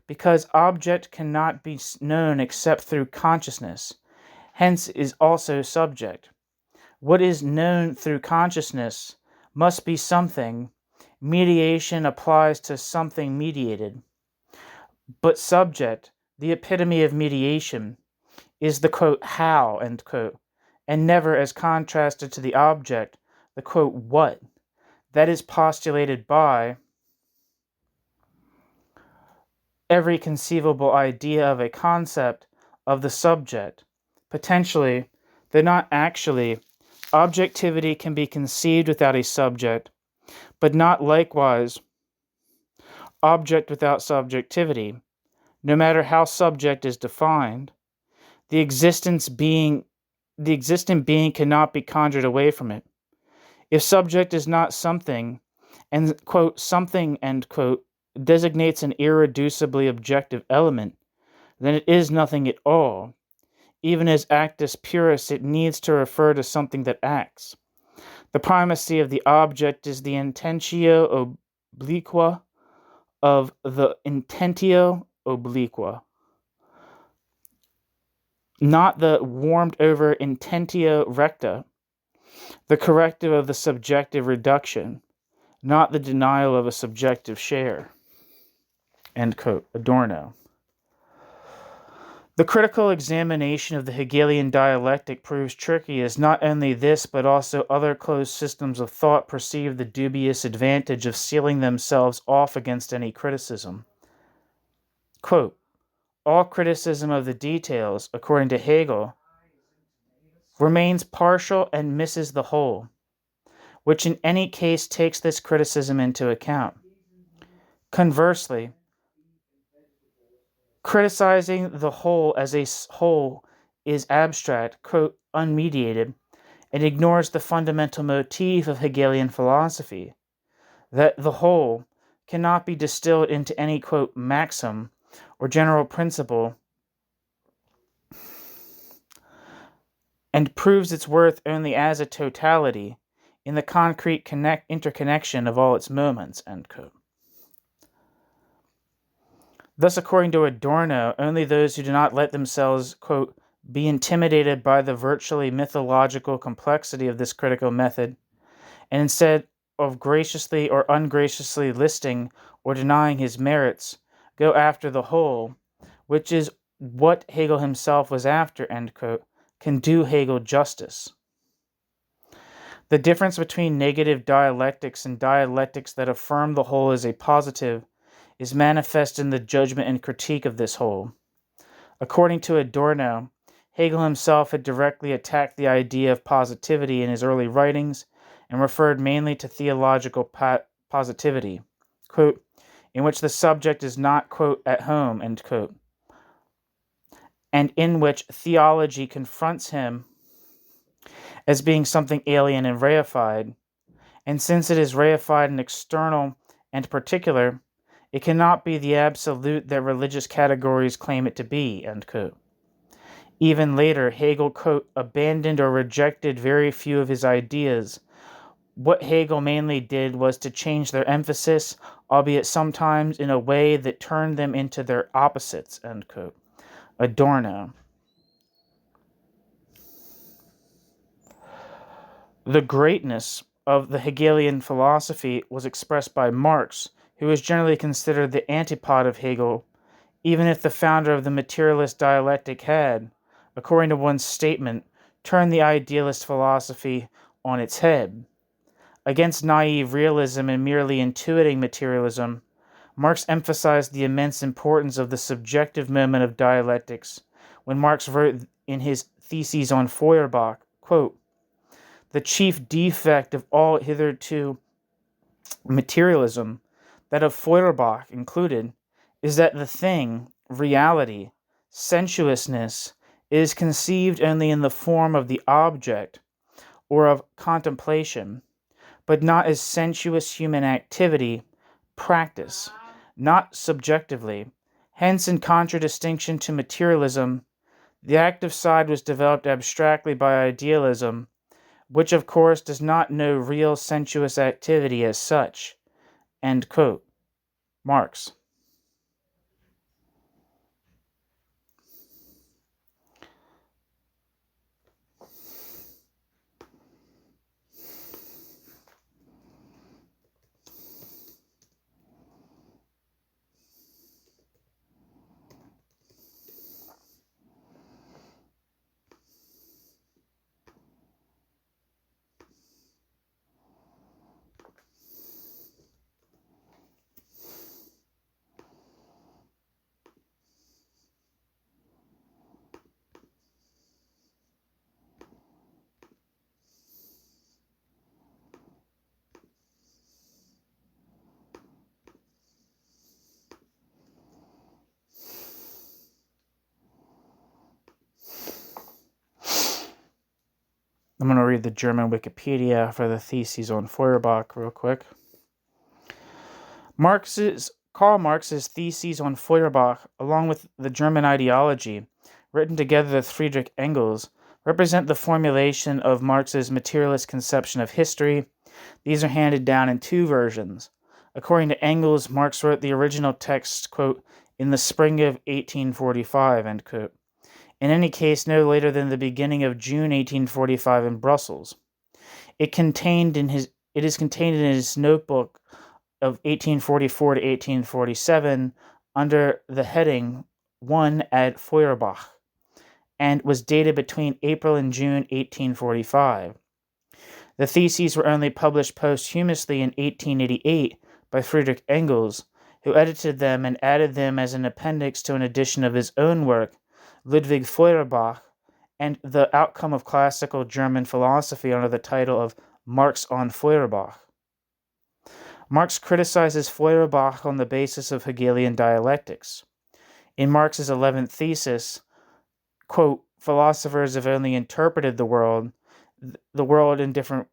because object cannot be known except through consciousness, hence is also subject. What is known through consciousness must be something. Mediation applies to something mediated. But subject, the epitome of mediation, is the, quote, how, end quote, and never as contrasted to the object, the, quote, what, that is postulated by every conceivable idea of a concept of the subject. Potentially, though not actually, objectivity can be conceived without a subject, but not likewise object without subjectivity, no matter how subject is defined. The existence being the existent being cannot be conjured away from it. If subject is not something, and, quote, something, end quote, designates an irreducibly objective element, then it is nothing at all. Even as actus purus, it needs to refer to something that acts. The primacy of the object is the intentio obliqua of the intentio obliqua, not the warmed over intentio recta, the corrective of the subjective reduction, not the denial of a subjective share. End quote. Adorno. The critical examination of the Hegelian dialectic proves tricky, as not only this but also other closed systems of thought perceive the dubious advantage of sealing themselves off against any criticism. Quote, all criticism of the details, according to Hegel, remains partial and misses the whole, which in any case takes this criticism into account. Conversely, criticizing the whole as a whole is abstract, quote, unmediated, and ignores the fundamental motif of Hegelian philosophy, that the whole cannot be distilled into any, quote, maxim or general principle, and proves its worth only as a totality in the concrete interconnection of all its moments, end quote. Thus, according to Adorno, only those who do not let themselves, quote, be intimidated by the virtually mythological complexity of this critical method, and instead of graciously or ungraciously listing or denying his merits, go after the whole, which is what Hegel himself was after, end quote, can do Hegel justice. The difference between negative dialectics and dialectics that affirm the whole as a positive is manifest in the judgment and critique of this whole. According to Adorno, Hegel himself had directly attacked the idea of positivity in his early writings and referred mainly to theological positivity, quote, in which the subject is not, quote, at home, end quote, and in which theology confronts him as being something alien and reified, and since it is reified and external and particular, it cannot be the absolute that religious categories claim it to be, end quote. Even later, Hegel, quote, abandoned or rejected very few of his ideas. What Hegel mainly did was to change their emphasis, albeit sometimes in a way that turned them into their opposites, end quote. Adorno. The greatness of the Hegelian philosophy was expressed by Marx, who is generally considered the antipode of Hegel, even if the founder of the materialist dialectic had, according to one statement, turned the idealist philosophy on its head. Against naive realism and merely intuiting materialism, Marx emphasized the immense importance of the subjective moment of dialectics when Marx wrote in his theses on Feuerbach, quote, the chief defect of all hitherto materialism, that of Feuerbach included, is that the thing, reality, sensuousness, is conceived only in the form of the object or of contemplation, but not as sensuous human activity, practice, not subjectively. Hence, in contradistinction to materialism, the active side was developed abstractly by idealism, which of course does not know real sensuous activity as such. End quote. Marx. I'm going to read the German Wikipedia for the theses on Feuerbach real quick. Karl Marx's theses on Feuerbach, along with the German ideology, written together with Friedrich Engels, represent the formulation of Marx's materialist conception of history. These are handed down in two versions. According to Engels, Marx wrote the original text, quote, in the spring of 1845, end quote. In any case, no later than the beginning of June 1845 in Brussels. It is contained in his notebook of 1844 to 1847 under the heading 1 at Feuerbach, and was dated between April and June 1845. The theses were only published posthumously in 1888 by Friedrich Engels, who edited them and added them as an appendix to an edition of his own work, Ludwig Feuerbach, and the outcome of classical German philosophy under the title of Marx on Feuerbach. Marx criticizes Feuerbach on the basis of Hegelian dialectics. In Marx's 11th thesis, quote, philosophers have only interpreted the world in different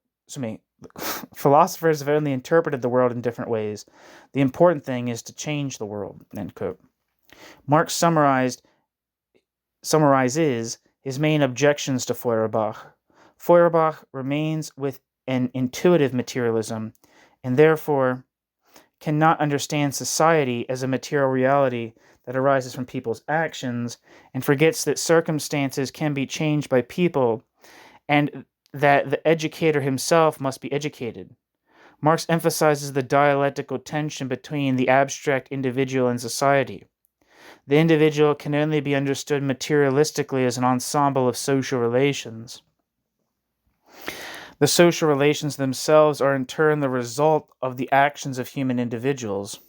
philosophers have only interpreted the world in different ways. The important thing is to change the world, end quote. Marx summarizes his main objections to Feuerbach. Feuerbach remains with an intuitive materialism, and therefore cannot understand society as a material reality that arises from people's actions, and forgets that circumstances can be changed by people, and that the educator himself must be educated. Marx emphasizes the dialectical tension between the abstract individual and society. The individual can only be understood materialistically as an ensemble of social relations. The social relations themselves are in turn the result of the actions of human individuals.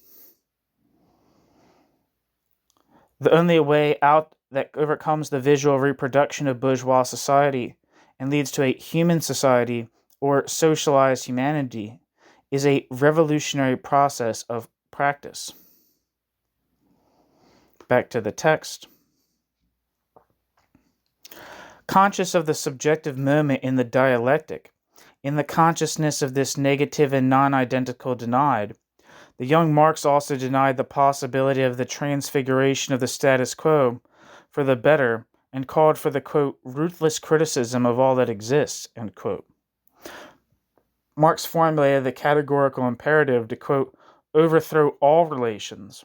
The only way out that overcomes the visual reproduction of bourgeois society and leads to a human society or socialized humanity is a revolutionary process of practice. Back to the text. Conscious of the subjective moment in the dialectic, in the consciousness of this negative and non-identical denied, the young Marx also denied the possibility of the transfiguration of the status quo for the better and called for the, quote, ruthless criticism of all that exists, end quote. Marx formulated the categorical imperative to, quote, overthrow all relations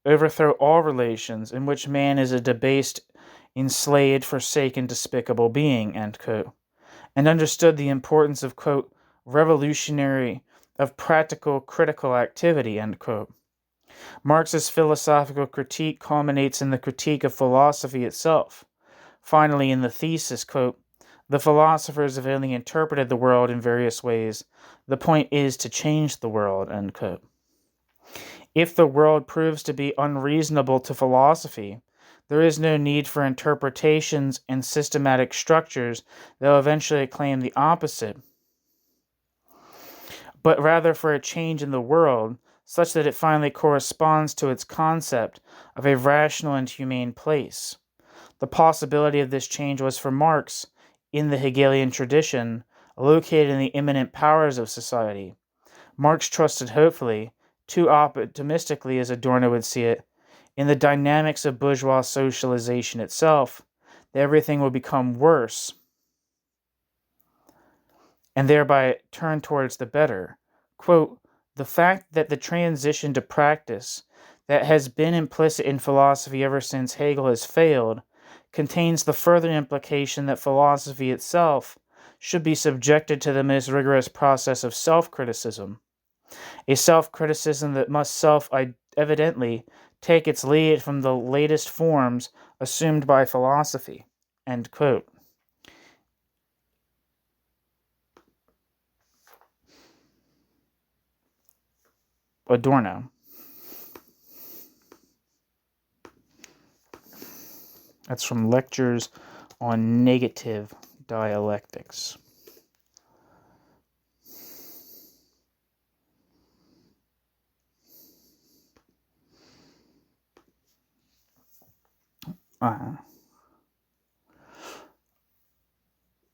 in which man is a debased, enslaved, forsaken, despicable being, end quote, and understood the importance of, quote, of practical critical activity, end quote. Marx's philosophical critique culminates in the critique of philosophy itself. Finally, in the thesis, quote, the philosophers have only interpreted the world in various ways. The point is to change the world, end quote. If the world proves to be unreasonable to philosophy, there is no need for interpretations and systematic structures that will eventually claim the opposite, but rather for a change in the world such that it finally corresponds to its concept of a rational and humane place. The possibility of this change was for Marx, in the Hegelian tradition, located in the immanent powers of society. Marx trusted hopefully, too optimistically as Adorno would see it, in the dynamics of bourgeois socialization itself, that everything will become worse and thereby turn towards the better. Quote, the fact that the transition to practice that has been implicit in philosophy ever since Hegel has failed contains the further implication that philosophy itself should be subjected to the most rigorous process of self-criticism, a self-criticism that must self-evidently take its lead from the latest forms assumed by philosophy, end quote. Adorno. That's from Lectures on Negative Dialectics.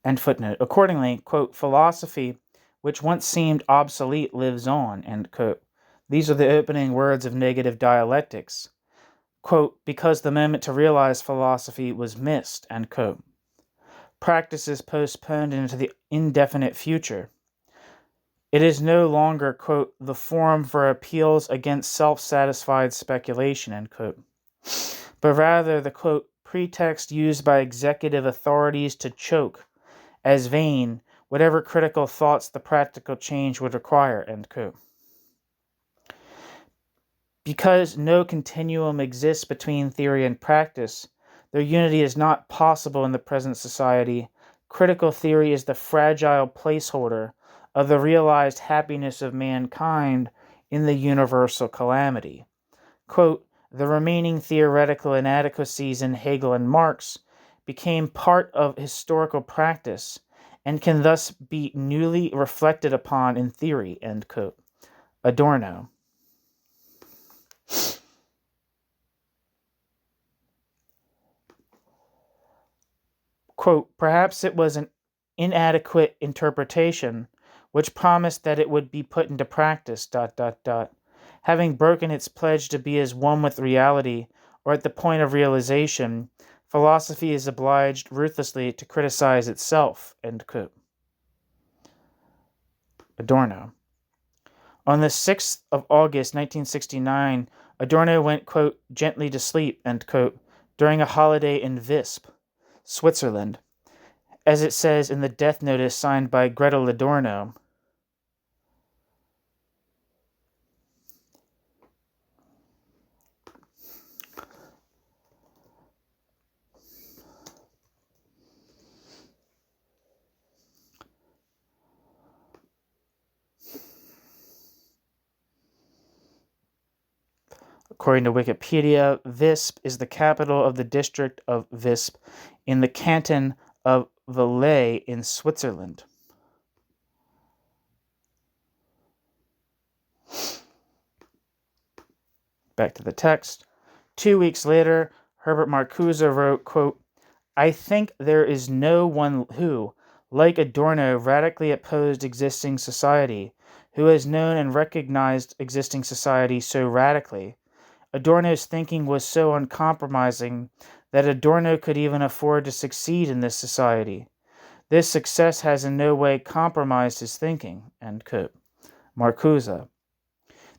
End footnote. Accordingly, quote, philosophy, which once seemed obsolete, lives on, end quote. These are the opening words of Negative Dialectics. Quote, because the moment to realize philosophy was missed, end quote. Practices postponed into the indefinite future. It is no longer, quote, the forum for appeals against self-satisfied speculation, end quote, but rather the, quote, pretext used by executive authorities to choke as vain whatever critical thoughts the practical change would require, end quote. Because no continuum exists between theory and practice, their unity is not possible in the present society. Critical theory is the fragile placeholder of the realized happiness of mankind in the universal calamity. Quote, the remaining theoretical inadequacies in Hegel and Marx became part of historical practice and can thus be newly reflected upon in theory, end quote. Adorno. Quote, perhaps it was an inadequate interpretation which promised that it would be put into practice, ... Having broken its pledge to be as one with reality, or at the point of realization, philosophy is obliged ruthlessly to criticize itself, end quote. Adorno. On the 6th of August, 1969, Adorno went, quote, gently to sleep, end quote, during a holiday in Visp, Switzerland, as it says in the death notice signed by Gretel Adorno. According to Wikipedia, Visp is the capital of the district of Visp in the canton of Valais in Switzerland. Back to the text. 2 weeks later, Herbert Marcuse wrote, quote, I think there is no one who, like Adorno, radically opposed existing society, who has known and recognized existing society so radically. Adorno's thinking was so uncompromising that Adorno could even afford to succeed in this society. This success has in no way compromised his thinking, end quote. Marcuse.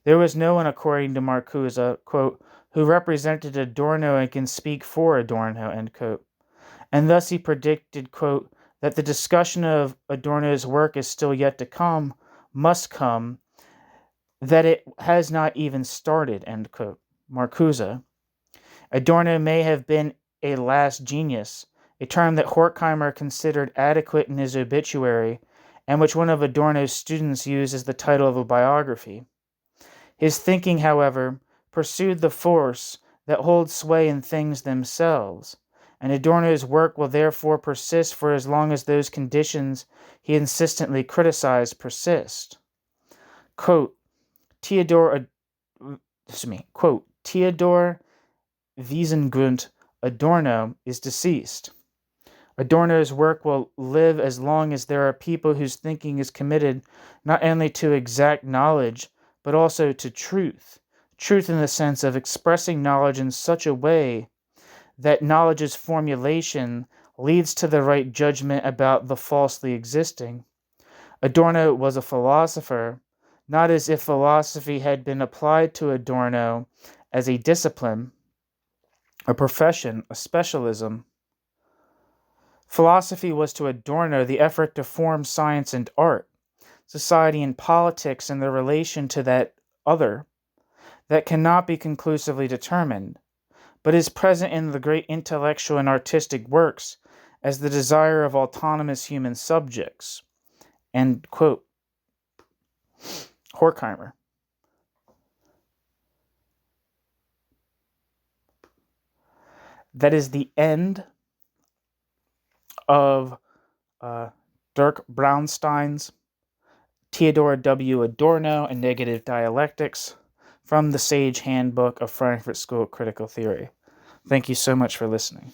There was no one, according to Marcuse, quote, who represented Adorno and can speak for Adorno, end quote. And thus he predicted, quote, that the discussion of Adorno's work is still yet to come, must come, that it has not even started, end quote. Marcuse. Adorno may have been a last genius, a term that Horkheimer considered adequate in his obituary, and which one of Adorno's students used as the title of a biography. His thinking, however, pursued the force that holds sway in things themselves, and Adorno's work will therefore persist for as long as those conditions he insistently criticized persist. Quote, Theodor Wiesengrund Adorno is deceased. Adorno's work will live as long as there are people whose thinking is committed not only to exact knowledge, but also to truth. Truth in the sense of expressing knowledge in such a way that knowledge's formulation leads to the right judgment about the falsely existing. Adorno was a philosopher, not as if philosophy had been applied to Adorno as a discipline, a profession, a specialism. Philosophy was to Adorno the effort to form science and art, society and politics in their relation to that other, that cannot be conclusively determined, but is present in the great intellectual and artistic works as the desire of autonomous human subjects. End quote. Horkheimer. That is the end of Dirk Braunstein's Theodor W. Adorno and Negative Dialectics from the Sage Handbook of Frankfurt School of Critical Theory. Thank you so much for listening.